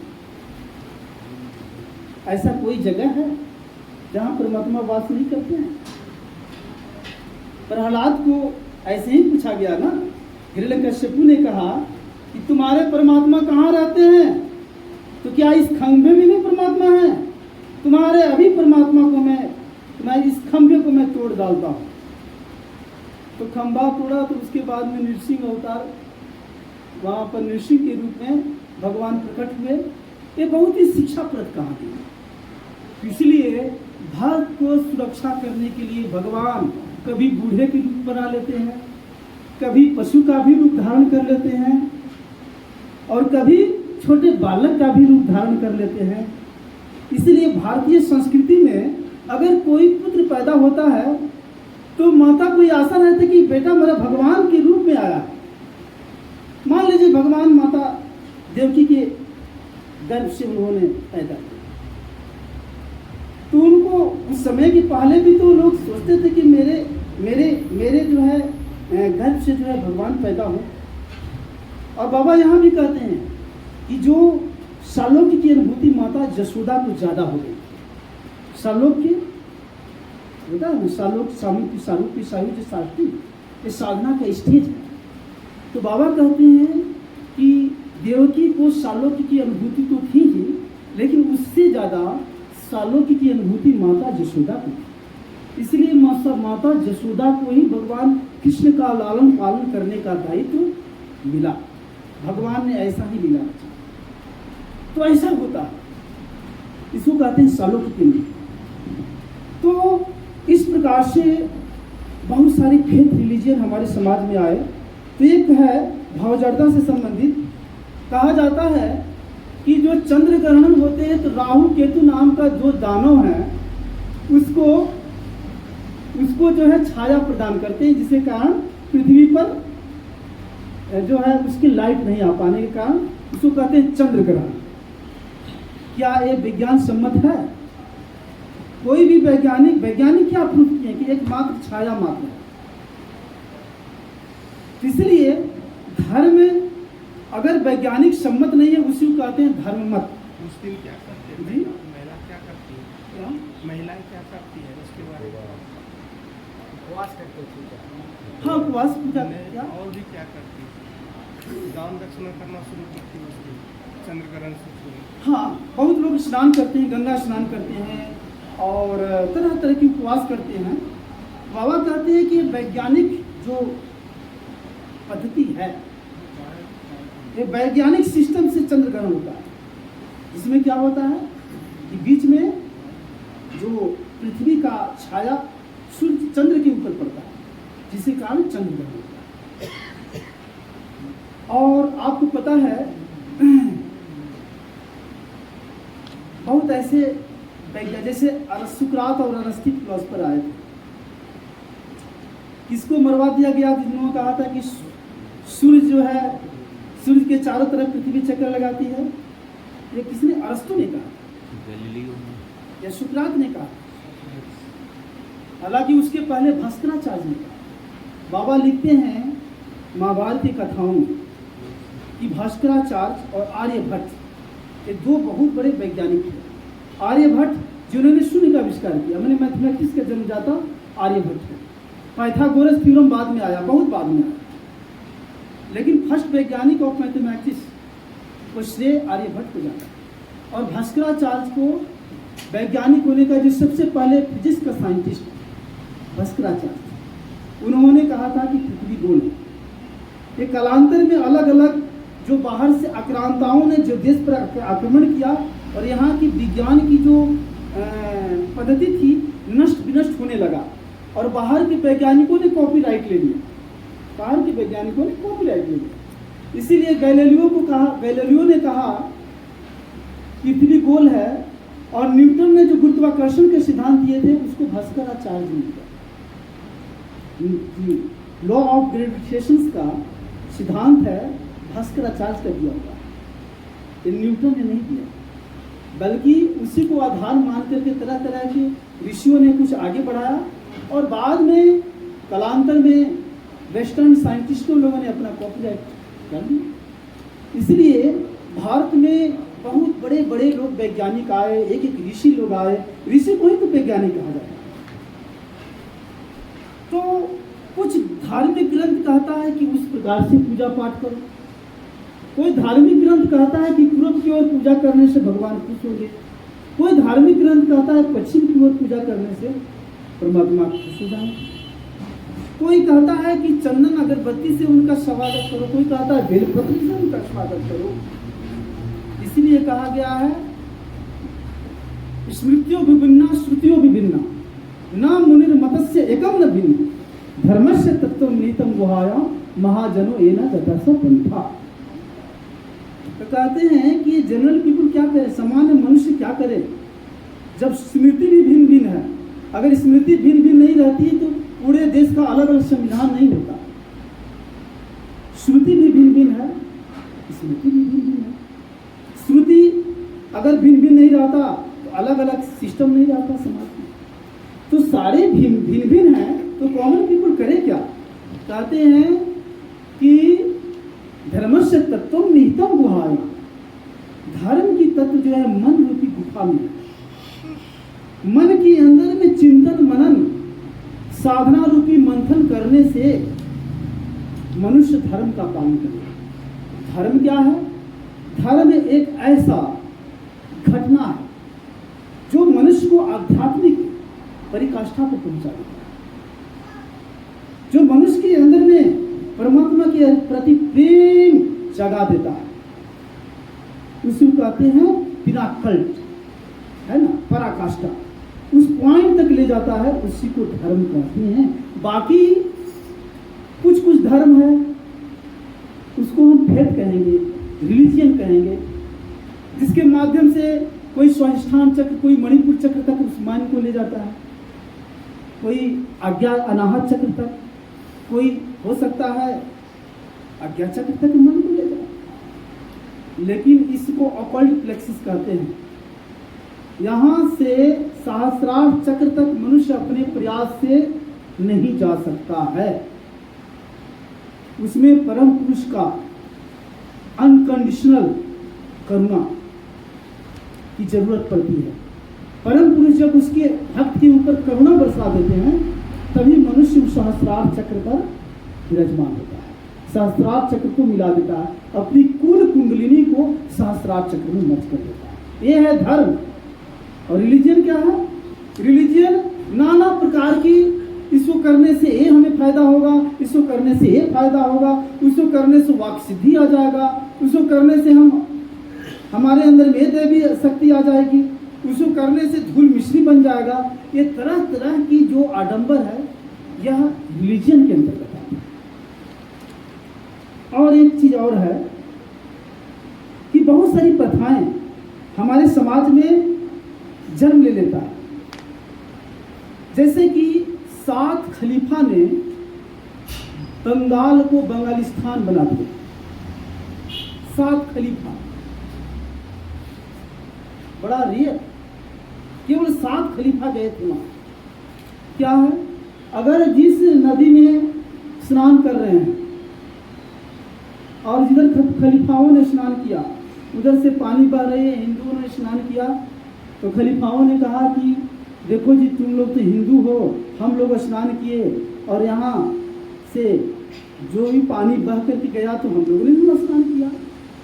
ऐसा कोई जगह है जहां परमात्मा वास नहीं करते हैं। प्रहलाद को ऐसे ही पूछा गया ना। हिरण्यकश्यपु ने कहा कि तुम्हारे परमात्मा कहाँ रहते हैं? तो क्या इस खंभे में भी परमात्मा है? तुम्हारे अभी परमात्मा को तुम्हारे इस खंभे को मैं तोड़ डालता हूँ। तो खंभा तोड़ा, तो उसके बाद में नृसिंह अवतार, वहाँ पर नृसिंह के रूप में भगवान प्रकट हुए। ये बहुत ही शिक्षाप्रद कहानी है। इसलिए भारत को सुरक्षा करने के लिए भगवान कभी बूढ़े के रूप बना लेते हैं, कभी पशु का भी रूप धारण कर लेते हैं, और कभी छोटे बालक का भी रूप धारण कर लेते हैं। इसलिए भारतीय संस्कृति में अगर कोई पुत्र पैदा होता है तो माता को ये आशा रहती है कि बेटा मेरा भगवान के रूप में आया है। मान लीजिए भगवान माता देवकी के गर्भ से उन्होंने पैदा किया, तो उनको उस समय के पहले भी तो लोग सोचते थे कि मेरे जो है गर्भ से जो है भगवान पैदा हो। और बाबा यहाँ भी कहते हैं कि जो सालोक्य की अनुभूति माता जसोदा को ज्यादा हो गई। सालोक्य होता है, सालोक्य शास्त्री, ये साधना का स्टेज है। तो बाबा कहते हैं कि देवकी को सालोक्य की अनुभूति तो थी ही, लेकिन उससे ज्यादा सालोक्य की अनुभूति माता जसोदा को थी। इसलिए माता जसोदा को ही भगवान कृष्ण का लालन पालन करने का दायित्व मिला। भगवान ने ऐसा ही लीला रचा। तो ऐसा होता है, इसको कहते हैं सालोक्य की अनुभूति। तो इस प्रकार से बहुत सारी फेथ रिलीजियन हमारे समाज में आए। तो एक है भावजड़ता से संबंधित। कहा जाता है कि जो चंद्र ग्रहण होते हैं तो राहु केतु नाम का जो दानव है उसको जो है छाया प्रदान करते हैं, जिसके कारण पृथ्वी पर जो है उसकी लाइट नहीं आ पाने के कारण उसको कहते हैं चंद्र ग्रहण। क्या ये विज्ञान सम्मत है? कोई भी वैज्ञानिक क्या प्रूफ किए कि एक मात्र छाया मात्र है। इसलिए धर्म अगर वैज्ञानिक सम्मत नहीं है उसी को कहते हैं धर्म मत। मुस्लिम क्या करते हैं? जी? महिला क्या करती है? क्या? महिलाएं क्या करती है उसके बारे में? उपवास करते थे। हाँ, उपवास पूजा नहीं, क्या? और भी क्या करती है? दान दक्षिणा करना शुरू करती है उसकी चंद्र ग्रहण से शुरू। हाँ, बहुत लोग स्नान करते हैं, गंगा स्नान करते हैं और तरह तरह की उपवास करते हैं। बाबा कहते हैं कि वैज्ञानिक जो पद्धति है, ये वैज्ञानिक सिस्टम से चंद्र ग्रहण होता है। इसमें क्या होता है कि बीच में जो पृथ्वी का छाया सूर्य चंद्र के ऊपर पड़ता है, जिसके कारण चंद्र ग्रहण होता है। और आपको पता है बहुत ऐसे जैसे सुकरात और अरस्ती फिलोसफर आए थे, किसको मरवा दिया गया? जिन्होंने कहा था कि सूर्य जो है सूर्य के चारों तरफ पृथ्वी चक्कर लगाती है। ये किसने? अरस्तु ने कहा गैलीलियो ने या सुकरात ने कहा। हालांकि उसके पहले भास्कराचार्य ने कहा। बाबा लिखते हैं महाभारत की कथाओं में कि भास्कराचार्य और आर्यभट्ट ये दो बहुत बड़े वैज्ञानिक थे। आर्यभट्ट जिन्होंने शून्य का आविष्कार किया, मैंने मैथमेटिक्स का जन्मदाता आर्यभट्ट है। पाइथागोरस थ्योरम बाद में आया, बहुत बाद में आया, लेकिन फर्स्ट वैज्ञानिक ऑफ मैथमेटिक्स को श्रेय आर्यभट्ट को जाता है। और भास्कराचार्य को वैज्ञानिक होने का जो सबसे पहले फिजिक्स का साइंटिस्ट भास्कराचार्य, उन्होंने कहा था कि पृथ्वी गोल है। ये कालांतर में अलग अलग जो बाहर से आक्रांताओं ने जो देश पर आक्रमण किया और यहाँ की विज्ञान की जो पद्धति थी नष्ट विनष्ट होने लगा, और बाहर के वैज्ञानिकों ने कॉपीराइट ले लिया। बाहर के वैज्ञानिकों ने कॉपीराइट ले लिया। इसीलिए गैलीलियो ने कहा पृथ्वी गोल है, और न्यूटन ने जो गुरुत्वाकर्षण के सिद्धांत दिए थे उसको भास्कराचार्य ने दिया। लॉ ऑफ ग्रेविटेशन का सिद्धांत है भास्कराचार्य का दिया हुआ, ये न्यूटन ने नहीं दिया, बल्कि उसी को आधार मान करके तरह तरह के ऋषियों ने कुछ आगे बढ़ाया, और बाद में कालांतर में वेस्टर्न साइंटिस्टों लोगों ने अपना कॉपीराइट कर दिया। इसलिए भारत में बहुत बड़े बड़े लोग वैज्ञानिक आए, एक एक ऋषि लोग आए। ऋषि को ही तो वैज्ञानिक कहा जाता है। तो कुछ धार्मिक ग्रंथ कहता है कि उस प्रकार से पूजा पाठ करो, कोई धार्मिक ग्रंथ कहता है कि पूर्व की ओर पूजा करने से भगवान खुश होंगे, कोई धार्मिक ग्रंथ कहता है पश्चिम की ओर पूजा करने से परमात्मा खुश हो जाएंगे, कोई कहता है कि चंदन अगरबत्ती से उनका स्वागत करो, कोई कहता है बेलपत्र से उनका स्वागत करो। इसलिए कहा गया है स्मृतियों विभिन्ना श्रुतियों विभिन्ना न मुनिर्मतस्य एकम न भिन्न धर्मस्य तत्व नीतम गुहाया महाजनो एना तथा पंथा। तो कहते हैं कि जनरल पीपुल क्या करे, सामान्य मनुष्य क्या करे, जब स्मृति भी भिन्न भिन्न है, अगर स्मृति भिन्न भिन्न नहीं रहती तो पूरे देश का अलग अलग संविधान नहीं होता। श्रुति भी भिन्न भिन्न है, स्मृति भी भिन्न भिन्न है। श्रुति अगर भिन्न भिन्न नहीं रहता तो अलग अलग सिस्टम नहीं रहता समाज में। तो सारे भिन्न भिन्न हैं तो कॉमन पीपुल करे क्या? कहते हैं कि धर्मस्य तत्व निहितम गुहाया, धर्म की तत्व जो है मन रूपी गुफा में, मन के अंदर में चिंतन मनन साधना रूपी मंथन करने से मनुष्य धर्म का पालन करे। धर्म क्या है? धर्म एक ऐसा घटना है जो मनुष्य को आध्यात्मिक परिकाष्ठा पर पहुंचा देता है, जो मनुष्य के अंदर में परमात्मा के प्रति प्रेम जगा देता है। उसी को कहते हैं पिनाकल, है ना, पराकाष्ठा, उस पॉइंट तक ले जाता है, उसी को धर्म कहते हैं। बाकी कुछ कुछ धर्म है उसको हम फेथ कहेंगे, रिलीजियन कहेंगे, जिसके माध्यम से कोई स्वाधिष्ठान चक्र, कोई मणिपुर चक्र तक उस माइंड को ले जाता है, कोई आज्ञा अनाहत चक्र तक, कोई हो सकता है आज्ञा चक्र तक मन को ले जाए। लेकिन इसको ऑकल्ट प्लेक्सिस कहते हैं। यहाँ से सहस्रार चक्र तक मनुष्य अपने प्रयास से नहीं जा सकता है। उसमें परम पुरुष का अनकंडीशनल करुणा की जरूरत पड़ती है। परम पुरुष जब उसके भक्त के ऊपर करुणा बरसा देते हैं तभी मनुष्य उस सहस्रार चक्र पर विराजमान होता है, सहस्रार चक्र को मिला देता है, अपनी कुल कुंडलिनी को सहस्रार चक्र में मर्ज कर देता है। ये है धर्म। और रिलीजियन क्या है? रिलीजियन नाना प्रकार की, इसको करने से ये हमें फायदा होगा, इसको करने से ये फायदा होगा, उसको करने से वाक सिद्धि आ जाएगा, उसको करने से हमारे अंदर में दैवी शक्ति आ जाएगी, उसको करने से धूल मिश्री बन जाएगा। ये तरह तरह की जो आडंबर है यह रिलीजियन के अंतर्गत है। और एक चीज और है कि बहुत सारी प्रथाएं हमारे समाज में जन्म ले लेता है। जैसे कि 7 खलीफा ने बंगाल को बंगालिस्तान बना दिया। 7 खलीफा, बड़ा रियल, केवल 7 खलीफा गए थे वहां। क्या है? अगर जिस नदी में स्नान कर रहे हैं और जिधर खलीफाओं ने स्नान किया उधर से पानी बह रहे हैं, हिंदुओं ने स्नान किया, तो खलीफाओं ने कहा कि देखो जी, तुम लोग तो हिंदू हो, हम लोग स्नान किए और यहाँ से जो भी पानी बह करके गया तो हम लोगों ने भी स्नान किया,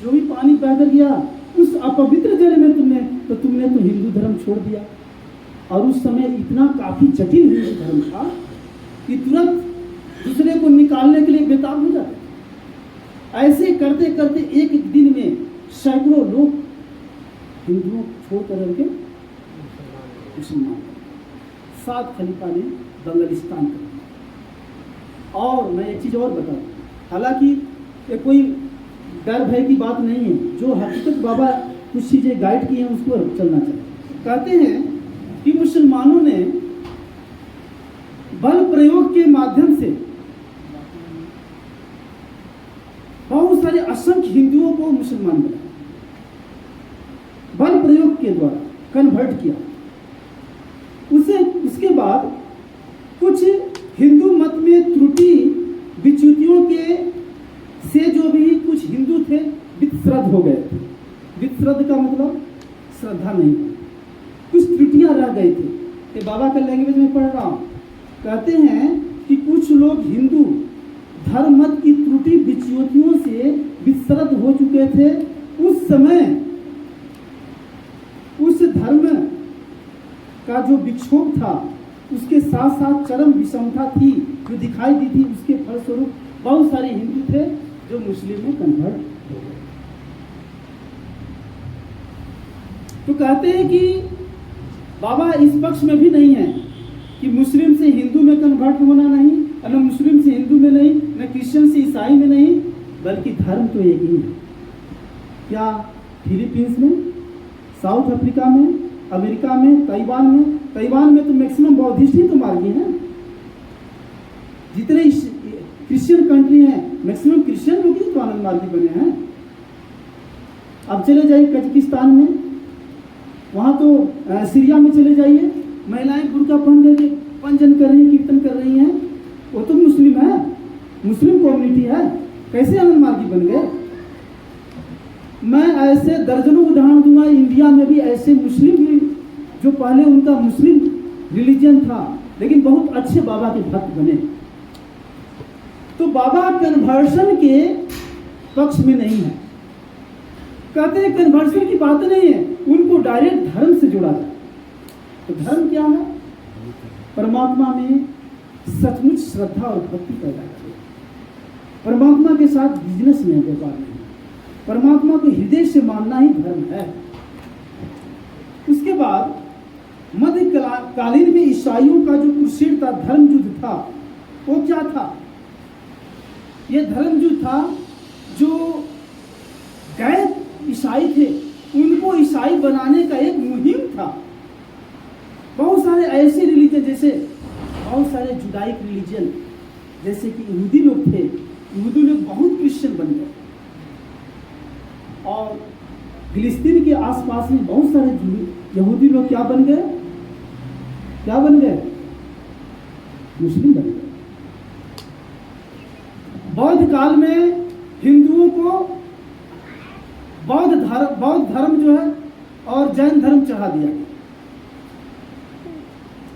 जो भी पानी बह कर गया उस अपवित्र जल में तुमने तो हिंदू धर्म छोड़ दिया। और उस समय इतना काफी जटिल हिंदू धर्म था कि तुरंत दूसरे को निकालने के लिए बेताब हो जाते। ऐसे करते करते एक दिन में सैकड़ों लोग हिंदुओं छोड़ कर मुसलमान। 7 खलीफा ने बंगालिस्तान कर दिया। और मैं एक चीज और बता दूं, हालांकि ये कोई डर भय की बात नहीं है, जो हकीकत बाबा कुछ चीजें गाइड की हैं उसको चलना चाहिए। कहते हैं कि मुसलमानों ने बल प्रयोग के माध्यम से बहुत सारे असंख्य हिंदुओं को मुसलमान बनाया, बल प्रयोग के द्वारा कन्वर्ट किया। उसके बाद कुछ हिंदू मत में त्रुटि विच्युतियों के से जो भी कुछ हिंदू थे विश्रद्ध हो गए थे। विश्रद्ध का मतलब श्रद्धा नहीं, कुछ त्रुटियां रह गई थी। ये बाबा का लैंग्वेज में पढ़ रहा हूँ। कहते हैं कि कुछ लोग हिंदू धर्म मत की त्रुटि विच्युतियों से विसरत हो चुके थे, उस समय उस धर्म का जो विक्षोभ था उसके साथ साथ चरम विषमता थी जो दिखाई दी थी। उसके फलस्वरूप बहुत सारे हिंदू थे जो मुस्लिम में कन्वर्ट हो गए। तो कहते हैं कि बाबा इस पक्ष में भी नहीं है कि मुस्लिम से हिंदू में कन्वर्ट होना नहीं, न मुस्लिम से हिंदू में नहीं, न क्रिश्चियन से ईसाई में नहीं, बल्कि धर्म तो एक ही है। क्या फिलीपींस में, साउथ अफ्रीका में, अमेरिका में, ताइवान में तो मैक्सिमम बौद्धिस्ट ही तो मार्गी हैं। जितने क्रिश्चियन कंट्री हैं मैक्सिमम क्रिश्चियन लोग ही तो आनंद मार्गी बने हैं। अब चले जाइए कजाकिस्तान में, वहाँ तो सीरिया में चले जाइए, महिलाएं बुर्का पहन करके पंजन कर रही हैं, कीर्तन कर रही हैं, वो तो मुस्लिम है, मुस्लिम कम्युनिटी है, कैसे आनंद मार्गी बन गए? मैं ऐसे दर्जनों उदाहरण दूंगा। इंडिया में भी ऐसे मुस्लिम भी जो पहले उनका मुस्लिम रिलीजन था लेकिन बहुत अच्छे बाबा के भक्त बने। तो बाबा कन्वर्शन के पक्ष में नहीं है, कहते हैं कन्वर्शन की बात नहीं है, उनको डायरेक्ट धर्म से जोड़ा जाए। तो धर्म क्या है? परमात्मा में सचमुच श्रद्धा और भक्ति पैदा करे, परमात्मा के साथ बिजनेस में व्यापार नहीं, परमात्मा को हृदय से मानना ही धर्म है। उसके बाद मध्य कालीन में ईसाइयों का जो क्रूसेड था, धर्म युद्ध था, वो क्या था? ये धर्म युद्ध था जो गैर ईसाई थे उनको ईसाई बनाने का एक मुहिम था। बहुत सारे ऐसे रिलीजन, जैसे बहुत सारे जुडाइक रिलीजन, जैसे कि यहूदी लोग थे, यहूदी लोग बहुत क्रिश्चियन बन गए, और फिलिस्तीन के आसपास में बहुत सारे यहूदी लोग क्या बन गए? मुस्लिम बन गए। बौद्ध काल में हिंदुओं को बौद्ध धर्म जो है और जैन धर्म चढ़ा दिया गया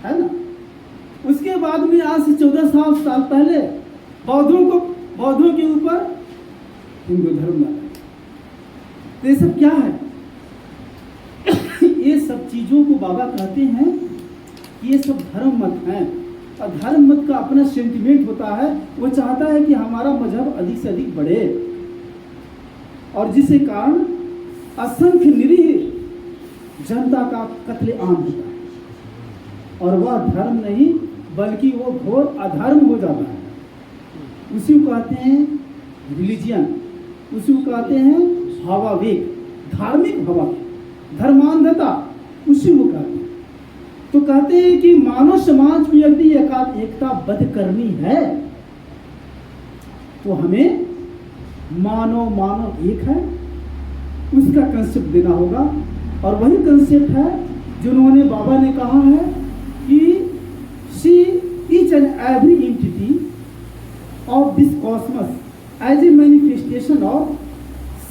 है ना। उसके बाद में आज से 1400 साल पहले बौद्धों के ऊपर हिंदू धर्म लाया। तो ये सब क्या है? ये सब चीजों को बाबा कहते हैं कि ये सब धर्म मत हैं, और धर्म मत का अपना सेंटिमेंट होता है, वो चाहता है कि हमारा मजहब अधिक से अधिक बढ़े, और जिसके कारण असंख्य निरीह जनता का कत्लेआम होता है, और वह धर्म नहीं बल्कि वो घोर अधर्म हो जाता है। उसी को कहते हैं रिलीजियन, उसी को कहते हैं भावावेग, धार्मिक भावावेग, धर्मांधता, उसी को कहते हैं। तो कहते हैं कि मानव समाज को यदि एकताबद्ध करनी है तो हमें मानव एक है उसका कंसेप्ट देना होगा, और वही कंसेप्ट है जिन्होंने बाबा ने कहा है कि see each and every entity of this cosmos as a manifestation of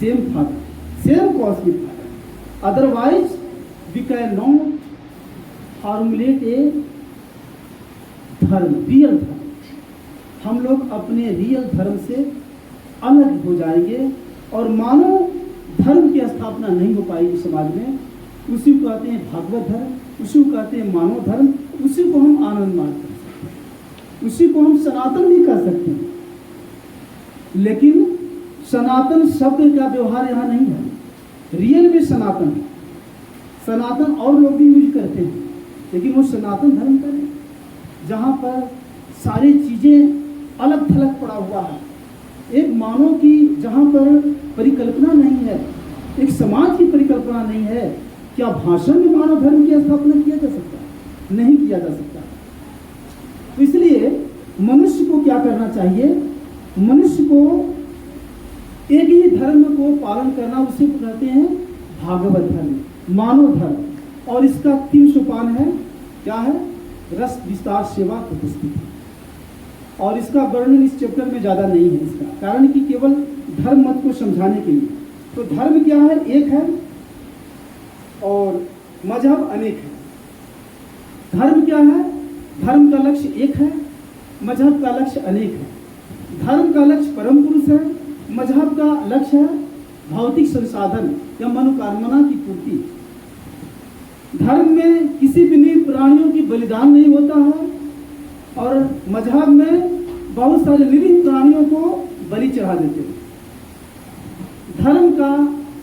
same father, same cosmic father, otherwise we can not formulate a dharma, real धर्म। हम लोग अपने रियल धर्म से अलग हो जाएंगे और मानव धर्म की स्थापना नहीं हो पाएगी समाज में। उसी को कहते हैं भागवत धर्म, उसी को कहते हैं मानव धर्म, उसी को हम आनंद मार्ग कर सकते हैं, उसी को हम सनातन भी कर सकते हैं। लेकिन सनातन शब्द का व्यवहार यहाँ नहीं है, रियल में सनातन है। सनातन और लोग भी यूज करते हैं, लेकिन वो सनातन धर्म का है जहाँ पर सारी चीजें अलग थलग पड़ा हुआ है, एक मानव की जहाँ पर परिकल्पना नहीं है, एक समाज की परिकल्पना नहीं है। क्या भाषण में मानव धर्म की स्थापना किया जा सकता है? नहीं किया जा सकता। तो इसलिए मनुष्य को क्या करना चाहिए? मनुष्य को एक ही धर्म को पालन करना, उसे कहते हैं भागवत धर्म, मानव धर्म। और इसका 3 सोपान है। क्या है? रस, विस्तार, सेवा, उपस्थिति। और इसका वर्णन इस चैप्टर में ज़्यादा नहीं है, इसका कारण कि केवल धर्म मत को समझाने के लिए। तो धर्म क्या है? एक है, और मजहब अनेक है। धर्म क्या है? धर्म का लक्ष्य एक है, मजहब का लक्ष्य अनेक है। धर्म का लक्ष्य परम पुरुष है, मजहब का लक्ष्य है भौतिक संसाधन या मनोकामना की पूर्ति। धर्म में किसी भी निरीह प्राणियों की बलिदान नहीं होता है और मजहब में बहुत सारे निरीह प्राणियों को बलि चढ़ा देते हैं। धर्म का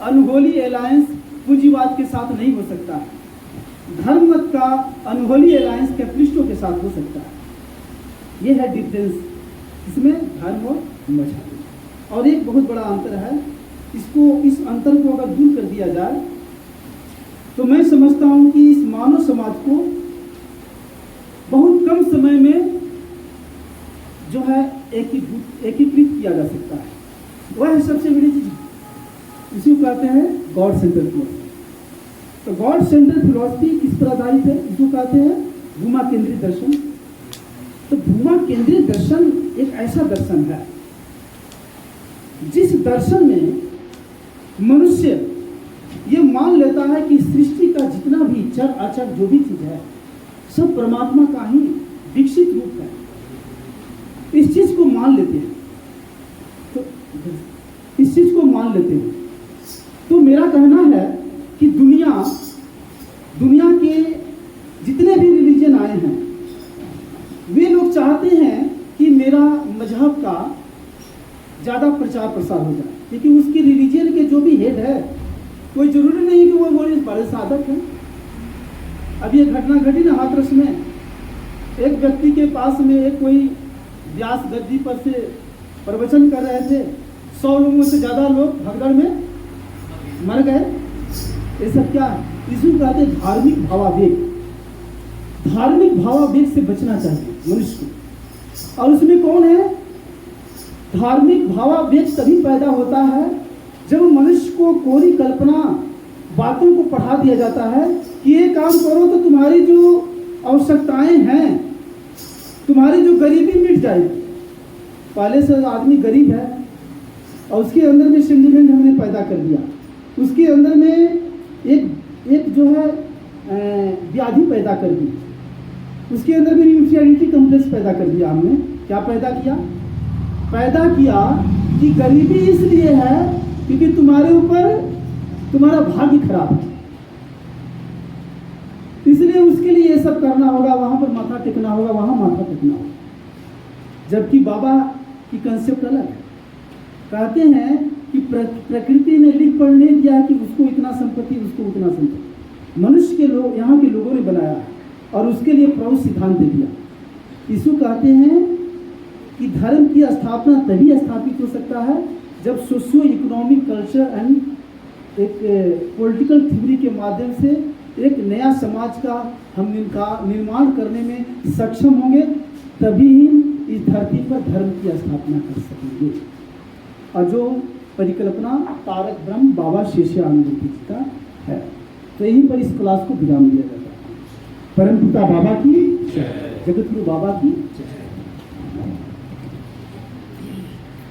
अनहोली अलायंस पूंजीवाद के साथ नहीं हो सकता है। धर्म मत का अनहोली अलायंस कैपिटलिस्टों के साथ हो सकता है। यह है डिफरेंस इसमें धर्म और मजहब। और एक बहुत बड़ा अंतर है, इस अंतर को अगर दूर कर दिया जाए तो मैं समझता हूं कि इस मानव समाज को बहुत कम समय में जो है एकीकृत किया जा सकता है। वह है सबसे बड़ी चीज, इसी को कहते हैं गॉड सेंटर फिलॉसफी। तो गॉड सेंटर फिलॉसफी किस पर आधारित है? इसको कहते हैं भूमा केंद्रित दर्शन। तो भूमा केंद्रित दर्शन एक ऐसा दर्शन है जिस दर्शन में मनुष्य ये मान लेता है कि सृष्टि का जितना भी चर अचर जो भी चीज है सब परमात्मा का ही विकसित रूप है। इस चीज को मान लेते हैं, तो इस चीज को मान लेते हैं तो मेरा कहना है कि दुनिया के जितने भी रिलीजन आए हैं वे लोग चाहते हैं कि मेरा मजहब का ज़्यादा प्रचार प्रसार हो जाए, क्योंकि उसकी रिलीजन के जो भी हेड है कोई जरूरी नहीं कि वो बड़े साधक हैं। अब ये घटना घटी ना हाथरस में, एक व्यक्ति के पास में एक कोई व्यास गद्दी पर से प्रवचन कर रहे थे, 100 लोगों से ज़्यादा लोग भगदड़ में मर गए। ये सब क्या है? इसको कहते हैं धार्मिक भावावेग। धार्मिक भावावेग से बचना चाहिए मनुष्य को। और उसमें कौन है? धार्मिक भावावेग तभी पैदा होता है जब मनुष्य को कोरी कल्पना बातों को पढ़ा दिया जाता है कि ये काम करो तो तुम्हारी जो आवश्यकताएं हैं, तुम्हारी जो गरीबी मिट जाएगी। पहले से आदमी गरीब है और उसके अंदर में सेंटिमेंट हमने पैदा कर दिया, उसके अंदर में एक जो है व्याधि पैदा कर दी, उसके अंदर में इंफीरियरिटी कॉम्प्लेक्स पैदा कर दिया। हमने क्या पैदा किया? पैदा किया कि गरीबी इसलिए है क्योंकि तुम्हारे ऊपर तुम्हारा भाग्य खराब है, इसलिए उसके लिए ये सब करना होगा, वहां पर माथा टेकना होगा, वहां माथा टेकना होगा। जबकि बाबा की कंसेप्ट अलग है। कहते हैं कि प्रकृति ने लिख पढ़ नहीं दिया कि उसको इतना संपत्ति, उसको उतना संपत्ति। मनुष्य के लोग, यहाँ के लोगों ने बनाया है और उसके लिए प्रभु सिद्धांत दे दिया। इसको कहते हैं कि धर्म की स्थापना तभी स्थापित हो सकता है जब सोशियो इकोनॉमिक कल्चर एंड एक पॉलिटिकल थ्योरी के माध्यम से एक नया समाज का हम निर्माण करने में सक्षम होंगे, तभी ही इस धरती पर धर्म की स्थापना कर सकेंगे। और जो परिकल्पना तारक ब्रह्म बाबा शेषानंद जी का है। तो यहीं पर इस क्लास को विराम दिया जाता है। परम पिता बाबा की जय, जगत गुरु बाबा की जय।